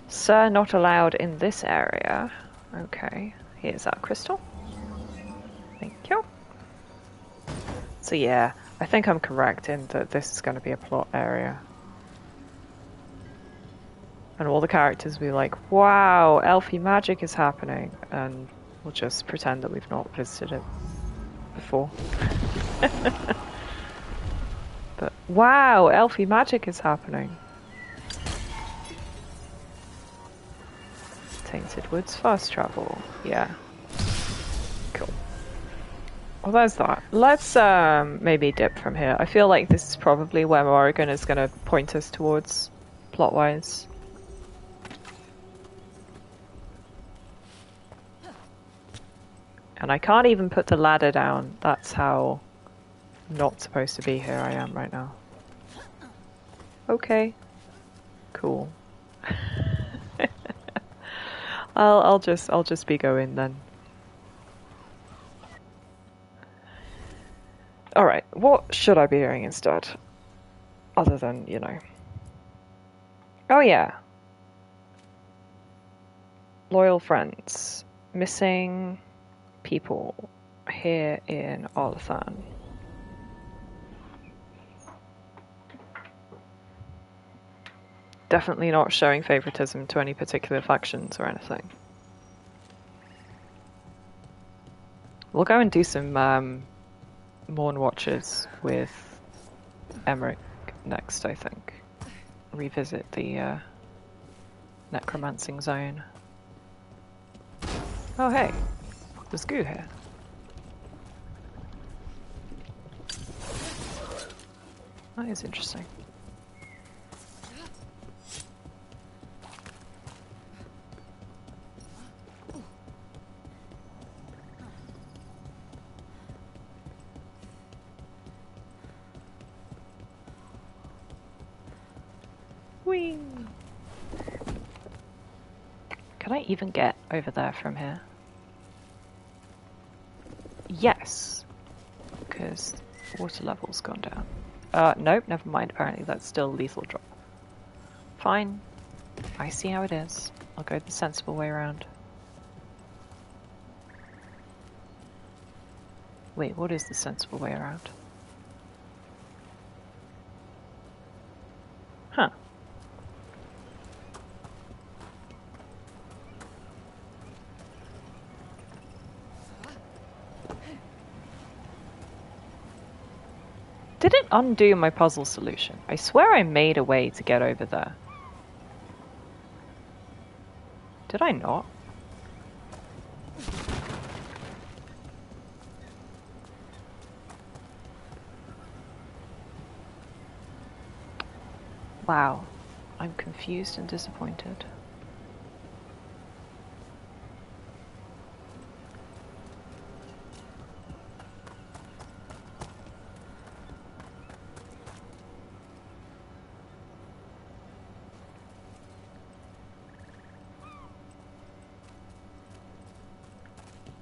Sir, not allowed in this area. Okay, here's our crystal. Thank you. So yeah, I think I'm correct in that this is going to be a plot area. And all the characters will be like, wow, elfy magic is happening. And we'll just pretend that we've not visited it before. But wow, elfy magic is happening. Tainted Woods fast travel. Yeah. Cool. Well, there's that. Let's maybe dip from here. I feel like this is probably where Morrigan is going to point us towards, plot-wise. And I can't even put the ladder down. That's how not supposed to be here I am right now. Okay. Cool. I'll just be going then. Alright, what should I be doing instead? Other than, you know. Oh yeah. Loyal friends. Missing people here in Arlathan. Definitely not showing favoritism to any particular factions or anything. We'll go and do some Morn Watches with Emmerich next, I think. Revisit the necromancing zone. Oh hey, there's goo here. That is interesting. Whee! Can I even get over there from here? Yes, because water level's gone down. Nope, never mind. Apparently that's still lethal drop. Fine. I see how it is. I'll go the sensible way around. Wait, what is the sensible way around? Huh. Did it undo my puzzle solution? I swear I made a way to get over there. Did I not? Wow. I'm confused and disappointed.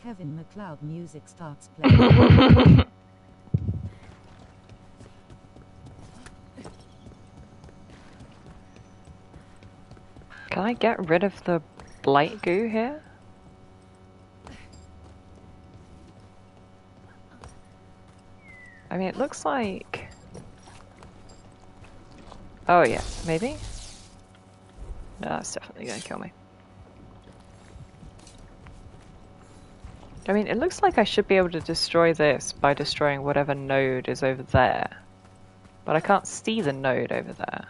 Kevin MacLeod music starts playing. Can I get rid of the blight goo here? I mean, it looks like... Oh yeah, maybe? No, that's definitely gonna kill me. I mean, it looks like I should be able to destroy this by destroying whatever node is over there. But I can't see the node over there.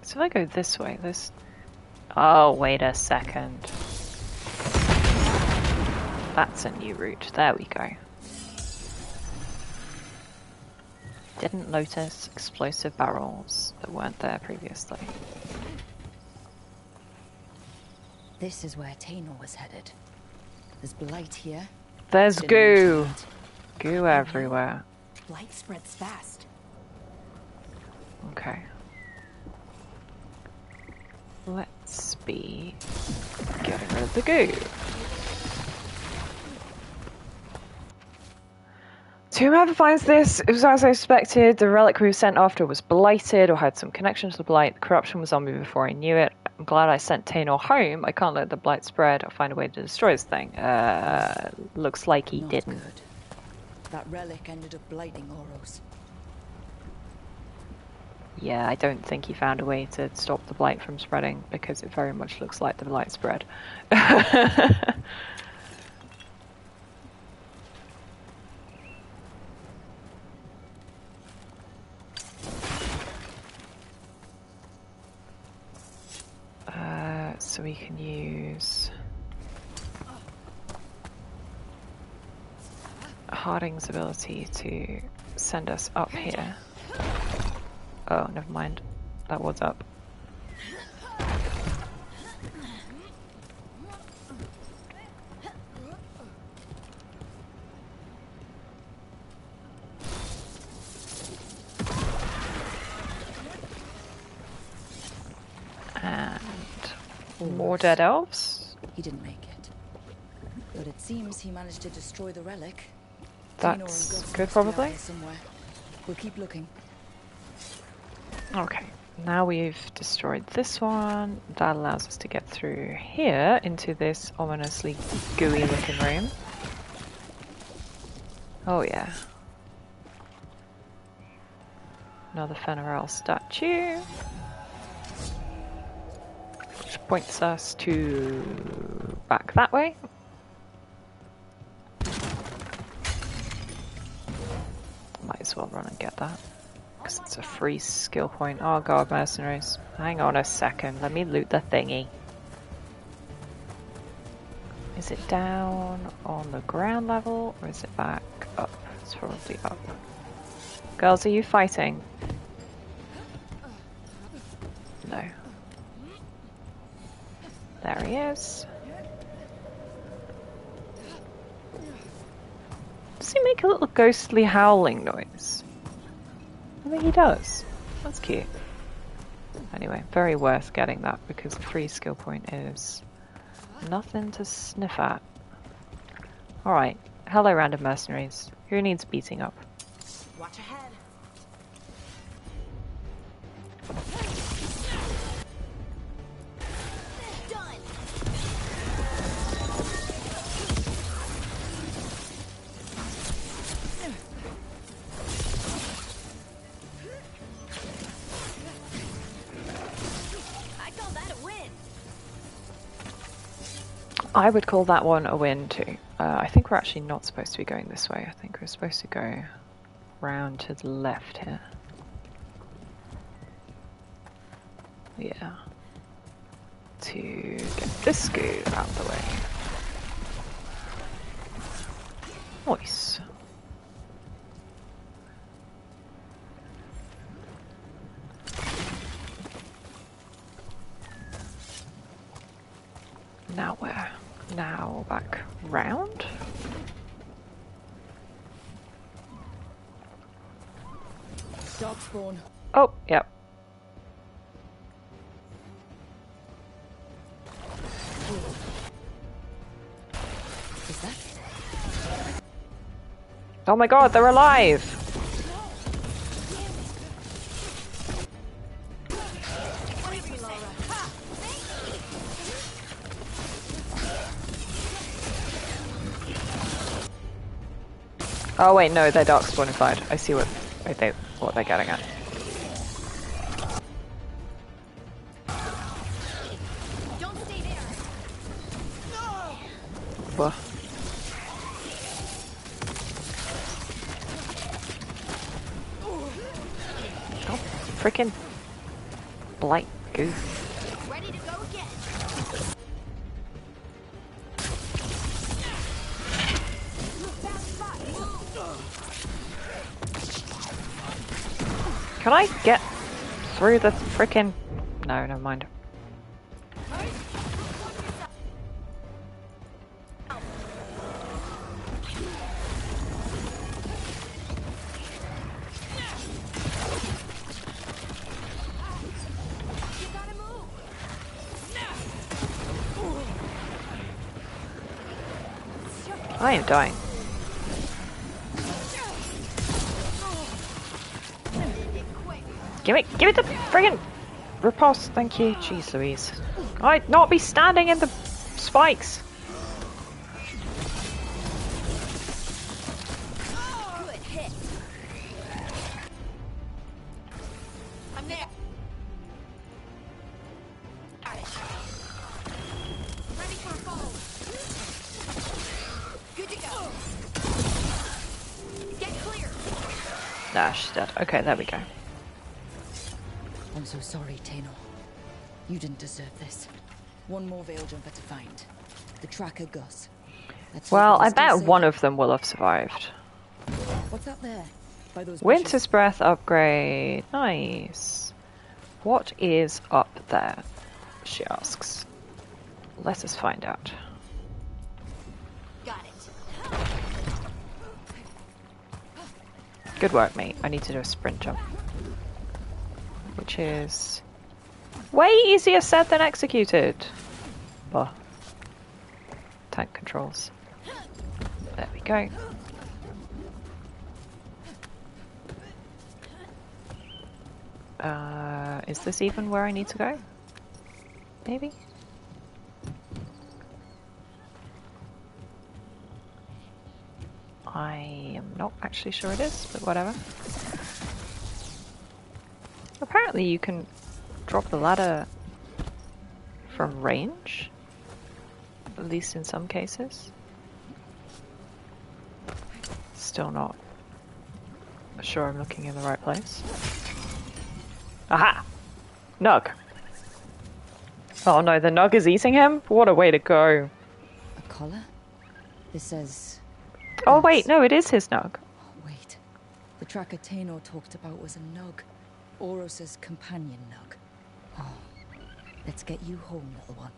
So if I go this way, this... Oh, wait a second. That's a new route. There we go. Didn't notice explosive barrels that weren't there previously. This is where Tainor was headed. There's blight here. There's goo! Goo everywhere. Blight spreads fast. Okay. Let's be getting rid of the goo. To whoever finds this, it was as I expected. The relic we were sent after was blighted or had some connection to the blight. The corruption was on me before I knew it. I'm glad I sent Tainor home. I can't let the blight spread. I'll find a way to destroy this thing. Looks like he didn't. Good. That relic ended up blighting Oros. Yeah, I don't think he found a way to stop the blight from spreading, because it very much looks like the blight spread. So we can use Harding's ability to send us up here. Oh, never mind. That was up. And more dead elves. He didn't make it. But it seems he managed to destroy the relic. That's good, probably. Somewhere. We'll keep looking. Okay, now we've destroyed this one. That allows us to get through here into this ominously gooey looking room. Oh yeah. Another Fenarel statue. Which points us to back that way. Might as well run and get that. Because it's a free skill point. Oh god, mercenaries. Hang on a second, let me loot the thingy. Is it down on the ground level, or is it back up? It's probably up. Girls, are you fighting? No. There he is. Does he make a little ghostly howling noise? I think he does. That's cute. Anyway, very worth getting that because the free skill point is nothing to sniff at. Alright, hello random mercenaries. Who needs beating up? Watch ahead. Done. I call that a win. I would call that one a win too. I think we're actually not supposed to be going this way. I think we're supposed to go round to the left here. Yeah. To get this goo out of the way. Nice. Now where? Now back round? Dog spawn. Oh, yep. Is that? Oh my god, they're alive! Oh wait, no, they're dark spawnified. I see what they're getting at. Don't stay there. Whoa. Oh, freaking blight goo. Ready to go again. Can I get through the frickin'... No, never mind. I am dying. Give it the friggin' riposte, thank you. Jeez Louise. I'd not be standing in the spikes. Good hit. I'm there. Got it. Ready for a fall. Good to go. Get clear. Nah, she's dead. Okay, there we go. I'm so sorry, Tano. You didn't deserve this. One more veil jumper to find. The tracker Gus. Well, I bet one of them will have survived. What's out there? By those Winter's bushes? Breath upgrade. Nice. What is up there? She asks. Let us find out. Got it. Good work, mate. I need to do a sprint jump. Which is way easier said than executed. Oh. Tank controls. There we go. Is this even where I need to go? Maybe? I am not actually sure it is, but whatever. Apparently you can drop the ladder from range, at least in some cases. Still not sure I'm looking in the right place. Aha! Nug! Oh no, the Nug is eating him? What a way to go. A collar? This says... Oh wait, no, it is his Nug. Wait. The tracker Tainor talked about was a Nug. Oros's companion Nug. Oh, let's get you home, little one.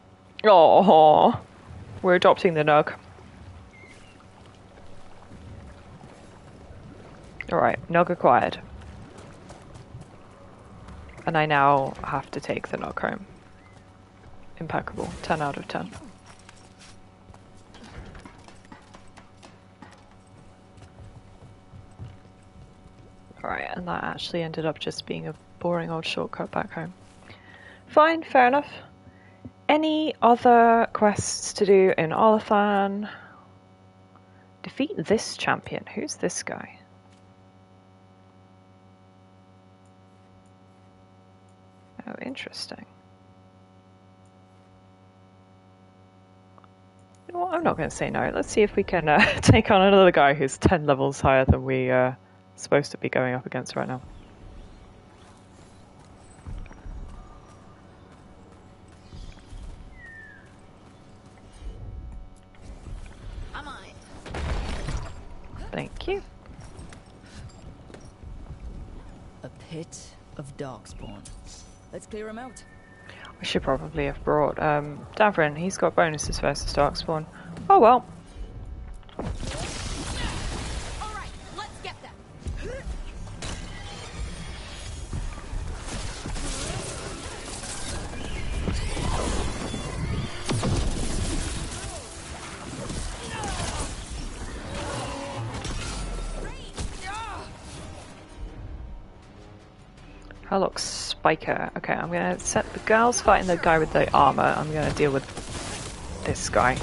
Oh, we're adopting the Nug. Alright, Nug acquired. And I now have to take the Nug home. Impeccable. 10 out of 10. Alright, and that actually ended up just being a boring old shortcut back home. Fine, fair enough. Any other quests to do in Olathan? Defeat this champion. Who's this guy? Oh, interesting. You know what? I'm not going to say no. Let's see if we can take on another guy who's 10 levels higher than we are supposed to be going up against right now. I'm on it. Thank you. A pit of darkspawn. Let's clear him out. We should probably have brought Davrin. He's got bonuses versus Darkspawn. Oh well. Alright, let's get them. Harlock Spiker. Okay, I'm gonna set the girls fighting the guy with the armor. I'm gonna deal with this guy.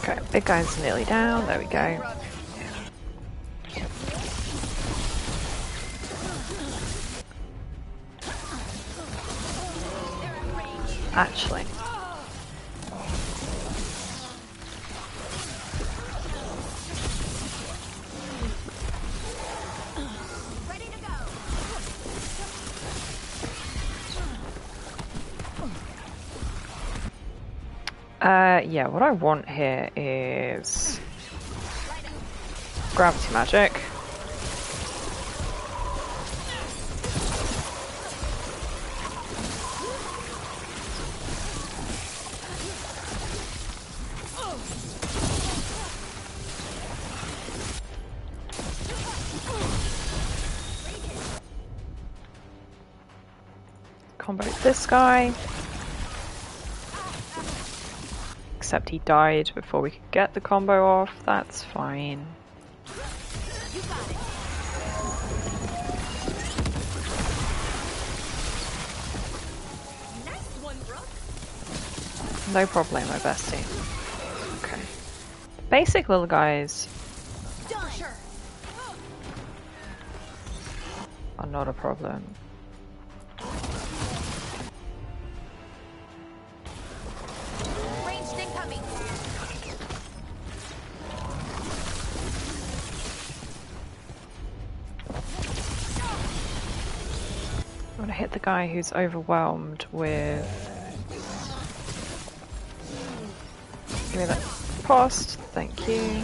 Okay, big guy's nearly down. There we go. Actually. Yeah, what I want here is gravity magic. Combo this guy. Except he died before we could get the combo off. That's fine. No problem, my bestie. Okay. Basic little guys are not a problem. I'm gonna hit the guy who's overwhelmed with... Give me that post, thank you.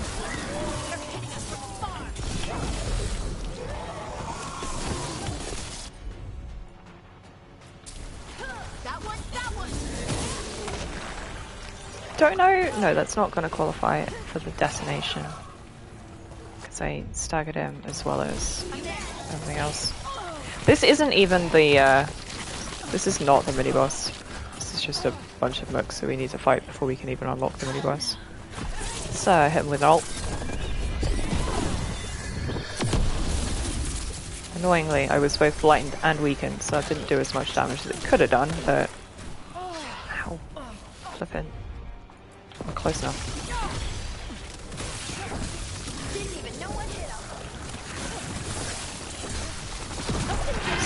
Don't know. No, that's not going to qualify for the detonation. Because I staggered him as well as everything else. This isn't even the, this is not the mini-boss. This is just a bunch of mooks that we need to fight before we can even unlock the mini-boss. So, hit him with an ult. Annoyingly, I was both lightened and weakened, so it didn't do as much damage as it could have done, but... Ow. Flippin'. Not close enough.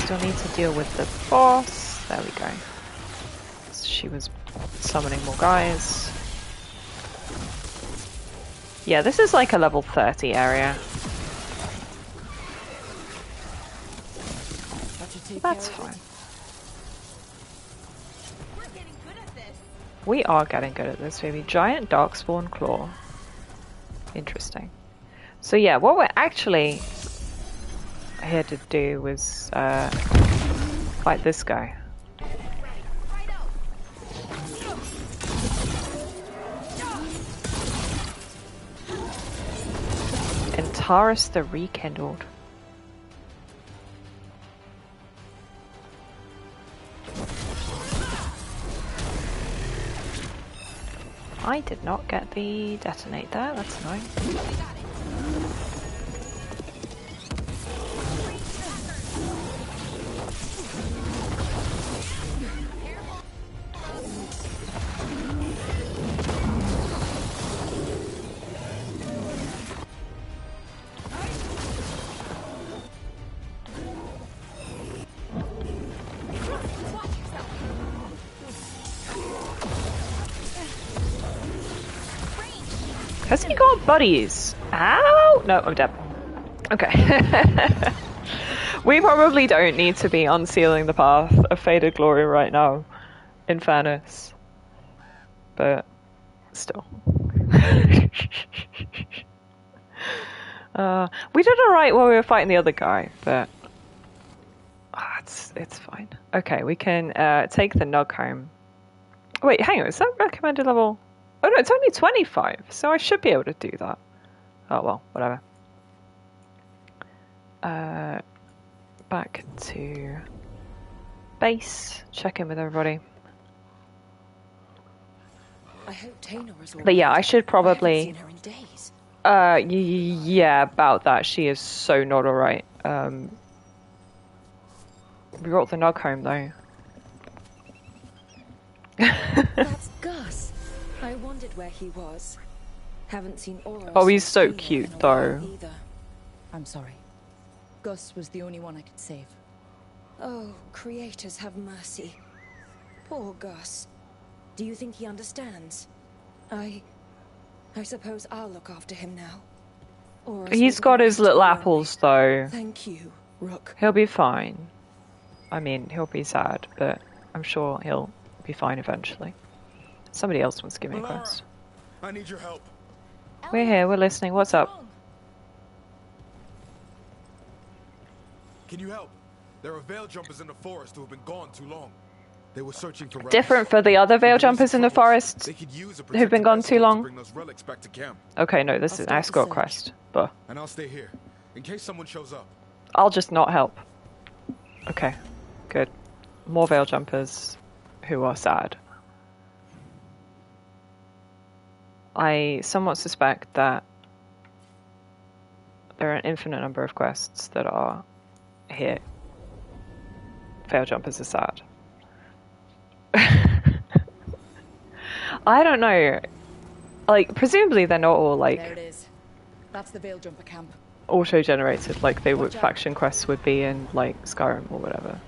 still need to deal with the boss. There we go. She was summoning more guys. Yeah, this is like a level 30 area. That's fine. We are getting good at this, baby. Giant Darkspawn Claw. Interesting. So yeah, what we're actually here to do was fight this guy. Antares the Rekindled. I did not get the detonate there, that's annoying. Has he got buddies? Ow! No, I'm dead. Okay. We probably don't need to be unsealing the path of Faded Glory right now, in fairness. But, still. We did alright while we were fighting the other guy, but... it's fine. Okay, we can take the Nug home. Wait, hang on, is that recommended level? Oh no, it's only 25, so I should be able to do that. Oh well, whatever. Back to base, check in with everybody. I hope Taynor is all But yeah, I should probably... I haven't seen her in days. Yeah, about that. She is so not alright. We brought the Nug home though. That's Gus. I wondered where he was. Haven't seen Aura. Oh, he's so cute though. Either. I'm sorry. Gus was the only one I could save. Oh, creators have mercy. Poor Gus. Do you think he understands? I suppose I'll look after him now. He's got his little apples though. Thank you, Rook. He'll be fine. I mean, he'll be sad, but I'm sure he'll be fine eventually. Somebody else wants to give me a quest. I need your help. We're here, we're listening. What's up? Can you help? There are veil jumpers in the forest who have been gone too long. They were searching for relics. Different for the other veil jumpers in the forest who've been gone too long. Okay, no, this is an escort quest. But and I'll stay here in case someone shows up. I'll just not help. Okay, good. More veil jumpers who are sad. I somewhat suspect that there are an infinite number of quests that are here. Veil jumpers are sad. I don't know. Like, presumably they're not all like there it is. That's the veil jumper camp. Auto-generated, like they would faction quests would be in like Skyrim or whatever.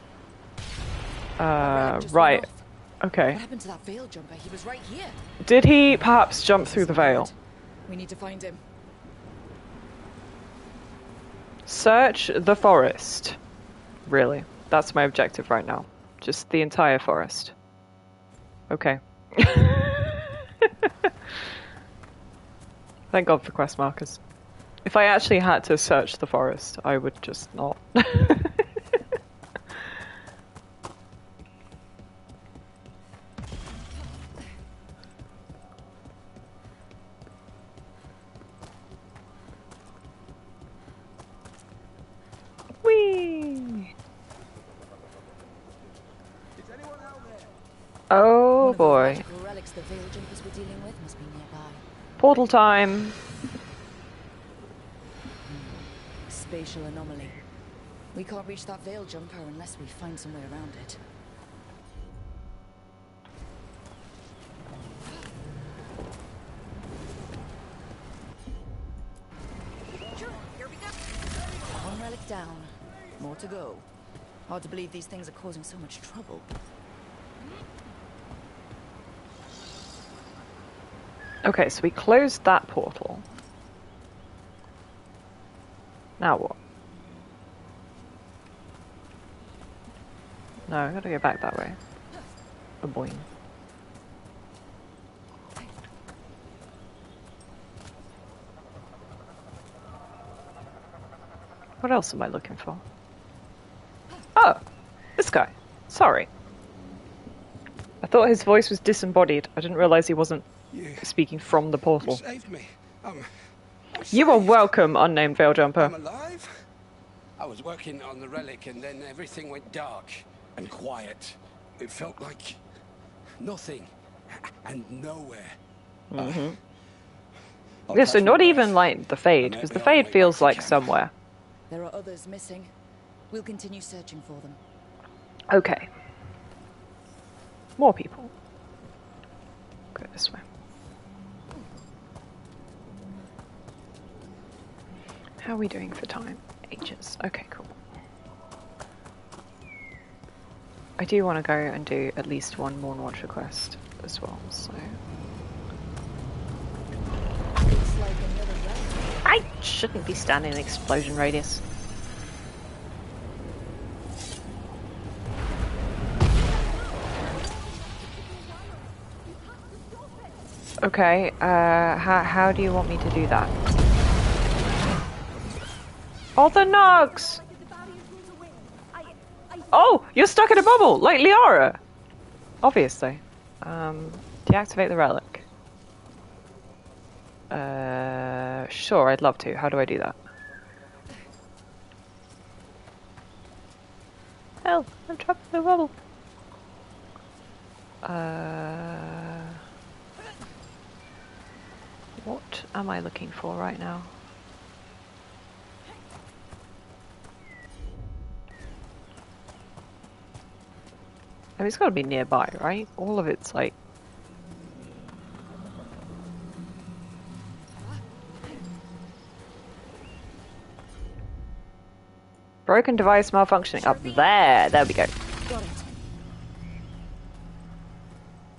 Right. Okay. What happened to that veil jumper? He was right here. Did he perhaps jump through the veil? We need to find him. Search the forest. Really? That's my objective right now. Just the entire forest. Okay. Thank God for quest markers. If I actually had to search the forest, I would just not. Whee! Oh boy. Relics the veil jumpers were dealing with must be nearby. Portal time. Spatial anomaly. We can't reach that veil jumper unless we find some way around it. Here we go. One relic down. More to go. Hard to believe these things are causing so much trouble. Okay, so we closed that portal. Now what? No, I gotta go back that way. A boing. What else am I looking for? Oh, this guy. Sorry. I thought his voice was disembodied. I didn't realize he wasn't speaking from the portal. You saved me. You are welcome, unnamed veil jumper. I'm alive. I was working on the relic and then everything went dark and quiet. It felt like nothing and nowhere. Mm-hmm. Yeah, so not even like the Fade, because the Fade feels like somewhere. There are others missing. We'll continue searching for them. Okay. More people. Go this way. How are we doing for time? Ages. Okay, cool. I do want to go and do at least one Moon Watcher quest as well, so... I shouldn't be standing in the explosion radius. Okay, how do you want me to do that? Oh, the nugs! Oh, you're stuck in a bubble, like Liara! Obviously. Deactivate the relic. Sure, I'd love to. How do I do that? Hell, I'm trapped in a bubble. What am I looking for right now? I mean, it's got to be nearby, right? All of it's like... Broken device malfunctioning. Up there! There we go.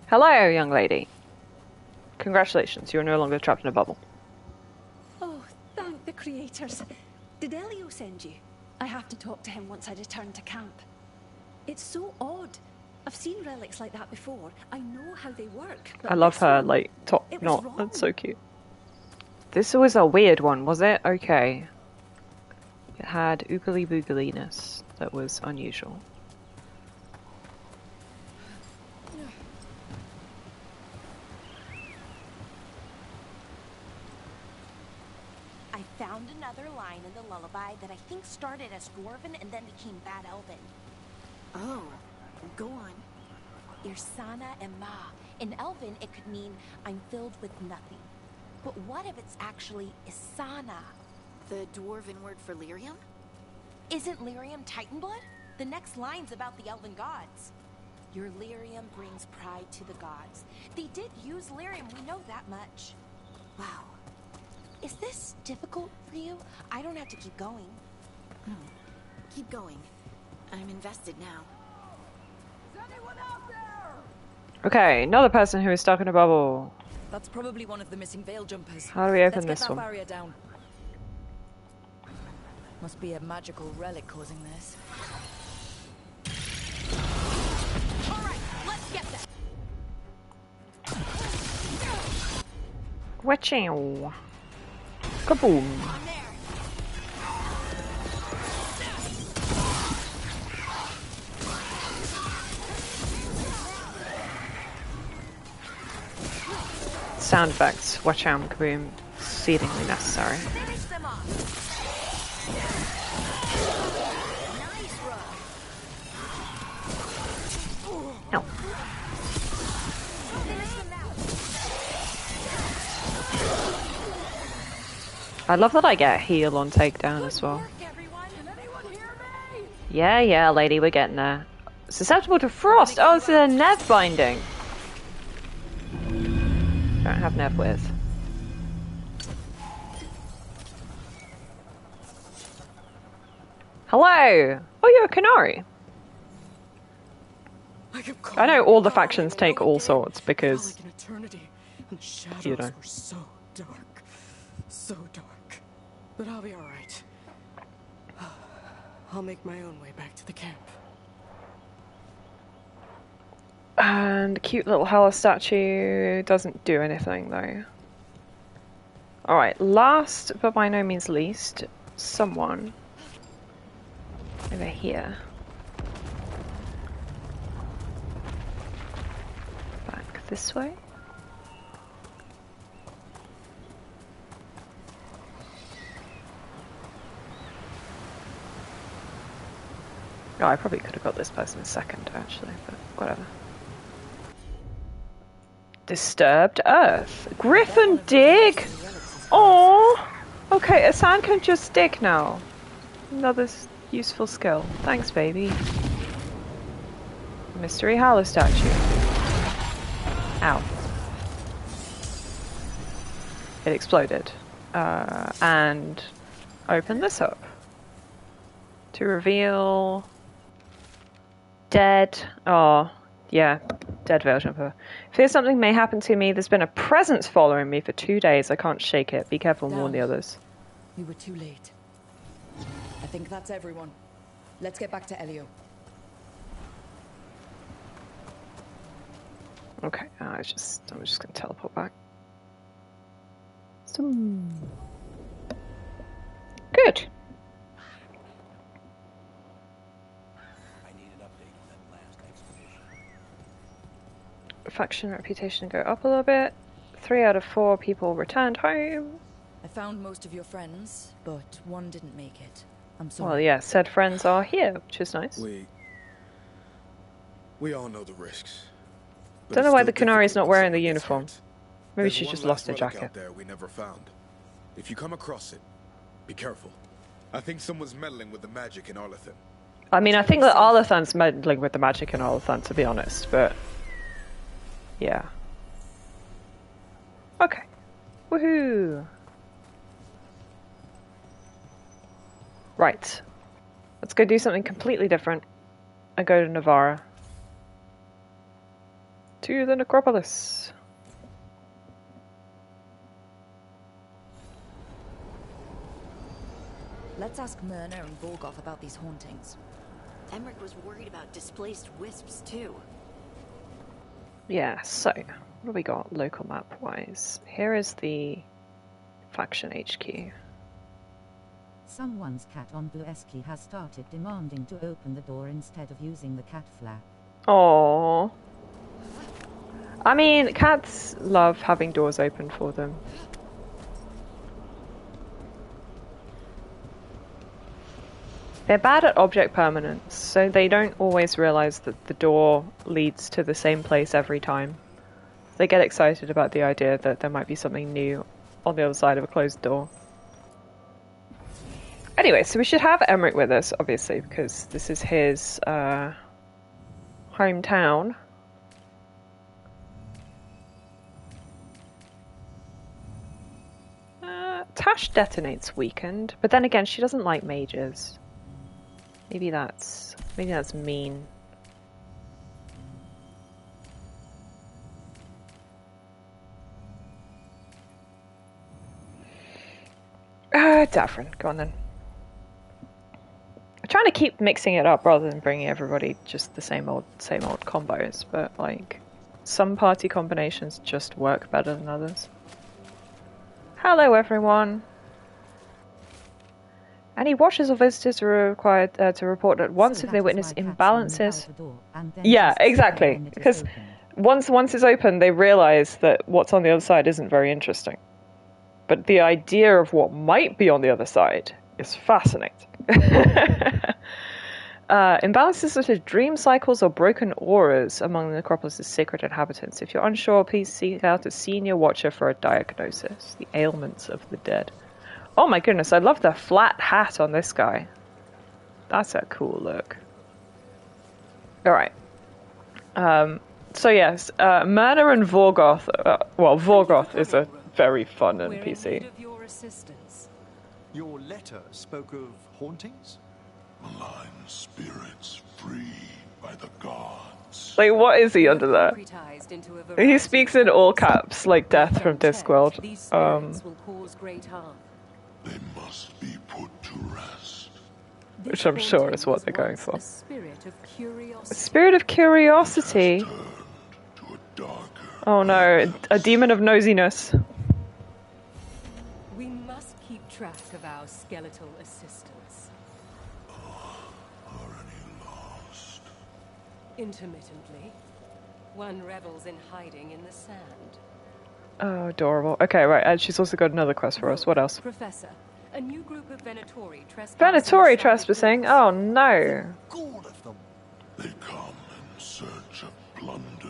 Hello, young lady. Congratulations, you're no longer trapped in a bubble. Oh, thank the creators. Did Elio send you? I have to talk to him once I return to camp. It's so odd. I've seen relics like that before. I know how they work. I love her, like, top knot. That's so cute. This was a weird one, was it? Okay. It had oogly boogliness that was unusual. I found another line in the lullaby that I think started as Dwarven and then became Bad Elven. Oh, go on. Irsana Emma. In Elven, it could mean I'm filled with nothing. But what if it's actually Isana? The Dwarven word for lyrium? Isn't lyrium Titanblood? The next line's about the Elven gods. Your lyrium brings pride to the gods. They did use lyrium, we know that much. Wow. Is this difficult for you? I don't have to keep going. Keep going. I'm invested now. Okay, another person who is stuck in a bubble. That's probably one of the missing veil jumpers. How do we open Let's this get one? that barrier down. Must be a magical relic causing this. Alright, let's get that. Wachow. Kaboom. Sound effects, wachow, kaboom, exceedingly necessary. No. I love that I get heal on takedown as well. Yeah, lady, we're getting there. Susceptible to frost. Oh, it's a Nev binding. Don't have Nev with. Hello. Oh, you're a Canary. I know all the factions take all sorts because, Like an eternity, and the shadows you know. were so dark. So dark. But I'll be alright. I'll make my own way back to the camp. And cute little Hela statue doesn't do anything though. Alright, last but by no means least, someone over here. Back this way. Oh, I probably could have got this person second actually, but whatever. Disturbed Earth. Griffin dig! Aww! Okay, Asan can just dig now. Another useful skill. Thanks, baby. Mystery Hallow statue. Ow. It exploded. And open this up. To reveal... Dead. Oh, yeah. Dead Veil Jumper. Fear something may happen to me. There's been a presence following me for 2 days. I can't shake it. Be careful and warn the others. We were too late. I think that's everyone. Let's get back to Elio. Okay, I'm just gonna teleport back. Good. Faction reputation go up a little bit. 3 out of 4 people returned home. I found most of your friends, but one didn't make it. I'm sorry. Well, yeah, said friends are here, which is nice. We all know the risks. Don't know why the Kunari's not wearing the uniform. Maybe she just lost her relic jacket. out there we never found. If you come across it, be careful. I think someone's meddling with the magic in Arlathan. I mean, I think that Arlathan's meddling with the magic in Arlathan, to be honest, but... yeah. Okay. Woohoo! Right. Let's go do something completely different. And go to Navarra. To the necropolis. Let's ask Myrna and Volgoth about these hauntings. Emmerich was worried about displaced wisps too. Yeah, so, what do we got local map-wise? Here is the faction HQ. Someone's cat on Blueski has started demanding to open the door instead of using the cat flap. Aww. I mean, cats love having doors open for them. They're bad at object permanence, so they don't always realize that the door leads to the same place every time. They get excited about the idea that there might be something new on the other side of a closed door. Anyway, so we should have Emmerich with us, obviously, because this is his hometown. Tash detonates weakened, but then again, she doesn't like mages. Maybe that's mean. Daffrin, go on then. I'm trying to keep mixing it up rather than bringing everybody just the same old combos, but like some party combinations just work better than others. Hello everyone. Any watchers or visitors are required to report at once if they witness imbalances. Yeah, exactly. Because once it's open, they realize that what's on the other side isn't very interesting. But the idea of what might be on the other side is fascinating. Imbalances such as dream cycles or broken auras among the necropolis' sacred inhabitants. If you're unsure, please seek out a senior watcher for a diagnosis. The ailments of the dead. Oh my goodness, I love the flat hat on this guy. That's a cool look. Alright. So yes, Myrna and Vorgoth, well, Vorgoth is a very fun NPC. Your assistance. Your letter spoke of hauntings? Malign spirits freed by the gods. Like, what is he under there? He speaks in all caps, like Death from Discworld. Will cause great harm. They must be put to rest. Which I'm sure is what they're going for. A spirit of curiosity. A spirit of curiosity. Oh no, a demon of nosiness. We must keep track of our skeletal assistants. Are any lost? Intermittently. One revels in hiding in the sand. Oh, adorable. Okay, right, and she's also got another quest for us. What else? Professor, a new group of Venatori trespassing. Venatori trespassing? Oh no. They come in search of plunder.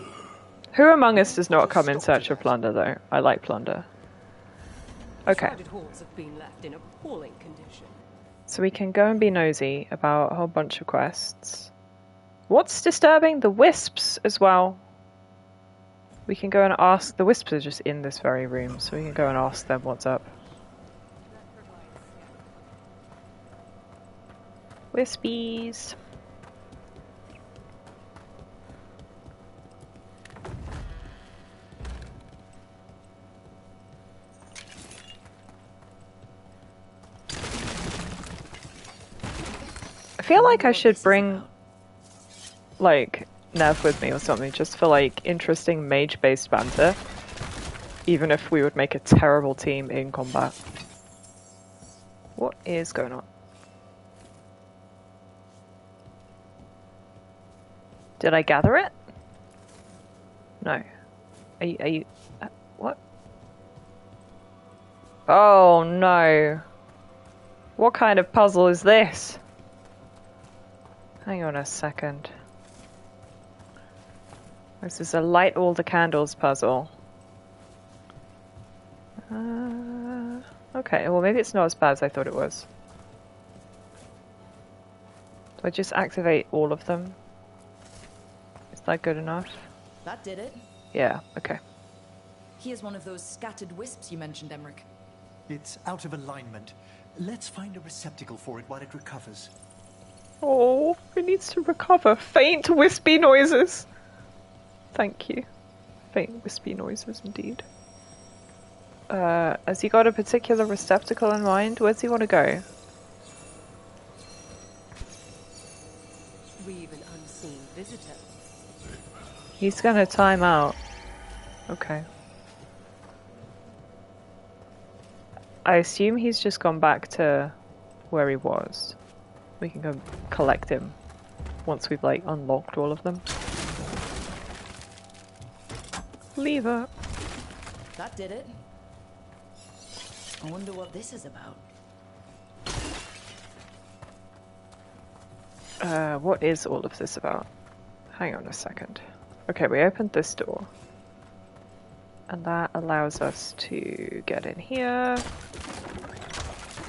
Who among us does not come in search of plunder, though? I like plunder. Okay. Crowded halls have been left in appalling condition. So we can go and be nosy about a whole bunch of quests. What's disturbing? The wisps as well. We can go and ask. The wisps are just in this very room, so we can go and ask them what's up. Wispies. I feel like I should bring, like, Nev with me or something, just for, like, interesting mage-based banter. Even if we would make a terrible team in combat. What is going on? Did I gather it? No. Are you what? Oh no. What kind of puzzle is this? Hang on a second. This is a light all the candles puzzle. Okay, well maybe it's not as bad as I thought it was. Do I just activate all of them? Is that good enough? That did it. Yeah, okay. Here's one of those scattered wisps you mentioned, Emmerich. It's out of alignment. Let's find a receptacle for it while it recovers. Oh, it needs to recover. Faint wispy noises. Thank you. Faint wispy noises indeed. Has he got a particular receptacle in mind? Where does he want to go? We've an unseen visitor. He's gonna time out. Okay. I assume he's just gone back to where he was. We can go collect him once we've like unlocked all of them. Lever. That did it. I wonder what this is about. What is all of this about? Hang on a second. Okay, we opened this door. And that allows us to get in here.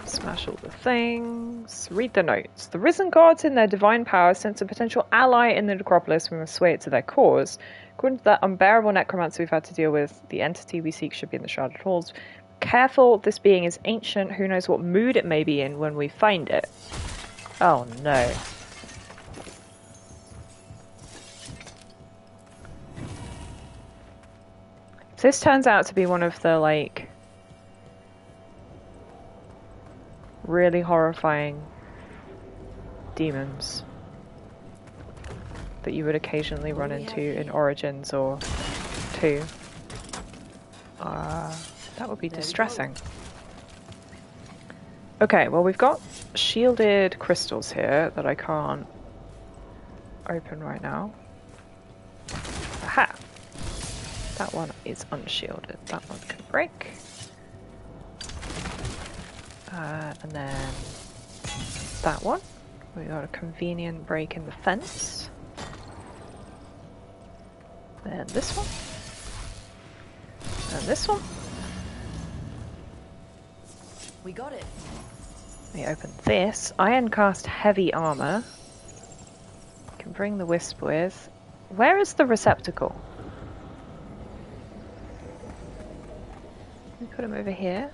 Smash all the things. Read the notes. The risen gods in their divine power sense a potential ally in the necropolis. We must sway it to their cause. According to that unbearable necromancer we've had to deal with, the entity we seek should be in the shrouded halls. Careful, this being is ancient. Who knows what mood it may be in when we find it. Oh no. This turns out to be one of the, like, really horrifying demons that you would occasionally run into in Origins or 2. That would be distressing. Okay, well we've got shielded crystals here that I can't open right now. Aha! That one is unshielded. That one can break. And then that one. We got a convenient break in the fence. Then this one. And this one. We got it. We open this. Ironcast heavy armor. Can bring the wisp with. Where is the receptacle? Put him over here.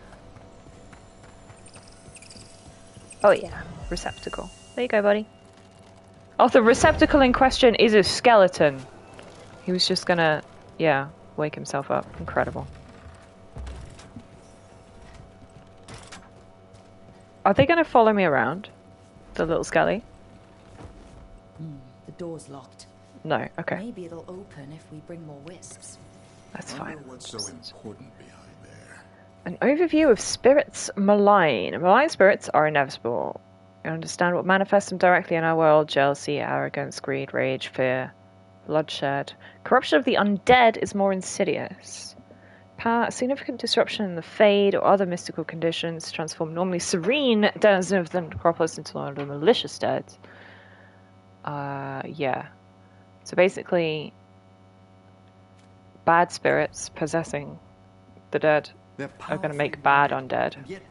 Oh yeah, receptacle. There you go, buddy. Oh, the receptacle in question is a skeleton. He was just gonna, yeah, wake himself up. Incredible. Are they gonna follow me around? The little skelly? The door's locked. No, okay. Maybe it'll open if we bring more wisps. That's fine. What's so important behind there? An overview of spirits malign. Malign spirits are inevitable. You understand what manifests them directly in our world: jealousy, arrogance, greed, rage, fear, bloodshed. Corruption of the undead is more insidious. Power, significant disruption in the Fade or other mystical conditions transform normally serene denizens of the necropolis into one of the malicious dead. Yeah. So basically, bad spirits possessing the dead are going to make bad undead. Yet,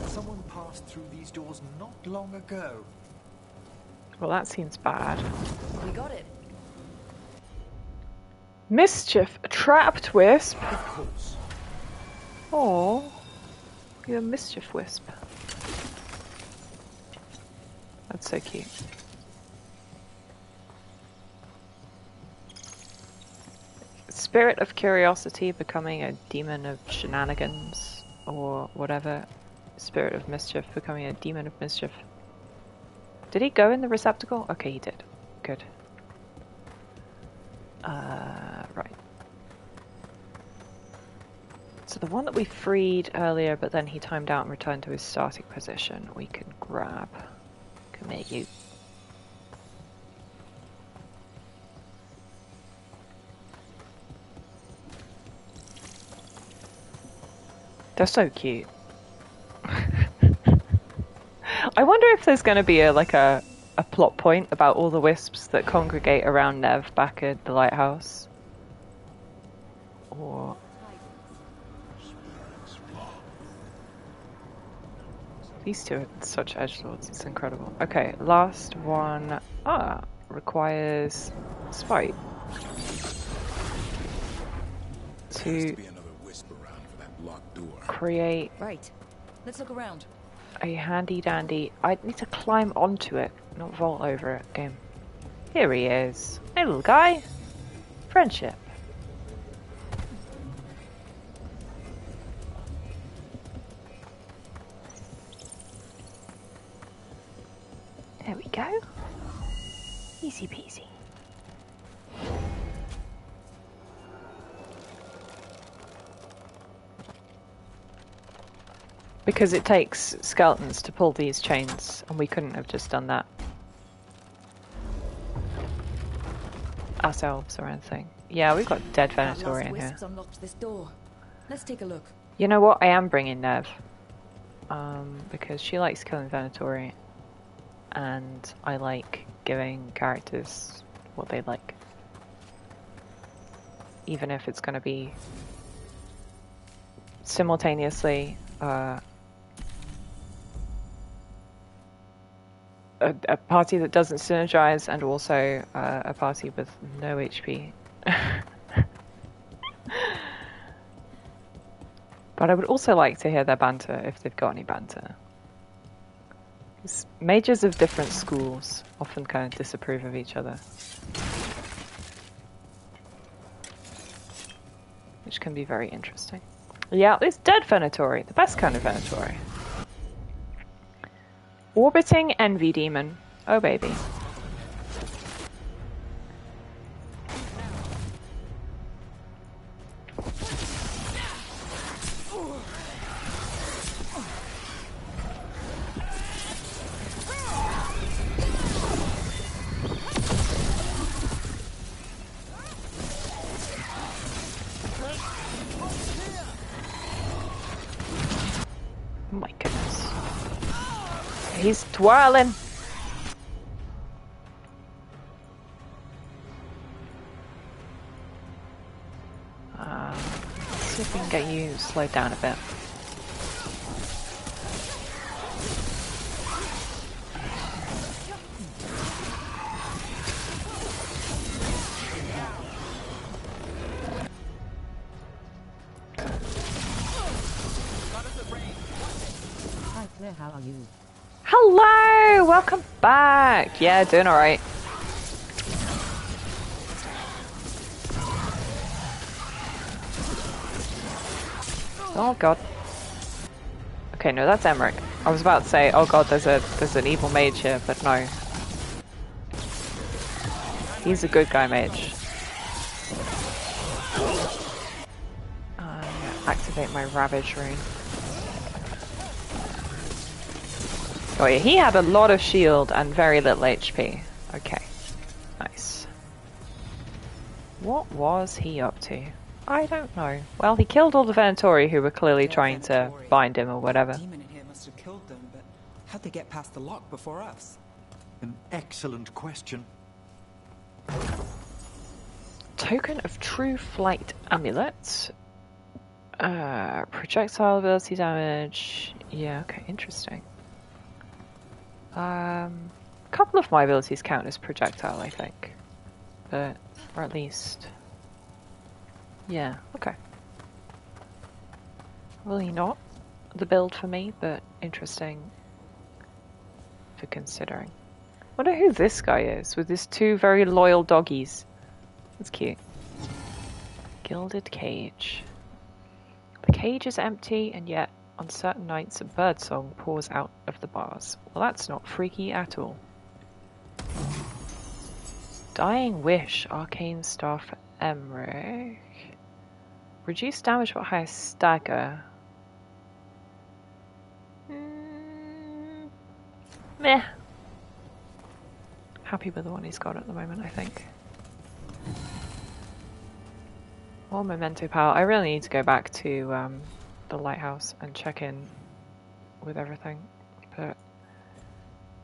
someone passed through these doors not long ago. Well, that seems bad. We got it. Mischief, trapped wisp. Of course. Oh, you're a mischief wisp. That's so cute. Spirit of curiosity becoming a demon of shenanigans or whatever. Spirit of mischief becoming a demon of mischief. Did he go in the receptacle? Okay, he did. Good. Right. So the one that we freed earlier, but then he timed out and returned to his starting position, we can grab. Can make you. They're so cute. I wonder if there's going to be a plot point about all the wisps that congregate around Nev back at the lighthouse. Or... These two are such edgelords, it's incredible. Okay, last one. Requires spite. To create... Right. Let's look around. A handy dandy. I need to climb onto it, not vault over it. Game. Here he is. Hey, little guy. Friendship. There we go. Easy peasy. Because it takes skeletons to pull these chains, and we couldn't have just done that ourselves or anything. Yeah, we've got dead Venatori in here. Unlocked this door. Let's take a look. You know what? I am bringing Nev. Because she likes killing Venatori, and I like giving characters what they like. Even if it's going to be simultaneously a party that doesn't synergize and also a party with no HP. But I would also like to hear their banter if they've got any banter. Mages of different schools often kind of disapprove of each other. Which can be very interesting. Yeah, it's dead Venatori, the best kind of Venatori. Orbiting Envy Demon. Oh baby. Oh my goodness. He's twirling. Let's see if we can get you slowed down a bit. Hi Claire, how are you? Hello! Welcome back! Yeah, doing alright. Oh god. Okay, no, that's Emmerich. I was about to say, oh god, there's an evil mage here, but no. He's a good guy mage. I'm gonna activate my Ravage rune. Oh yeah, he had a lot of shield and very little HP. Okay, nice. What was he up to? I don't know. Well, he killed all the Venatori who were clearly trying to bind him or whatever. The demon in here must have killed them, but how'd they get past the lock before us? An excellent question. Token of True Flight Amulet. Projectile ability damage. Yeah, okay, interesting. A couple of my abilities count as projectile, I think. But, or at least... Yeah, okay. Really not the build for me, but interesting for considering. Wonder who this guy is, with his two very loyal doggies. That's cute. Gilded cage. The cage is empty, and yet on certain nights a bird song pours out of the bars. Well, that's not freaky at all. Dying Wish, Arcane Staff Emmerich. Reduce damage but higher stagger. Meh. Happy with the one he's got at the moment, I think. More memento power. I really need to go back to the lighthouse and check in with everything. But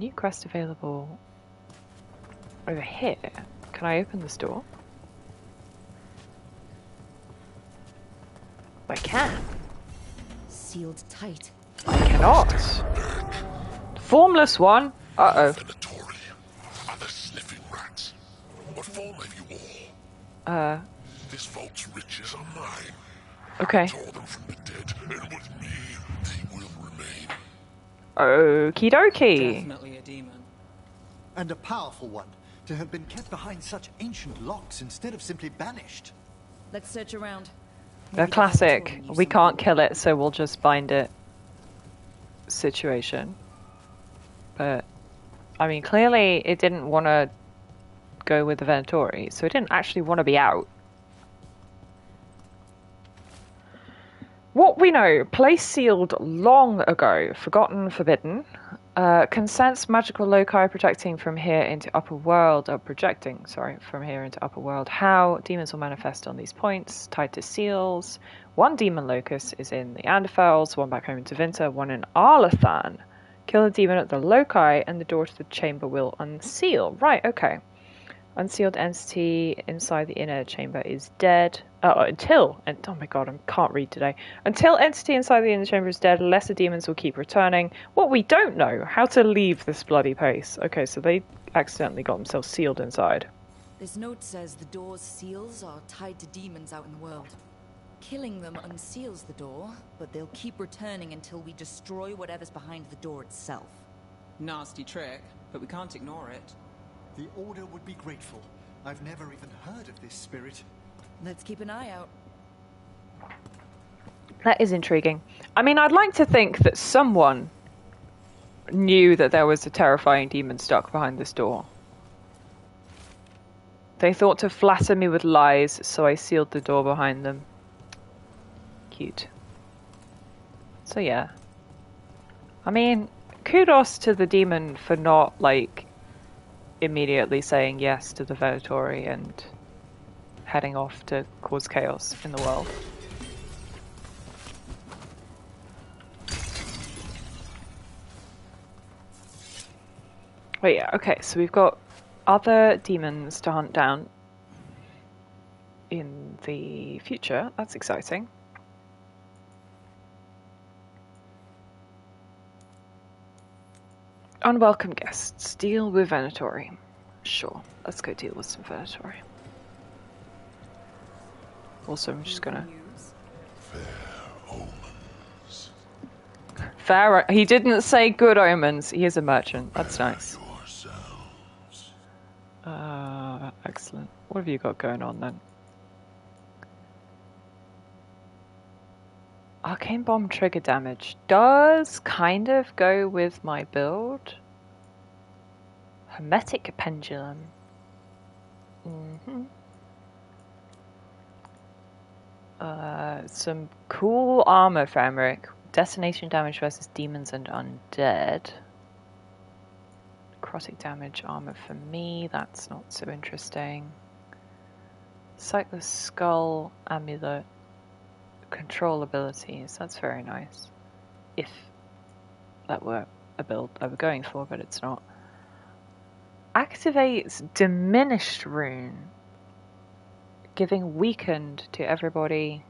new quest available over here. Can I open this door? I can. Sealed tight. I cannot. Formless one. Uh-oh. Other sniffing rats. What form have you all? This vault's riches are mine. Okay. I tore them from the dead, and with me, they will remain. Okie dokie. Definitely a demon. And a powerful one, to have been kept behind such ancient locks instead of simply banished. Let's search around. The classic, we can't kill it, so we'll just bind it situation. But, I mean, clearly it didn't want to go with the Venatori, so it didn't actually want to be out. What we know, place sealed long ago, forgotten, forbidden. Consents magical loci projecting from here into upper world, from here into upper world. How? Demons will manifest on these points, tied to seals. One demon locus is in the Anderfels, one back home in Tevinter, one in Arlathan. Kill a demon at the loci and the door to the chamber will unseal. Right, okay. Unsealed entity inside the inner chamber is dead. Oh my god, I can't read today. Until entity inside the inner chamber is dead, lesser demons will keep returning. What we don't know, how to leave this bloody place. Okay, so they accidentally got themselves sealed inside. This note says the door's seals are tied to demons out in the world. Killing them unseals the door, but they'll keep returning until we destroy whatever's behind the door itself. Nasty trick, but we can't ignore it. The Order would be grateful. I've never even heard of this spirit. Let's keep an eye out. That is intriguing. I mean, I'd like to think that someone knew that there was a terrifying demon stuck behind this door. They thought to flatter me with lies, so I sealed the door behind them. Cute. So yeah. I mean, kudos to the demon for not, like, immediately saying yes to the Venatori and heading off to cause chaos in the world. Wait, yeah, okay, so we've got other demons to hunt down in the future. That's exciting. Unwelcome guests. Deal with Venatori. Sure, let's go deal with some Venatori. Also, I'm just gonna... Fair. He didn't say good omens. He is a merchant. That's nice. Excellent. What have you got going on then? Arcane Bomb trigger damage does kind of go with my build. Hermetic Pendulum. Some cool armor for Emmerich. Detonation damage versus demons and undead. Necrotic damage armor for me. That's not so interesting. Cyclist Skull Amulet. Control abilities. That's very nice. If that were a build I were going for, but it's not. Activates Diminished Rune, giving weakened to everybody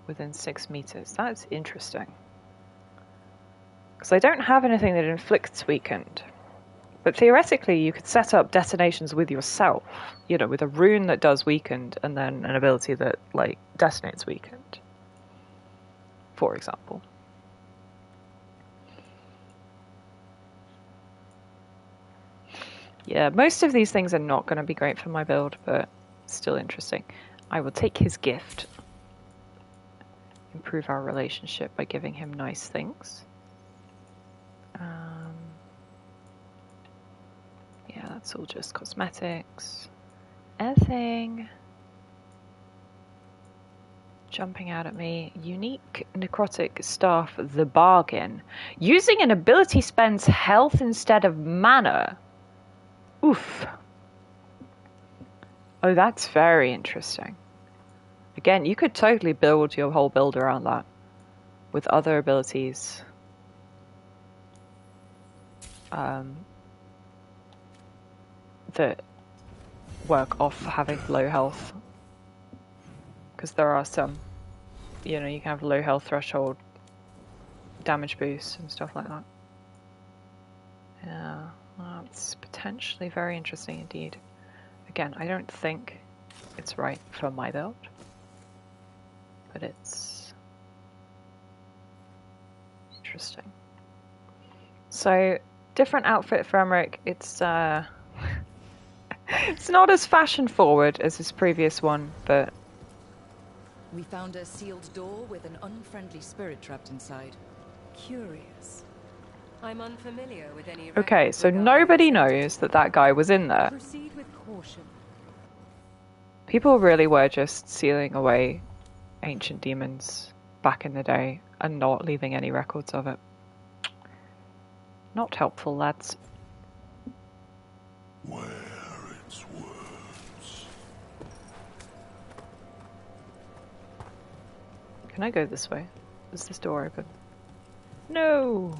within 6 meters. That's interesting. Because I don't have anything that inflicts weakened. But theoretically, you could set up detonations with yourself. You know, with a rune that does weakened, and then an ability that, like, detonates weakened. For example. Yeah, most of these things are not going to be great for my build, but still interesting. I will take his gift. Improve our relationship by giving him nice things. Yeah, that's all just cosmetics. Anything jumping out at me. Unique necrotic staff, the bargain. Using an ability spends health instead of mana. Oof. Oh, that's very interesting. Again, you could totally build your whole build around that with other abilities. That work off having low health. Because there are some, you know, you can have low health threshold damage boosts and stuff like that. Yeah, that's potentially very interesting indeed. Again, I don't think it's right for my build, but it's interesting. So, different outfit for Emmerich. It's it's not as fashion forward as his previous one, but we found a sealed door with an unfriendly spirit trapped inside. Curious. I'm unfamiliar with any. Okay, so nobody knows that that guy was in there. Proceed with caution. People really were just sealing away ancient demons back in the day and not leaving any records of it. Not helpful, lads. Where its words. Can I go this way? Is this door open? No!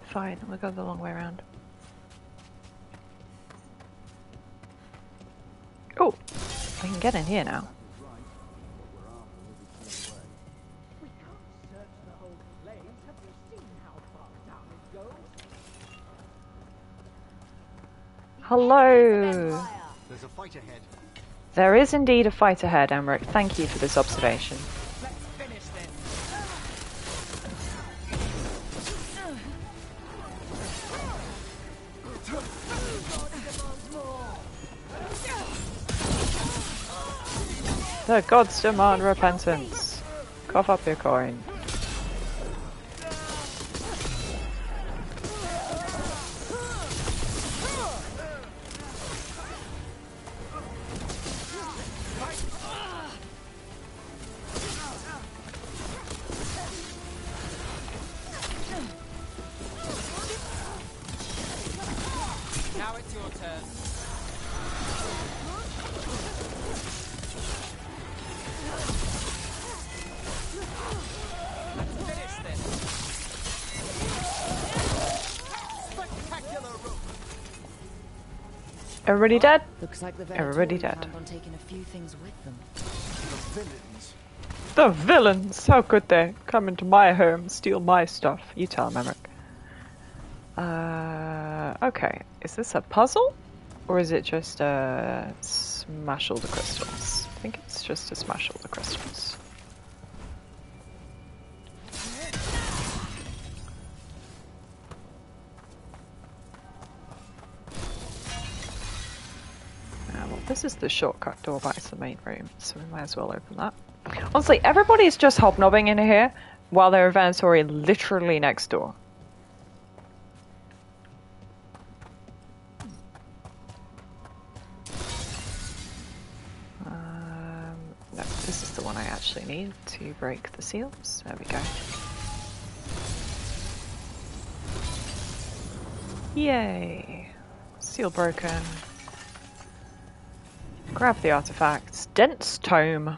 Fine, we'll go the long way around. Oh! I can get in here now. Hello! There's a fight ahead. There is indeed a fight ahead, Emmerich. Thank you for this observation. Let's finish this. The gods demand repentance. Cough up your coin. Now it's your turn. Let's finish this. Spectacular rope. Everybody dead? Looks like the Everybody Veilguard dead. planned on taking a few things with them. The villains. The villains! How could they come into my home, steal my stuff? You tell them, Emmerich. Okay. Is this a puzzle? Or is it just smash all the crystals? I think it's just to smash all the crystals. Well, this is the shortcut door back to the main room, so we might as well open that. Honestly, everybody's just hobnobbing in here while their inventory literally next door. No, this is the one I actually need to break the seals. There we go. Yay! Seal broken. Grab the artifacts. Dense tome.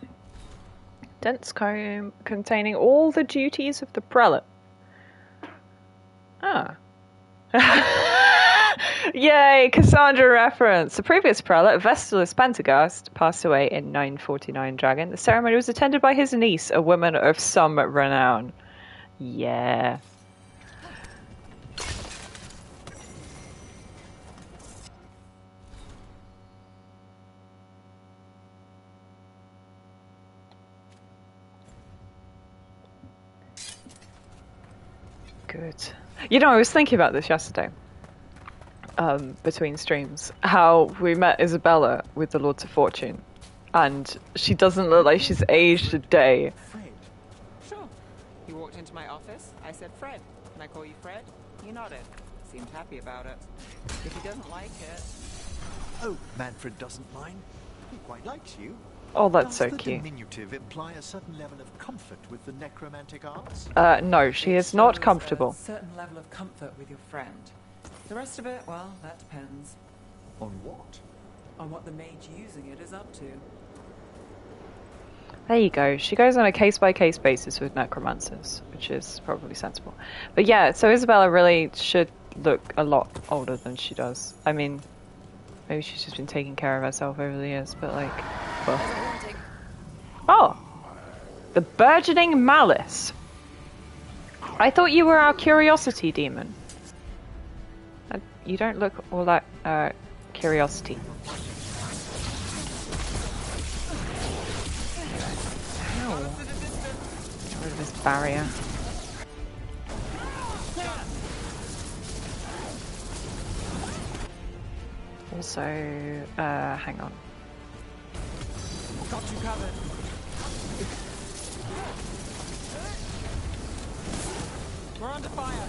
Dense tome containing all the duties of the prelate. Ah. Yay, Cassandra reference. The previous prelate, Vestalis Pentagast, passed away in 949 Dragon. The ceremony was attended by his niece, a woman of some renown. Yeah. Good. You know, I was thinking about this yesterday. Between streams, how we met Isabella with the Lords of Fortune, and she doesn't look like she's aged a day. Fred. Sure. You walked into my office, I said, Fred. Can I call you Fred? He nodded. Seemed happy about it. If he doesn't like it... Oh, Manfred doesn't mind. He quite likes you. Oh, that's so Does the cute. diminutive imply a certain level of comfort with the necromantic arts? No, she is not comfortable. A certain level of comfort with your friend. The rest of it, well, that depends. On what? On what the mage using it is up to. There you go. She goes on a case-by-case basis with necromancers, which is probably sensible. But yeah, so Isabella really should look a lot older than she does. I mean, maybe she's just been taking care of herself over the years, but like... Well. Oh! The burgeoning malice. I thought you were our curiosity demon. You don't look all that curiosity. Ow. Get rid of this barrier. Also, hang on. Got you covered. We're under fire.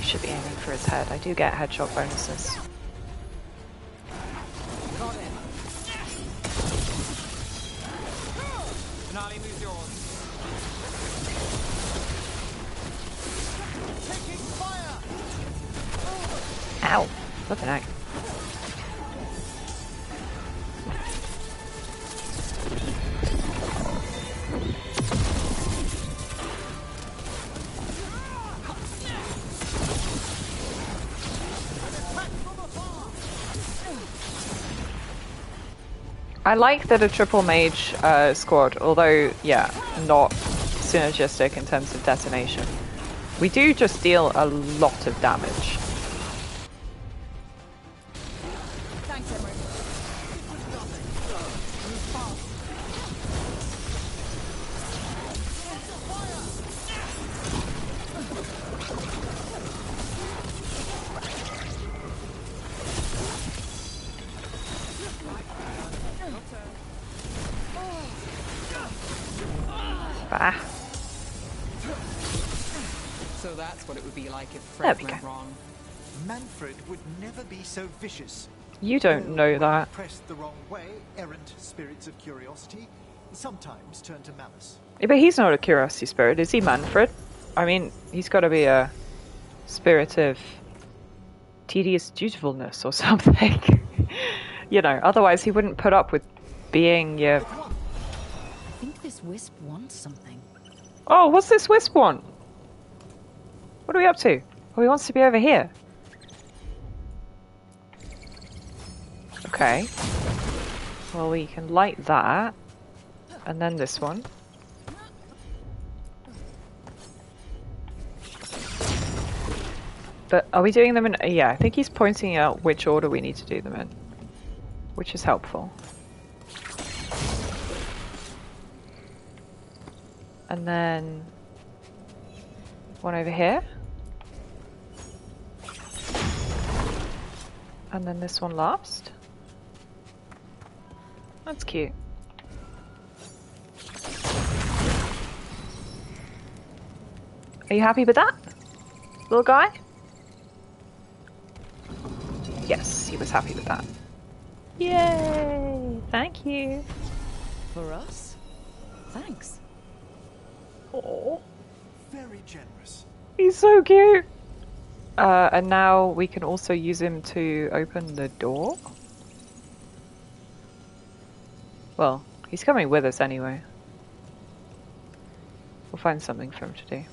Should be aiming for his head. I do get headshot bonuses. Got it. Finale moves yours. Taking fire. Ow! Flippin' heck. I like that a triple mage squad, although, yeah, not synergistic in terms of detonation. We do just deal a lot of damage. Thanks, Emery. Bah. So that's what it would be like if Fred went wrong. Manfred would never be so vicious. You don't know that. Pressed the wrong way, errant spirits of curiosity sometimes turn to malice. Yeah, but he's not a curiosity spirit, is he, Manfred? I mean, he's got to be a spirit of tedious dutifulness or something. You know, otherwise he wouldn't put up with being your... I think this wisp wants something. Oh, what's this wisp want? What are we up to? Oh, he wants to be over here. Okay. Well, we can light that. And then this one. But are we doing them in... Yeah, I think he's pointing out which order we need to do them in. Which is helpful. And then... one over here. And then this one last. That's cute. Are you happy with that, little guy? Yes, he was happy with that. Yay! Thank you. For us? Thanks. Oh, very generous. He's so cute. And now we can also use him to open the door. Well, he's coming with us anyway. We'll find something for him to do.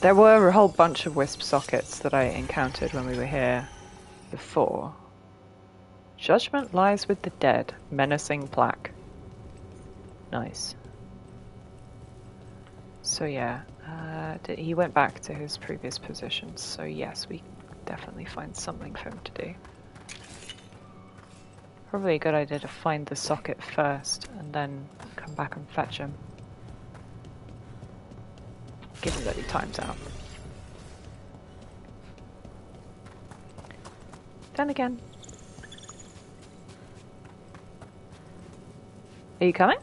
There were a whole bunch of wisp sockets that I encountered when we were here before. Judgment lies with the dead. Menacing plaque. Nice. So yeah, he went back to his previous position, so yes, we definitely find something for him to do. Probably a good idea to find the socket first, and then come back and fetch him. Given that he times out. Then again. Are you coming?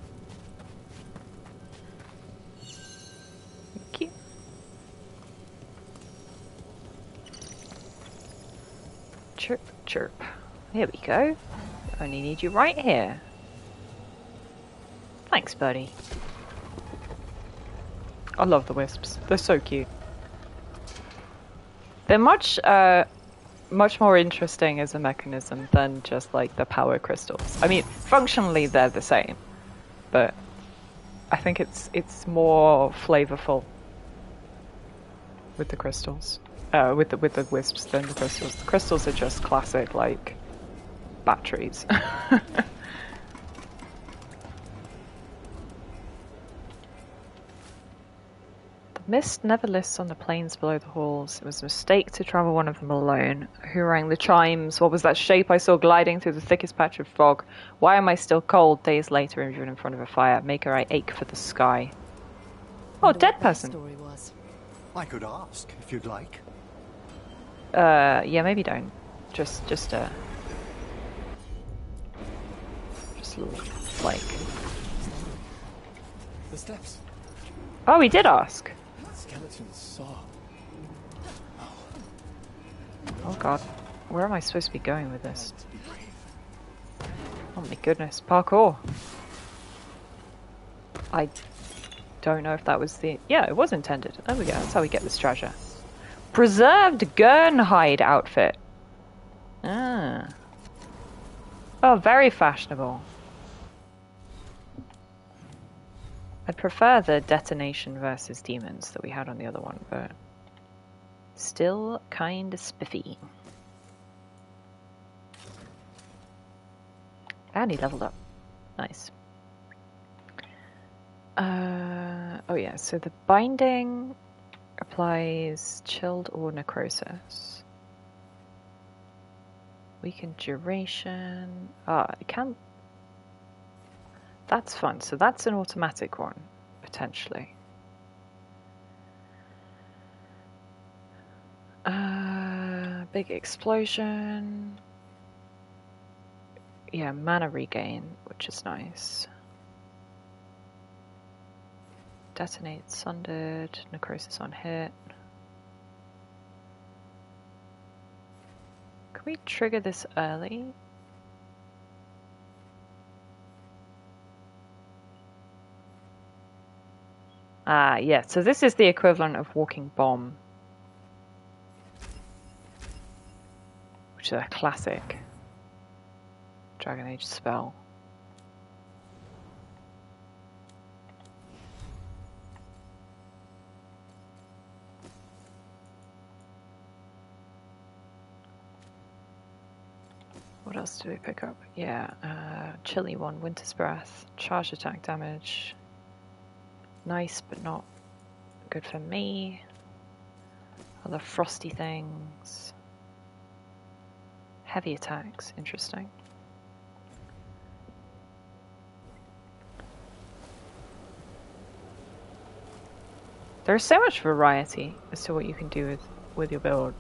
Thank you. Chirp, chirp. Here we go. Only need you right here. Thanks, buddy. I love the wisps. They're so cute. They're much more interesting as a mechanism than just like the power crystals. I mean, functionally they're the same, but I think it's more flavorful with the crystals, with the wisps than the crystals. The crystals are just classic like batteries. Mist never lists on the plains below the halls. It was a mistake to travel one of them alone. Who rang the chimes? What was that shape I saw gliding through the thickest patch of fog? Why am I still cold? Days later, injured in front of a fire. Maker, I ache for the sky. Oh, dead person. Story was. I could ask if you'd like. Yeah, maybe don't. Just a little, like. The steps. Oh, he did ask. Skeleton saw. Oh god, where am I supposed to be going with this? Oh my goodness, parkour. I don't know if that was the... Yeah, it was intended. There we go, that's how we get this treasure. Preserved Gurnhide outfit. Ah. Oh, very fashionable. I'd prefer the detonation versus demons that we had on the other one, but still kind of spiffy. And he leveled up. Nice. Oh yeah, so the binding applies chilled or necrosis. Weakened duration. It can... That's fun. So that's an automatic one, potentially. Big explosion. Yeah, mana regain, which is nice. Detonate sundered. Necrosis on hit. Can we trigger this early? Yeah, so this is the equivalent of Walking Bomb. Which is a classic Dragon Age spell. What else do we pick up? Yeah, chilly one, winter's breath, charge attack damage. Nice, but not good for me. Other frosty things. Heavy attacks, interesting. There's so much variety as to what you can do with your build.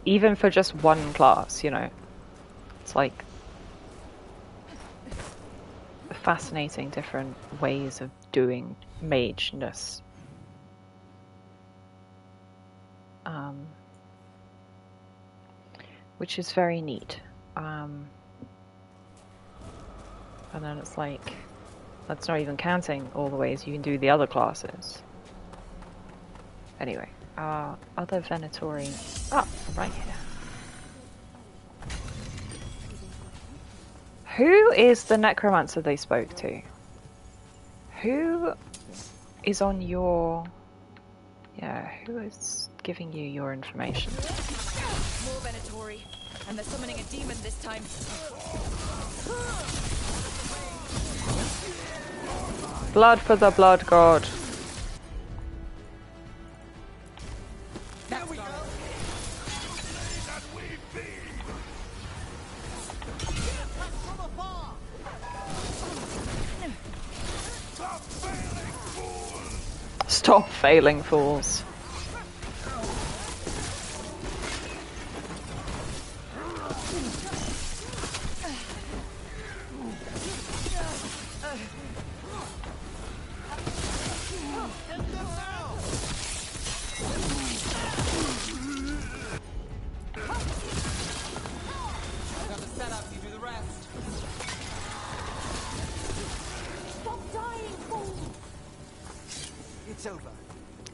Even for just one class, you know. It's like fascinating different ways of doing mageness. Which is very neat. And then it's like, that's not even counting all the ways you can do the other classes. Anyway, other Venatori. Oh, right here. Who is the necromancer they spoke to? Who is on your... Yeah, who is giving you your information? More Venatori, and they're summoning a demon this time. Blood for the blood god. There we go. Stop failing, fools.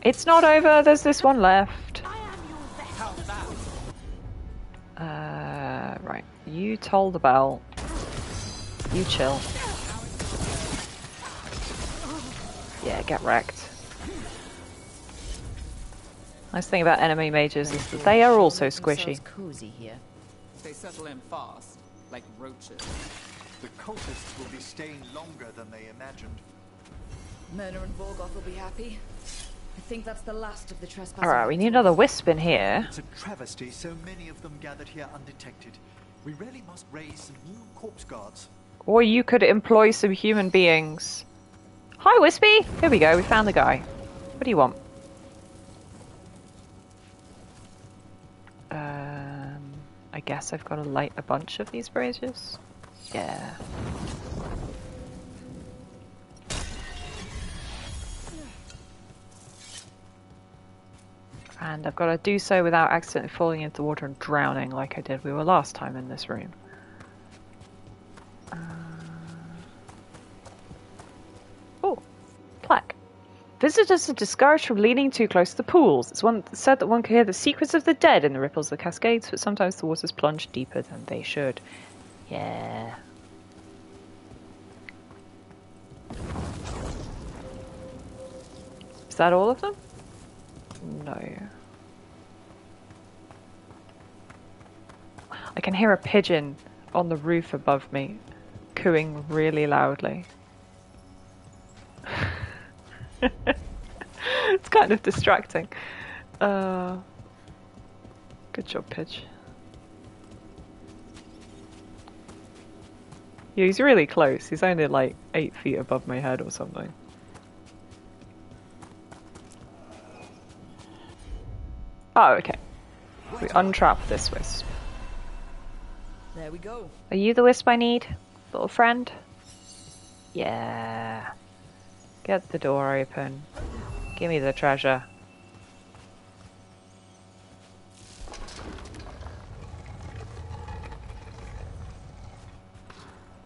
It's not over, there's this one left. Right. You toll the bell. You chill. Yeah, get wrecked. Nice thing about enemy mages is that they are also squishy. Cozy here. They settle in fast, like roaches. The cultists will be staying longer than they imagined. Myrna and Vorgoth will be happy. I think that's the last of the trespassers. Alright, we need another wisp in here. It's a travesty so many of them gathered here undetected. We really must raise some new corpse guards. Or you could employ some human beings. Hi, Wispy! Here we go, we found the guy. What do you want? I guess I've got to light a bunch of these braziers. Yeah. And I've got to do so without accidentally falling into the water and drowning like I did we were last time in this room. Oh, plaque. Visitors are discouraged from leaning too close to the pools. It's said that one can hear the secrets of the dead in the ripples of the cascades, but sometimes the waters plunge deeper than they should. Yeah. Is that all of them? No. I can hear a pigeon on the roof above me, cooing really loudly. It's kind of distracting. Good job, Pidge. Yeah, he's really close. He's only like 8 feet above my head or something. Oh, okay. We untrap this wisp. There we go. Are you the wisp I need, little friend? Yeah. Get the door open. Give me the treasure.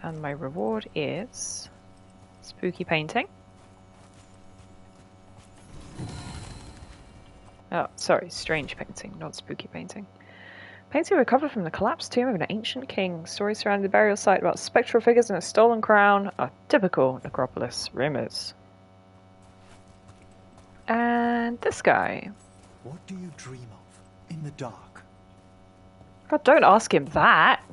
And my reward is spooky painting. Oh, sorry, strange painting, not spooky painting. Painting recovered from the collapsed tomb of an ancient king. Stories surrounding the burial site about spectral figures and a stolen crown are typical necropolis rumors. And this guy. What do you dream of in the dark? God, don't ask him that.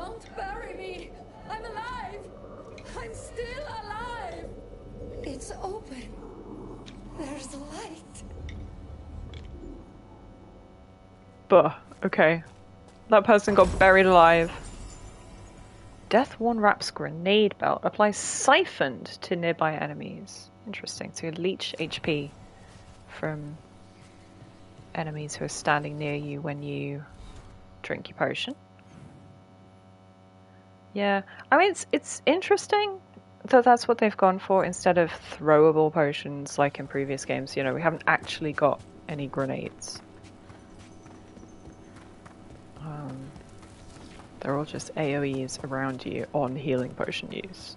Don't bury me! I'm alive! I'm still alive! It's open. There's light. Buh. Okay. That person got buried alive. Death Worn Wrap's grenade belt applies siphoned to nearby enemies. Interesting. To leech HP from enemies who are standing near you when you drink your potion. Yeah, I mean it's interesting that that's what they've gone for instead of throwable potions like in previous games. You know, we haven't actually got any grenades. They're all just AoEs around you on healing potion use.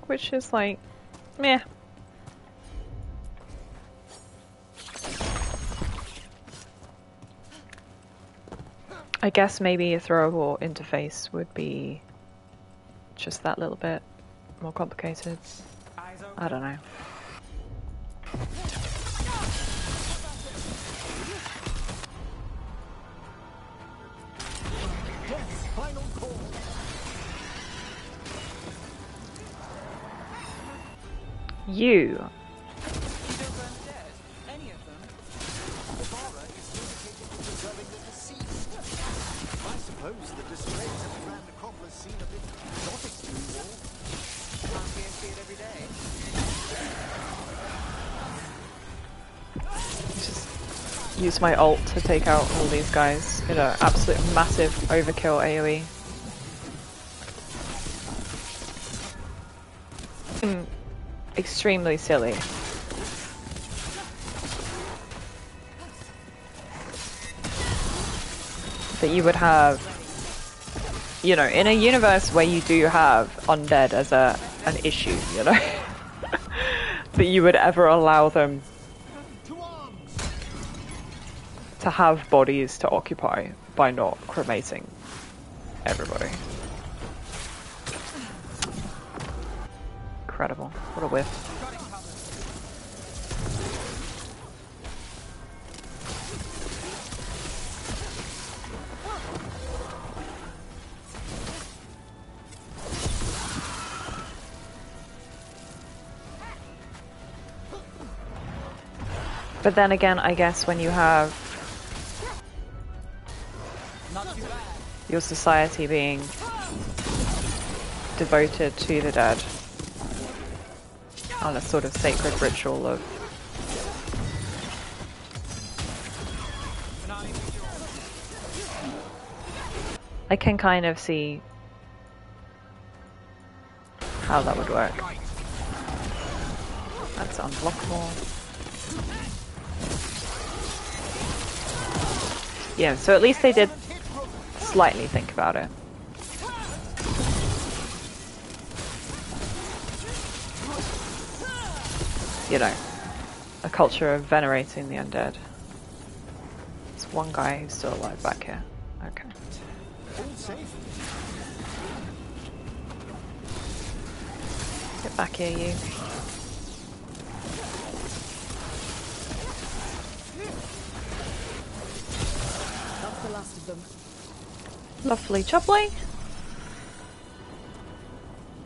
Which is like, meh. I guess maybe a throwable interface would be just that little bit more complicated. I don't know. Final call. You. I suppose the displays of the Grand Necropolis seem a bit exotic to you all. Can't see it every day. Just use my ult to take out all these guys in an absolute massive overkill AoE. Extremely silly. That you would have, you know, in a universe where you do have undead as an issue, you know, that you would ever allow them to have bodies to occupy by not cremating everybody. Incredible. What a whiff. But then again, I guess when you have your society being devoted to the dead on a sort of sacred ritual of I can kind of see how that would work. That's unblockable. Yeah, so at least they did slightly think about it. You know, a culture of venerating the undead. There's one guy who's still alive back here. Okay. Get back here, you. That's the last of them. Lovely jubbly.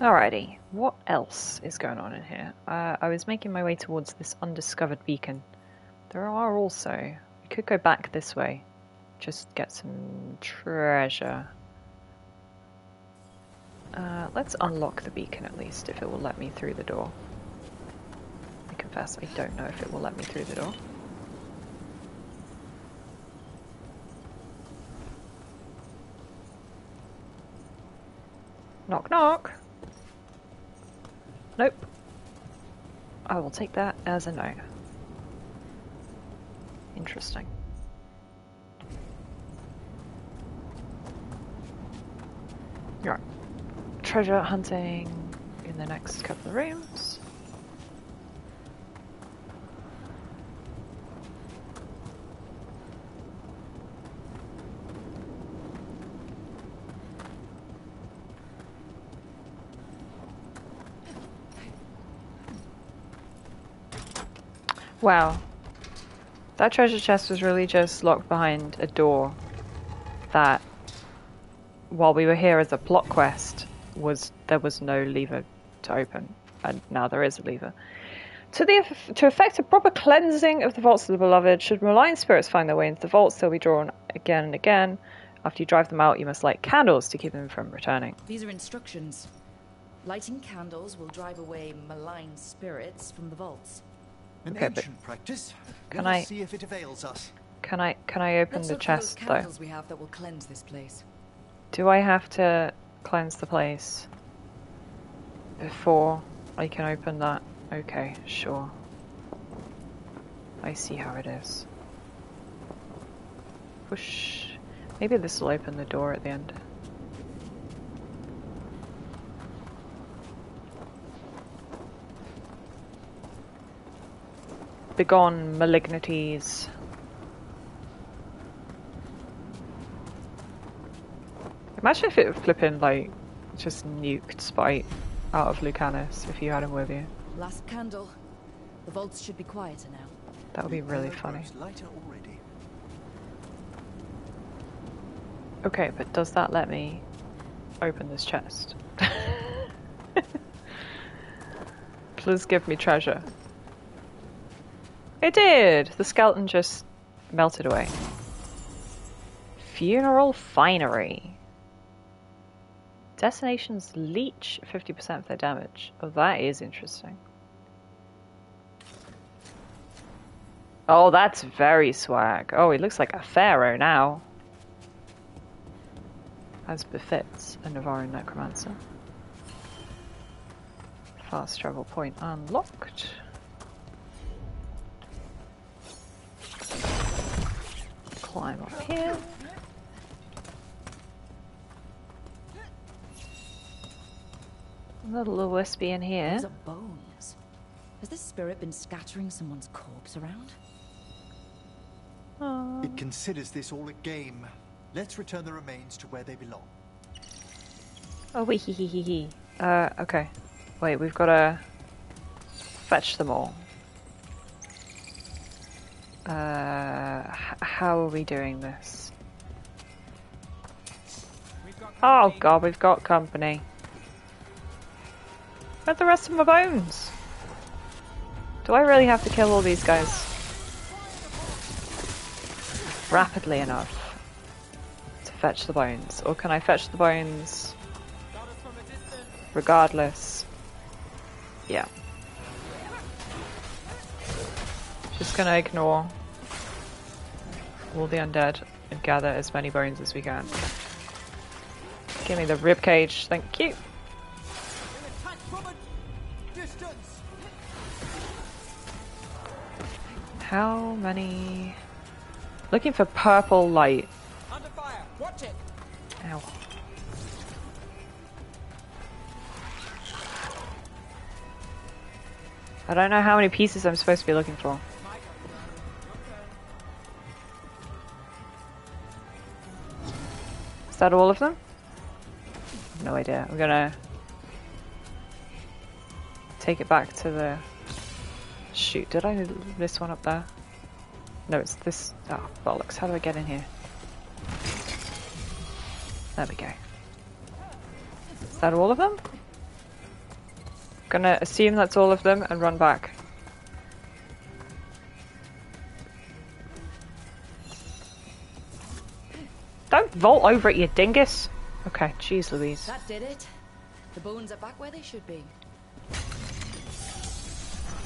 Alrighty, what else is going on in here? I was making my way towards this undiscovered beacon. There are also... We could go back this way. Just get some treasure. Let's unlock the beacon at least, if it will let me through the door. I confess, I don't know if it will let me through the door. Knock knock! Nope. I will take that as a no. Interesting. Right. Treasure hunting in the next couple of rooms. Wow. That treasure chest was really just locked behind a door that while we were here as a plot quest was there was no lever to open, and now there is a lever. To effect a proper cleansing of the vaults of the beloved, should malign spirits find their way into the vaults, they'll be drawn again and again. After you drive them out, you must light candles to keep them from returning. These are instructions. Lighting candles will drive away malign spirits from the vaults. An Okay, ancient practice. can Let us I- see if it avails us. Can I open Let's the look for those chest though? candles we have that will cleanse this place. Do I have to cleanse the place before I can open that? Okay, sure. I see how it is. Push. Maybe this will open the door at the end. Begone, malignities. Imagine if it flipping like just nuked Spite out of Lucanus if you had him with you. Last candle. The vaults should be quieter now. That would be really funny. Lighter already. Okay, but does that let me open this chest? Please give me treasure. It did! The skeleton just melted away. Funeral finery. Destinations leech 50% of their damage. Oh, that is interesting. Oh, that's very swag. Oh, he looks like a pharaoh now. As befits a Navarran necromancer. Fast travel point unlocked. Climb up here. Another little wispy in here. Those are bones. Has this spirit been scattering someone's corpse around? It considers this all a game. Let's return the remains to where they belong. Oh, wee hee hee hee hee. Okay. Wait, we've got to fetch them all. How are we doing this? Oh god, we've got company. Where's the rest of my bones? Do I really have to kill all these guys rapidly enough to fetch the bones? Or can I fetch the bones regardless? Yeah. Just gonna ignore all the undead and gather as many bones as we can. Give me the ribcage, thank you. How many? Looking for purple light. Under fire. Watch it. Ow. I don't know how many pieces I'm supposed to be looking for. Is that all of them? No idea. I'm gonna take it back to the... Shoot, did I leave this one up there? No, it's this... Oh, bollocks. How do I get in here? There we go. Is that all of them? Gonna assume that's all of them and run back. Don't vault over it, you dingus! Okay, jeez Louise. That did it. The bones are back where they should be.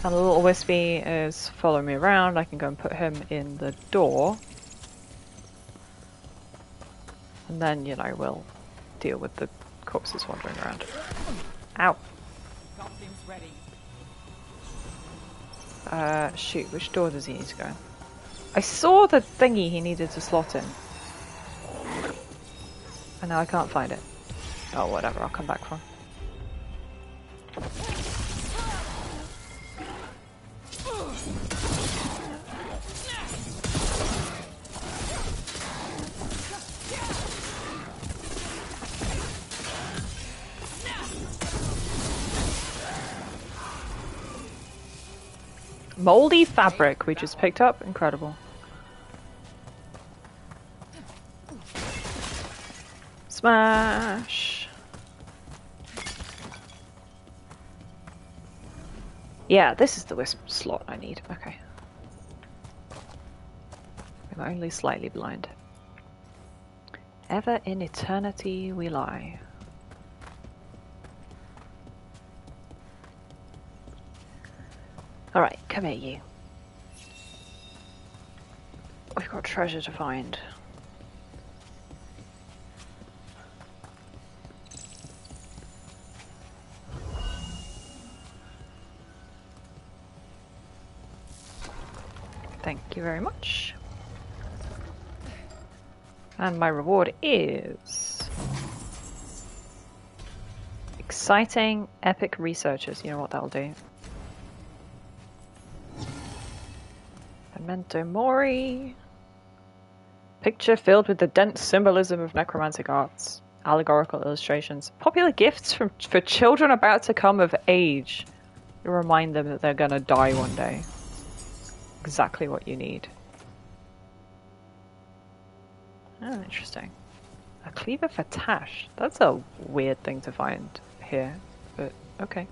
And the little wispy is following me around. I can go and put him in the door. And then, you know, we'll deal with the corpses wandering around. Ow. Shoot, which door does he need to go in? I saw the thingy he needed to slot in. And now I can't find it. Oh, whatever, I'll come back for him. Moldy fabric we just picked up. Incredible. Smash! Yeah, this is the wisp slot I need. Okay. I'm only slightly blind. Ever in eternity we lie. Alright, come here, you. We've got treasure to find. Thank you very much. And my reward is... exciting epic researchers. You know what that'll do. Memento Mori. Picture filled with the dense symbolism of necromantic arts. Allegorical illustrations. Popular gifts for children about to come of age. To remind them that they're gonna die one day. Exactly what you need. Oh, interesting. A cleaver for Tash. That's a weird thing to find here, but okay.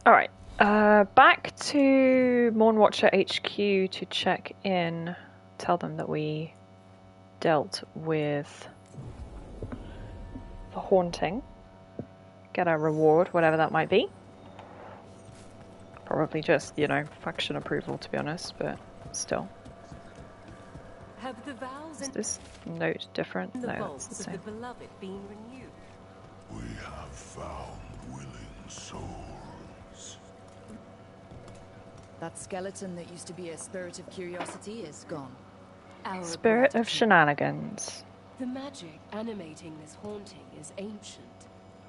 Alright, back to Mornwatcher HQ to check in. Tell them that we dealt with the haunting. Get our reward, whatever that might be. Probably just, you know, faction approval to be honest, but still. Have the vows Is this note different? No, it's the same. of the beloved been renewed? We have found willing souls. That skeleton that used to be a spirit of curiosity is gone. Spirit of shenanigans. The magic animating this haunting is ancient.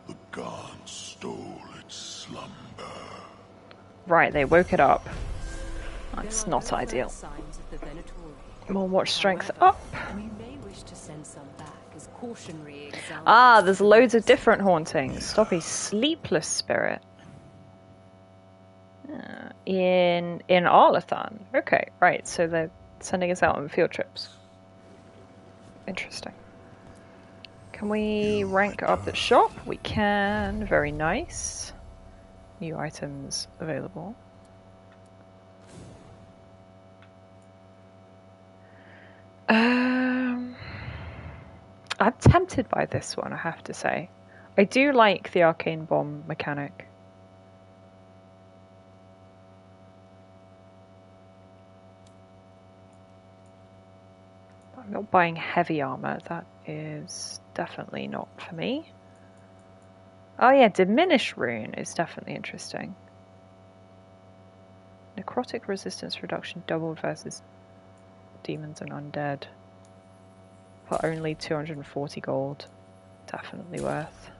The gods stole its slumber. Right, they woke it up. That's not ideal. More watch strength up. We may wish to send some back as cautionary examples. Ah, there's loads of different hauntings. Stop a sleepless spirit. In Arlathan. Okay, right, so they're sending us out on field trips. Interesting. Can we rank up the shop? We can. Very nice. New items available. I'm tempted by this one, I have to say. I do like the arcane bomb mechanic. I'm not buying heavy armor. That is definitely not for me. Oh yeah, Diminish Rune is definitely interesting. Necrotic resistance reduction doubled versus demons and undead. For only 240 gold. Definitely worth.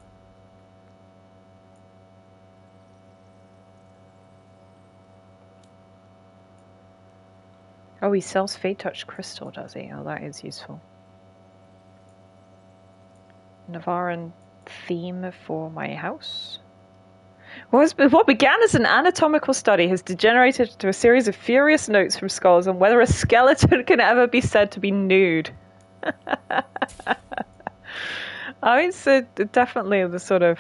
Oh, he sells Fade Touch Crystal, does he? Oh, that is useful. Navaran theme for my house. What began as an anatomical study has degenerated into a series of furious notes from scholars on whether a skeleton can ever be said to be nude. I mean, so definitely the sort of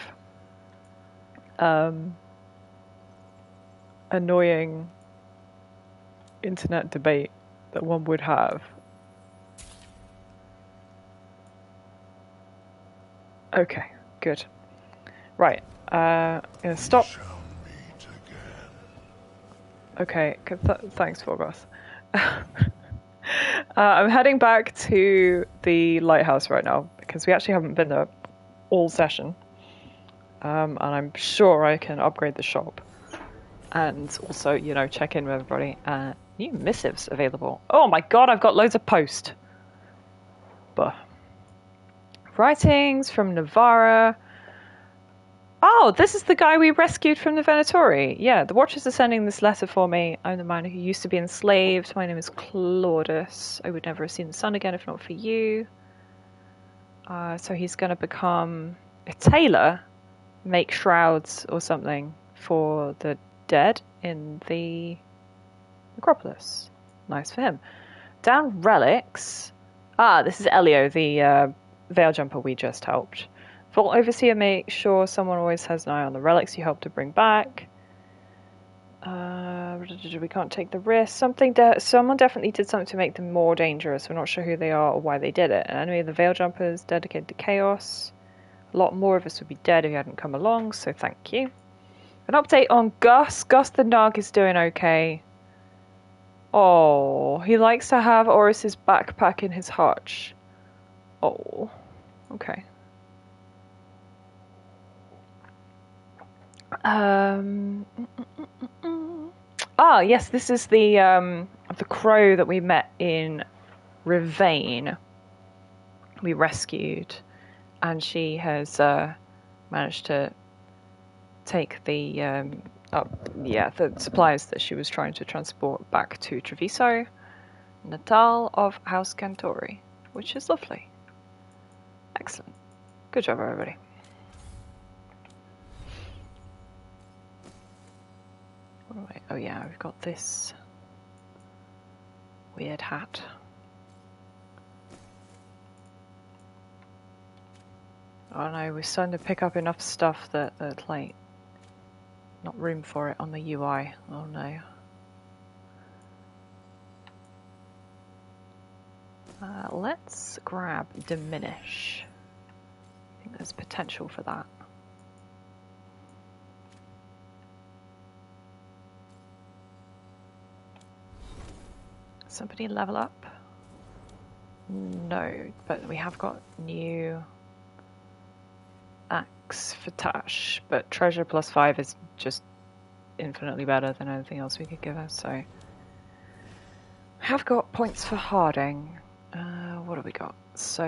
annoying internet debate that one would have. Okay, good. Right, I'm gonna stop. Okay, thanks, Forgoth. I'm heading back to the lighthouse right now because we actually haven't been there all session. And I'm sure I can upgrade the shop. And also, you know, check in with everybody. New missives available. Oh my god, I've got loads of post. But writings from Navarra. Oh, this is the guy we rescued from the Venatori. Yeah, the Watchers are sending this letter for me. I'm the man who used to be enslaved. My name is Claudius. I would never have seen the sun again if not for you. So he's going to become a tailor, make shrouds or something for the dead in the necropolis. Nice for him. Down relics. Ah, this is Elio, the veil jumper we just helped. Vault Overseer, make sure someone always has an eye on the relics you help to bring back. We can't take the risk. Someone definitely did something to make them more dangerous. We're not sure who they are or why they did it. An enemy of the veil jumpers dedicated to chaos. A lot more of us would be dead if you hadn't come along, so thank you. An update on Gus. Gus the Nug is doing okay. Oh, he likes to have Oris's backpack in his hutch. Oh, okay. Yes, this is the crow that we met in Ravane. We rescued, and she has managed to take the the supplies that she was trying to transport back to Treviso, Natal of House Cantori, which is lovely. Excellent. Good job, everybody. Oh yeah, we've got this weird hat. Oh no, we're starting to pick up enough stuff that like not room for it on the UI. Oh no. Let's grab Diminish. I think there's potential for that. Somebody level up? No, but we have got new axe for Tash, but treasure +5 is just infinitely better than anything else we could give her, so I have got points for Harding. What have we got? So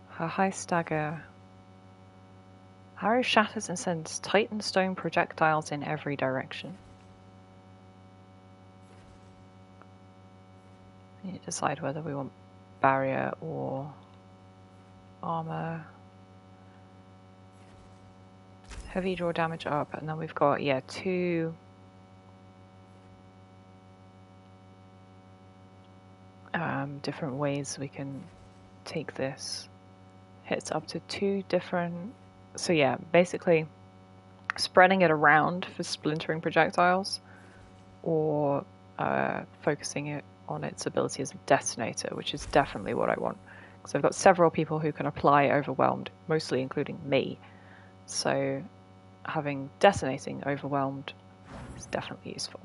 her high stagger arrow shatters and sends Titan stone projectiles in every direction. We need to decide whether we want barrier or armor. Heavy draw damage up, and then we've got, two different ways we can take this. Hits up to 2 different, so yeah, basically spreading it around for splintering projectiles, or focusing it on its ability as a detonator, which is definitely what I want. Because I've got several people who can apply Overwhelmed, mostly including me. So having detonating Overwhelmed is definitely useful.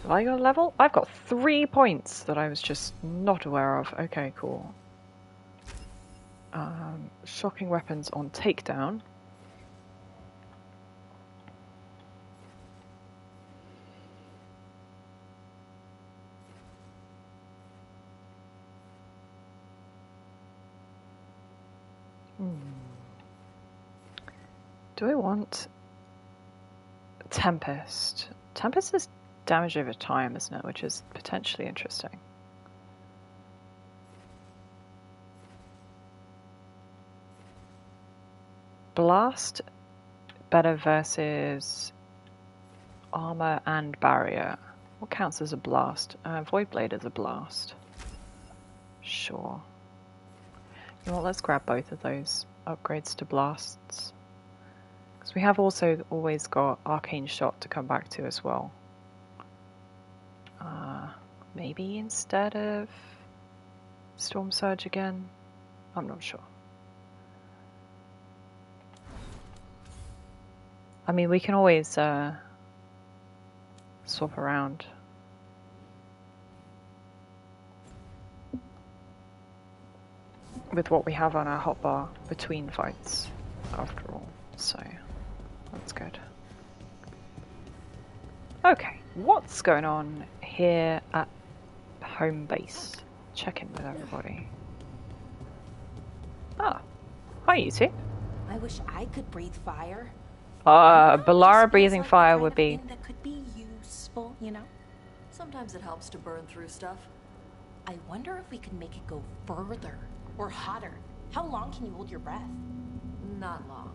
Have I got a level? I've got 3 points that I was just not aware of. Okay, cool. Shocking weapons on takedown. Do I want Tempest? Tempest is damage over time, isn't it? Which is potentially interesting. Blast better versus armor and barrier. What counts as a blast? Void Blade is a blast. Sure. You know what, let's grab both of those upgrades to blasts. Because we have also always got Arcane Shot to come back to as well. Maybe instead of Storm Surge again? I'm not sure. I mean, we can always swap around. With what we have on our hotbar between fights, after all, so that's good. Okay, what's going on here at home base? Check in with everybody. Hi you two. I wish I could breathe fire. Balara breathing fire would be... That could be useful, you know? Sometimes it helps to burn through stuff. I wonder if we could make it go further. Or hotter. How long can you hold your breath? Not long.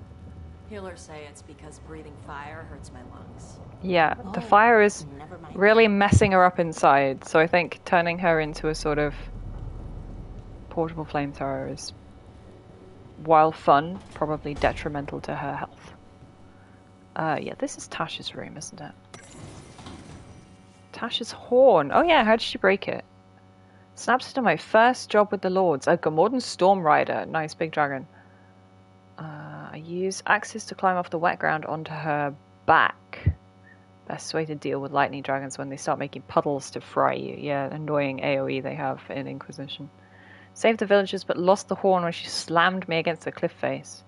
Healers say it's because breathing fire hurts my lungs. Yeah, the fire is Really messing her up inside, so I think turning her into a sort of portable flamethrower is, while fun, probably detrimental to her health. Yeah, this is Tasha's room, isn't it? Tasha's horn. Oh yeah, how did she break it? Snaps into my first job with the Lords. A Gamorrean Storm Rider. Nice big dragon. I use axes to climb off the wet ground onto her back. Best way to deal with lightning dragons when they start making puddles to fry you. Yeah, annoying AoE they have in Inquisition. Saved the villagers but lost the horn when she slammed me against a cliff face.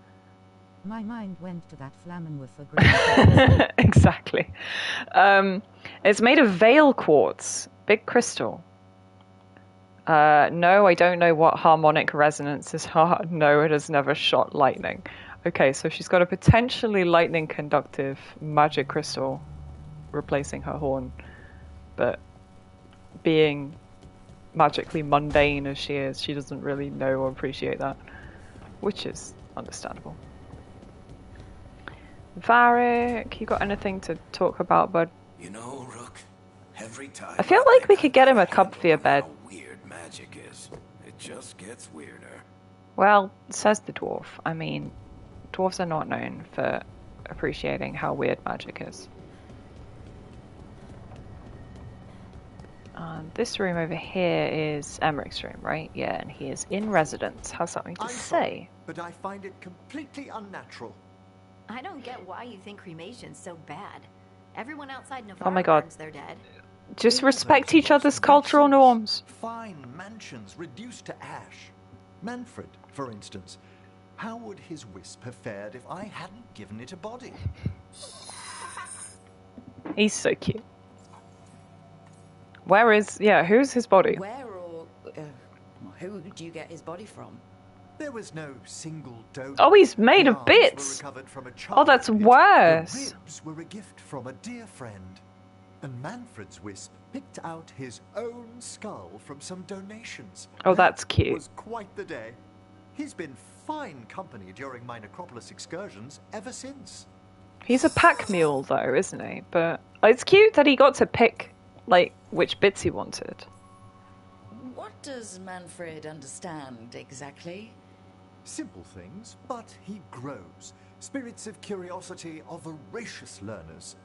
My mind went to that Flammenwurf for great. Exactly. It's made of veil quartz. Big crystal. No, I don't know what harmonic resonance is. No, it has never shot lightning. Okay, so she's got a potentially lightning conductive magic crystal replacing her horn, but being magically mundane as she is, she doesn't really know or appreciate that, which is understandable. Varric, you got anything to talk about, bud? You know, Rook, every time I feel like we could get him a comfier bed. how weird magic is, it just gets weirder. Well, says the dwarf. I mean, dwarves are not known for appreciating how weird magic is. This room over here is Emmerich's room, right? Yeah, and he is in residence. Has something to say. But I find it completely unnatural. I don't get why you think cremation's so bad. Everyone outside Navarre Oh my god. burns their dead. Just respect each other's cultural norms. Fine mansions reduced to ash. Manfred, for instance. How would his wisp have fared if I hadn't given it a body? He's so cute. Where is... yeah, who's his body? Where or... who do you get his body from? There was no single donor. Oh, he's made The of arms bits! were recovered from a Oh, that's child pit. worse. The ribs were a gift from a dear friend. And Manfred's wisp picked out his own skull from some donations. Oh, that's That cute. was quite the day. He's been fine company during my necropolis excursions ever since. He's a pack mule, though, isn't he? But it's cute that he got to pick, like, which bits he wanted. What does Manfred understand exactly? Simple things, but he grows. Spirits of curiosity are voracious learners.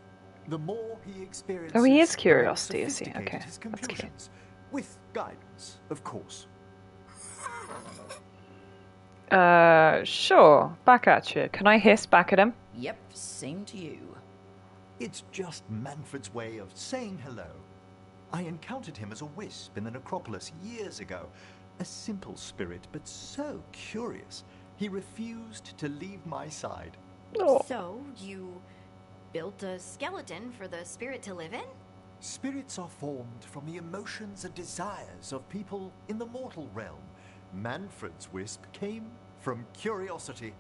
The more he experiences, Oh, he is the more curiosity, is he? sophisticated Okay, his that's cute. conclusions. With guidance, of course. Sure. Back at you. Can I hiss back at him? Yep, same to you. It's just Manfred's way of saying hello. I encountered him as a wisp in the necropolis years ago. A simple spirit, but so curious. He refused to leave my side. So, you built a skeleton for the spirit to live in? Spirits are formed from the emotions and desires of people in the mortal realm. Manfred's wisp came from curiosity.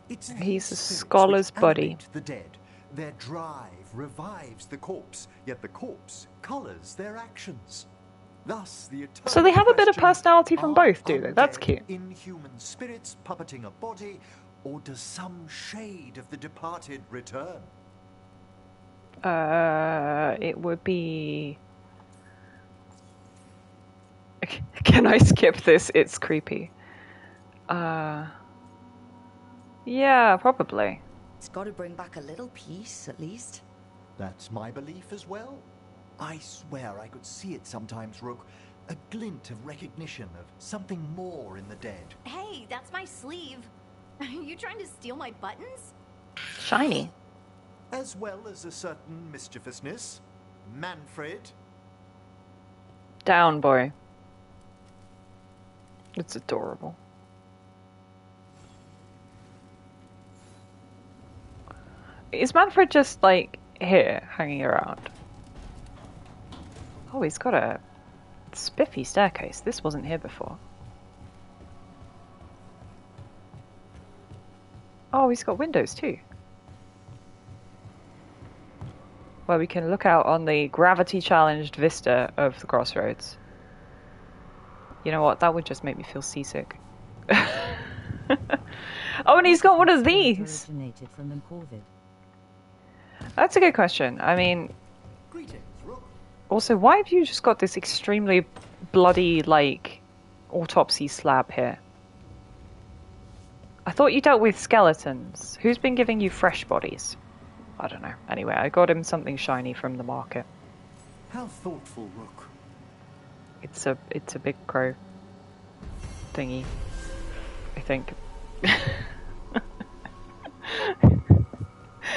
It's He's a these spirits scholar's which buddy. animate the dead. Their drive revives the corpse, yet the corpse colors their actions. Thus, the eternal So they have a bit of question, personality from are both, do they? That's undead cute. Inhuman spirits puppeting a body, or does some shade of the departed return? It would be... Can I skip this? It's creepy. Yeah, probably. It's got to bring back a little peace, at least. That's my belief as well. I swear I could see it sometimes, Rook. A glint of recognition of something more in the dead. Hey, that's my sleeve. Are you trying to steal my buttons? Shiny. As well as a certain mischievousness. Manfred. Down, boy. It's adorable. Is Manfred just, like, here, hanging around? Oh, he's got a spiffy staircase. This wasn't here before. Oh, he's got windows too. Where we can look out on the gravity-challenged vista of the crossroads. You know what? That would just make me feel seasick. Oh, and he's got one of these! Originated from Corvid. That's a good question. I mean... Greetings, Rook. Also, why have you just got this extremely bloody, like, autopsy slab here? I thought you dealt with skeletons. Who's been giving you fresh bodies? I don't know. Anyway, I got him something shiny from the market. How thoughtful, Rook. It's a big crow thingy, I think.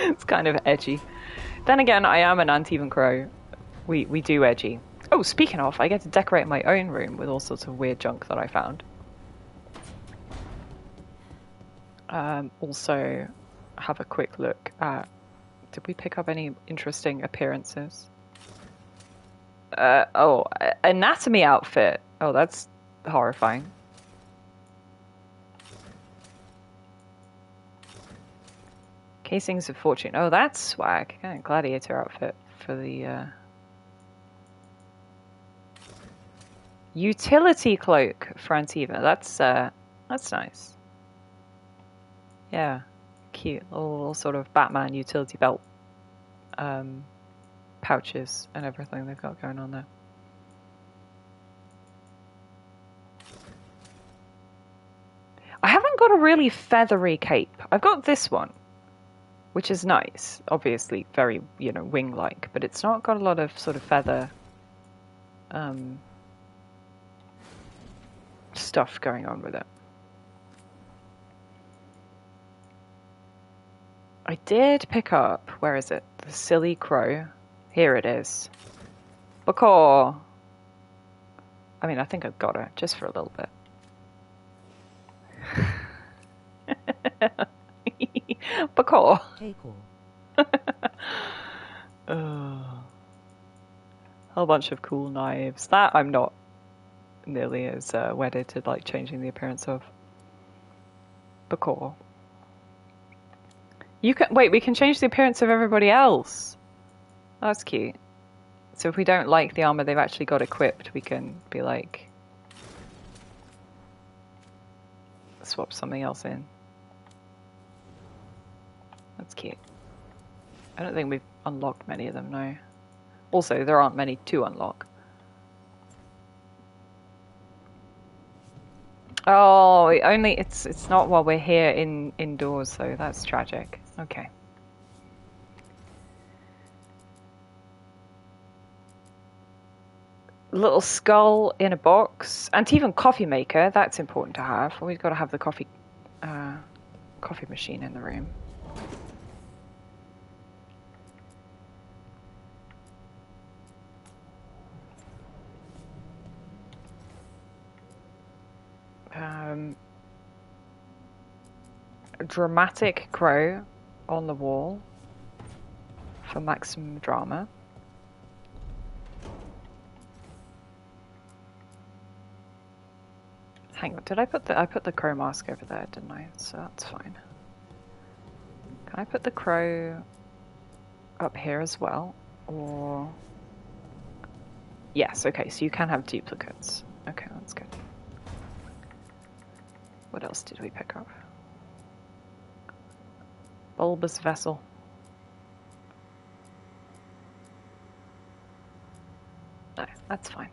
It's kind of edgy. Then again, I am an uneven crow. We do edgy. Oh, speaking of, I get to decorate my own room with all sorts of weird junk that I found. Also, have a quick look at... Did we pick up any interesting appearances? Oh, anatomy outfit. Oh, that's horrifying. Casings of Fortune. Oh, that's swag. Yeah, gladiator outfit for the... Utility cloak for Antiva. That's nice. Yeah, cute. Little sort of Batman utility belt pouches and everything they've got going on there. I haven't got a really feathery cape. I've got this one, which is nice. Obviously very, you know, wing-like, but it's not got a lot of sort of feather stuff going on with it. I did pick up, where is it? The silly crow. Here it is. Bacaw. I mean, I think I've got her, just for a little bit. Bacaw. Oh. A whole bunch of cool knives. That I'm not nearly as wedded to like changing the appearance of. Bacaw. You can wait. We can change the appearance of everybody else. Oh, that's cute. So if we don't like the armor they've actually got equipped, we can be like swap something else in. That's cute. I don't think we've unlocked many of them, no. Also, there aren't many to unlock. Oh, it's not while we're here indoors, so that's tragic. Okay. Little skull in a box, and even coffee maker. That's important to have. We've got to have the coffee machine in the room. A dramatic crow on the wall for maximum drama. Hang on, did I put the crow mask over there, didn't I? So that's fine. Can I put the crow up here as well? Or yes, okay, so you can have duplicates. Okay, that's good. What else did we pick up? Bulbous vessel. No, that's fine.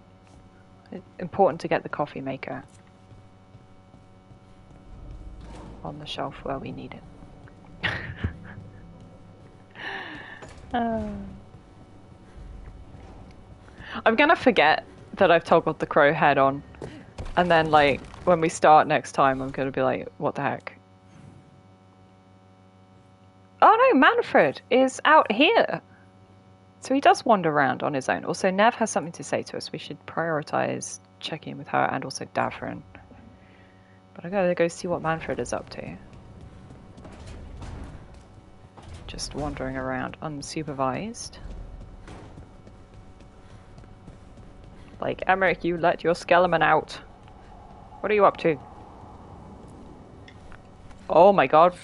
It's important to get the coffee maker on the shelf where we need it. I'm gonna forget that I've toggled the crow head on, and then like when we start next time I'm gonna be like, what the heck? Oh no, Manfred is out here. So he does wander around on his own. Also, Nev has something to say to us. We should prioritize checking in with her and also Davrin. But I gotta go see what Manfred is up to. Just wandering around unsupervised. Like, Emmerich, you let your skeleton out. What are you up to? Oh my god.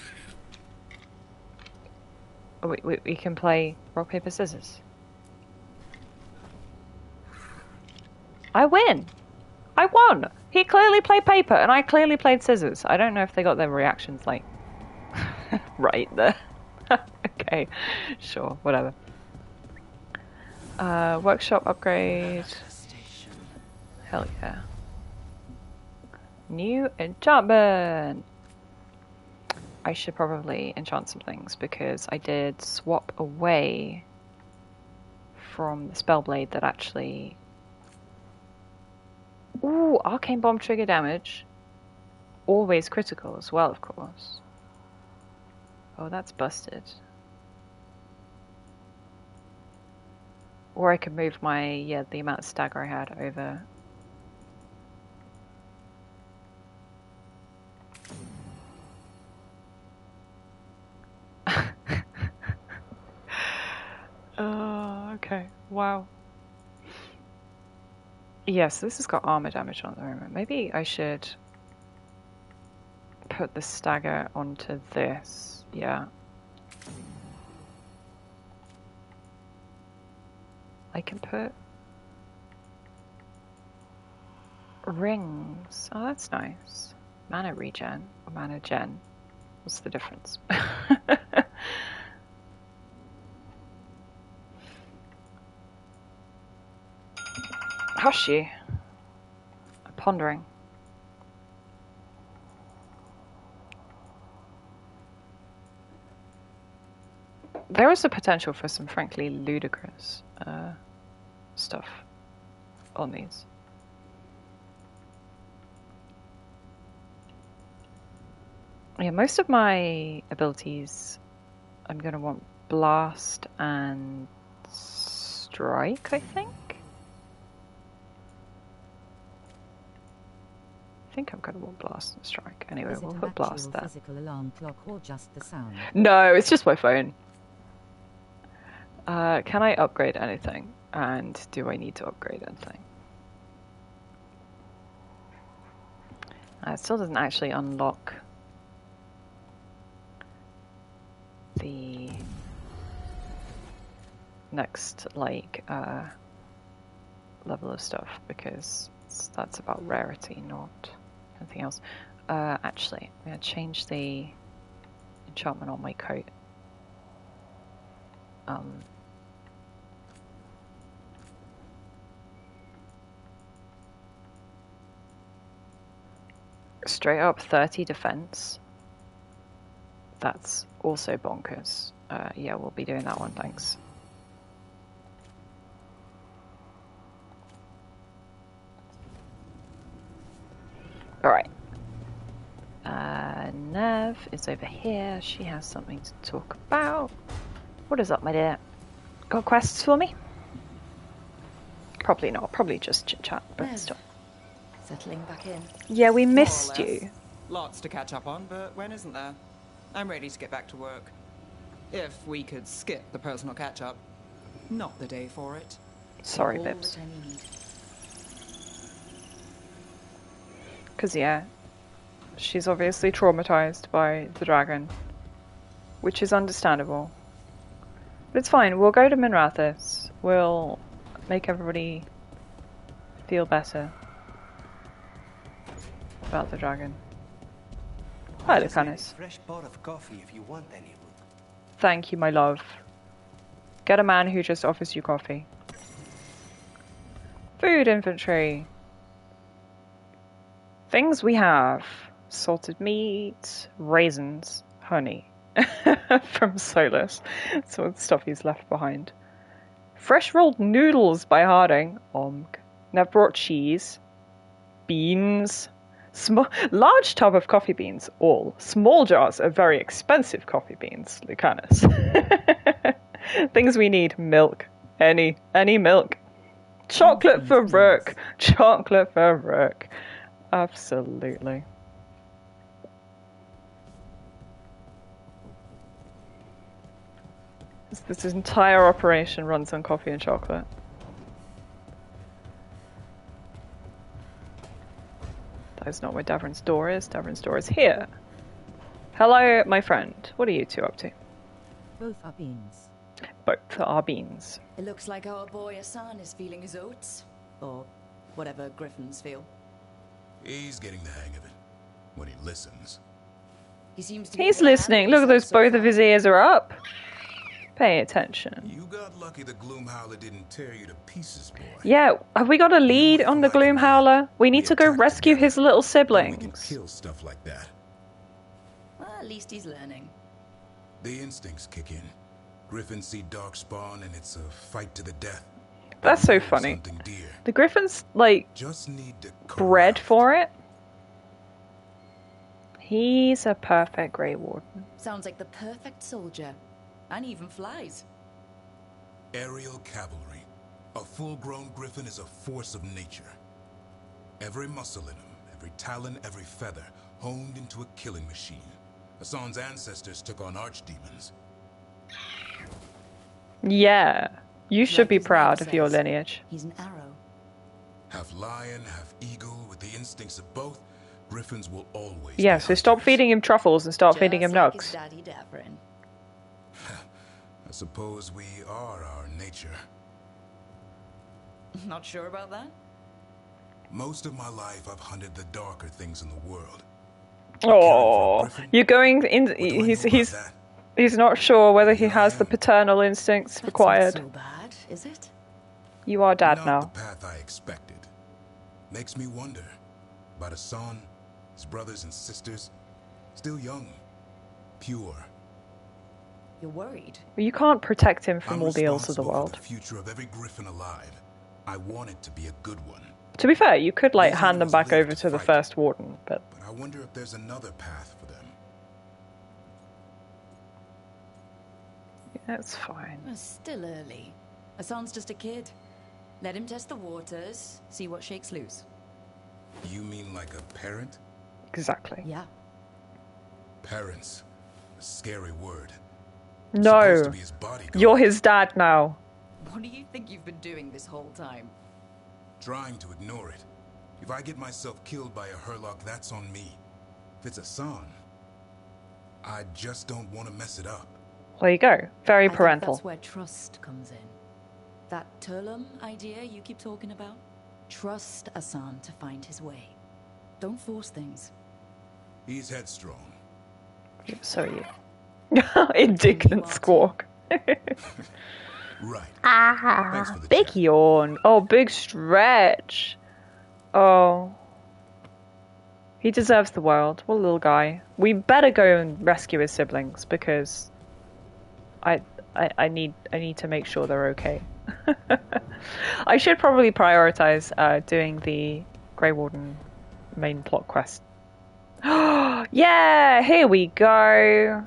Oh, we can play rock, paper, scissors. I win! I won! He clearly played paper and I clearly played scissors. I don't know if they got their reactions like right there. Okay, sure, whatever. Workshop upgrade. Hell yeah. New enchantment! I should probably enchant some things because I did swap away from the spellblade that actually... Ooh, arcane bomb trigger damage. Always critical as well, of course. Oh, that's busted. Or I could move my, yeah, the amount of stagger I had over. Oh, okay. Wow. Yes, this has got armor damage on at the moment. Maybe I should put the stagger onto this. Yeah. I can put rings. Oh, that's nice. Mana regen or mana gen. What's the difference? Hush you. I'm pondering. There is a potential for some frankly ludicrous stuff on these. Yeah, most of my abilities I'm going to want blast and strike, I think. I think I'm going to want blast and strike. Anyway, we'll put blast there. Physical alarm clock or just the sound? No, it's just my phone. Can I upgrade anything? And do I need to upgrade anything? It still doesn't actually unlock the next, like, level of stuff, because that's about rarity, not anything else. Actually, I'm going to change the enchantment on my coat. Straight up 30 defense. That's also bonkers. Yeah, we'll be doing that one, thanks. Alright. Nev is over here. She has something to talk about. What is up, my dear? Got quests for me? Probably not. Probably just chit-chat, but still. Settling back in. Yeah, we missed you. Lots to catch up on, but when isn't there? I'm ready to get back to work. If we could skip the personal catch-up. Not the day for it. Sorry, Bibs. Because, yeah, she's obviously traumatized by the dragon, which is understandable. But it's fine, we'll go to Minrathis. We'll make everybody feel better about the dragon. Hi, Lucanus. Fresh pot of coffee if you want any. Thank you, my love. Get a man who just offers you coffee. Food inventory. Things we have. Salted meat, raisins, honey. From Solus. Some of the stuff he's left behind. Fresh rolled noodles by Harding. Omg. Nev brought cheese. Beans. Large tub of coffee beans, all. Small jars of very expensive coffee beans, Lucanus. Things we need, milk. Any milk. Chocolate for Rook. Chocolate for Rook. Absolutely. This entire operation runs on coffee and chocolate. That's not where Davrin's door is. Davrin's door is here. Hello, my friend. What are you two up to? Both are beans. Both are beans. It looks like our boy Hassan is feeling his oats. Or whatever griffins feel. He's getting the hang of it. When he listens. He seems to be He's listening. Look at those, both of his ears are up. Pay attention. You got lucky the Gloomhowler didn't tear you to pieces, boy. Yeah, have we got a lead on the Gloomhowler? We need to go rescue his little siblings. We can kill stuff like that. Well, at least he's learning. The instincts kick in. Griffins see darkspawn and it's a fight to the death. That's so funny. The Griffins, like, just need to bred for it. He's a perfect Grey Warden. Sounds like the perfect soldier. And he even flies. Aerial cavalry. A full-grown griffin is a force of nature. Every muscle in him, every talon, every feather, honed into a killing machine. Hassan's ancestors took on archdemons. Yeah. You should be proud of your lineage. He's an arrow. Half lion, half eagle, with the instincts of both, griffins will always Yeah, so stop feeding him truffles and start feeding him like nugs. his daddy Davrin. I suppose we are our nature. Not sure about that? Most of my life I've hunted the darker things in the world. Oh, you're going in. He's not sure whether he has the paternal instincts required. That's not so bad, is it? You are dad Not now. the path I expected. Makes me wonder about Hassan, his brothers and sisters, still young, pure. You're worried. You can't protect him from I'm all the ills of the responsible for world. the future of every griffin alive. I want it to be a good one. To be fair, you could like hand them back over to the first warden, but I wonder if there's another path for them. that's fine. It's still early. Hassan's just a kid. Let him test the waters, see what shakes loose. You mean like a parent? Exactly. Yeah. Parents. A scary word. No, to be his bodyguard. you're his dad now. What do you think you've been doing this whole time? Trying to ignore it. If I get myself killed by a Hurlock, that's on me. If it's Hassan, I just don't want to mess it up. There you go. Very I think parental. that's where trust comes in. That Turlum idea you keep talking about? Trust Hassan to find his way. Don't force things. He's headstrong. So are you. Indignant squawk. Right. Ah, big yawn. Oh, big stretch. Oh. He deserves the world. What a little guy. We better go and rescue his siblings because I need to make sure they're okay. I should probably prioritize doing the Grey Warden main plot quest. Yeah, here we go.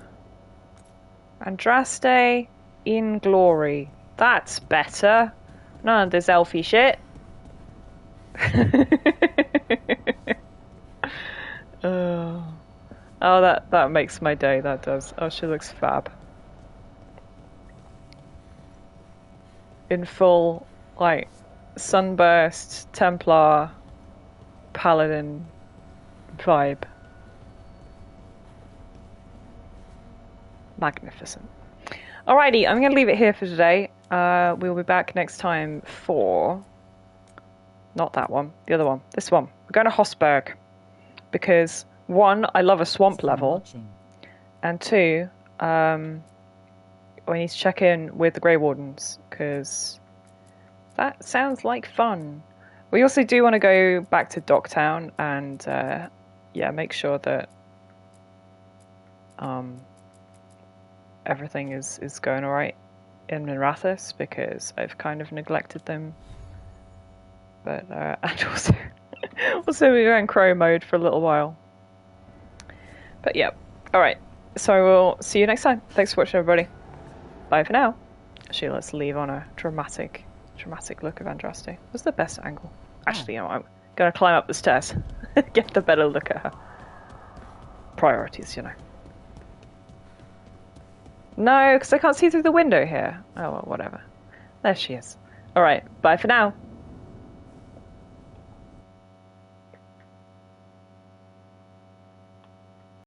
Andraste in glory. That's better. None of this elfy shit. Oh, that makes my day. That does. Oh, she looks fab. In full, like, sunburst, Templar, Paladin vibe. Magnificent. Alrighty, I'm going to leave it here for today. We'll be back next time for... Not that one, the other one. This one. We're going to Hosberg. Because, one, I love a swamp level. And two, we need to check in with the Grey Wardens. Because that sounds like fun. We also do want to go back to Docktown and, yeah, make sure that... everything is going alright in Minrathous because I've kind of neglected them. But, and also we were in crow mode for a little while. But yeah, alright. So we'll see you next time. Thanks for watching, everybody. Bye for now. Actually, let's leave on a dramatic look of Andraste. What's the best angle? Actually, you know, I'm gonna climb up the stairs. Get the better look at her. Priorities, you know. No, because I can't see through the window here. Oh, well, whatever. There she is. Alright, bye for now.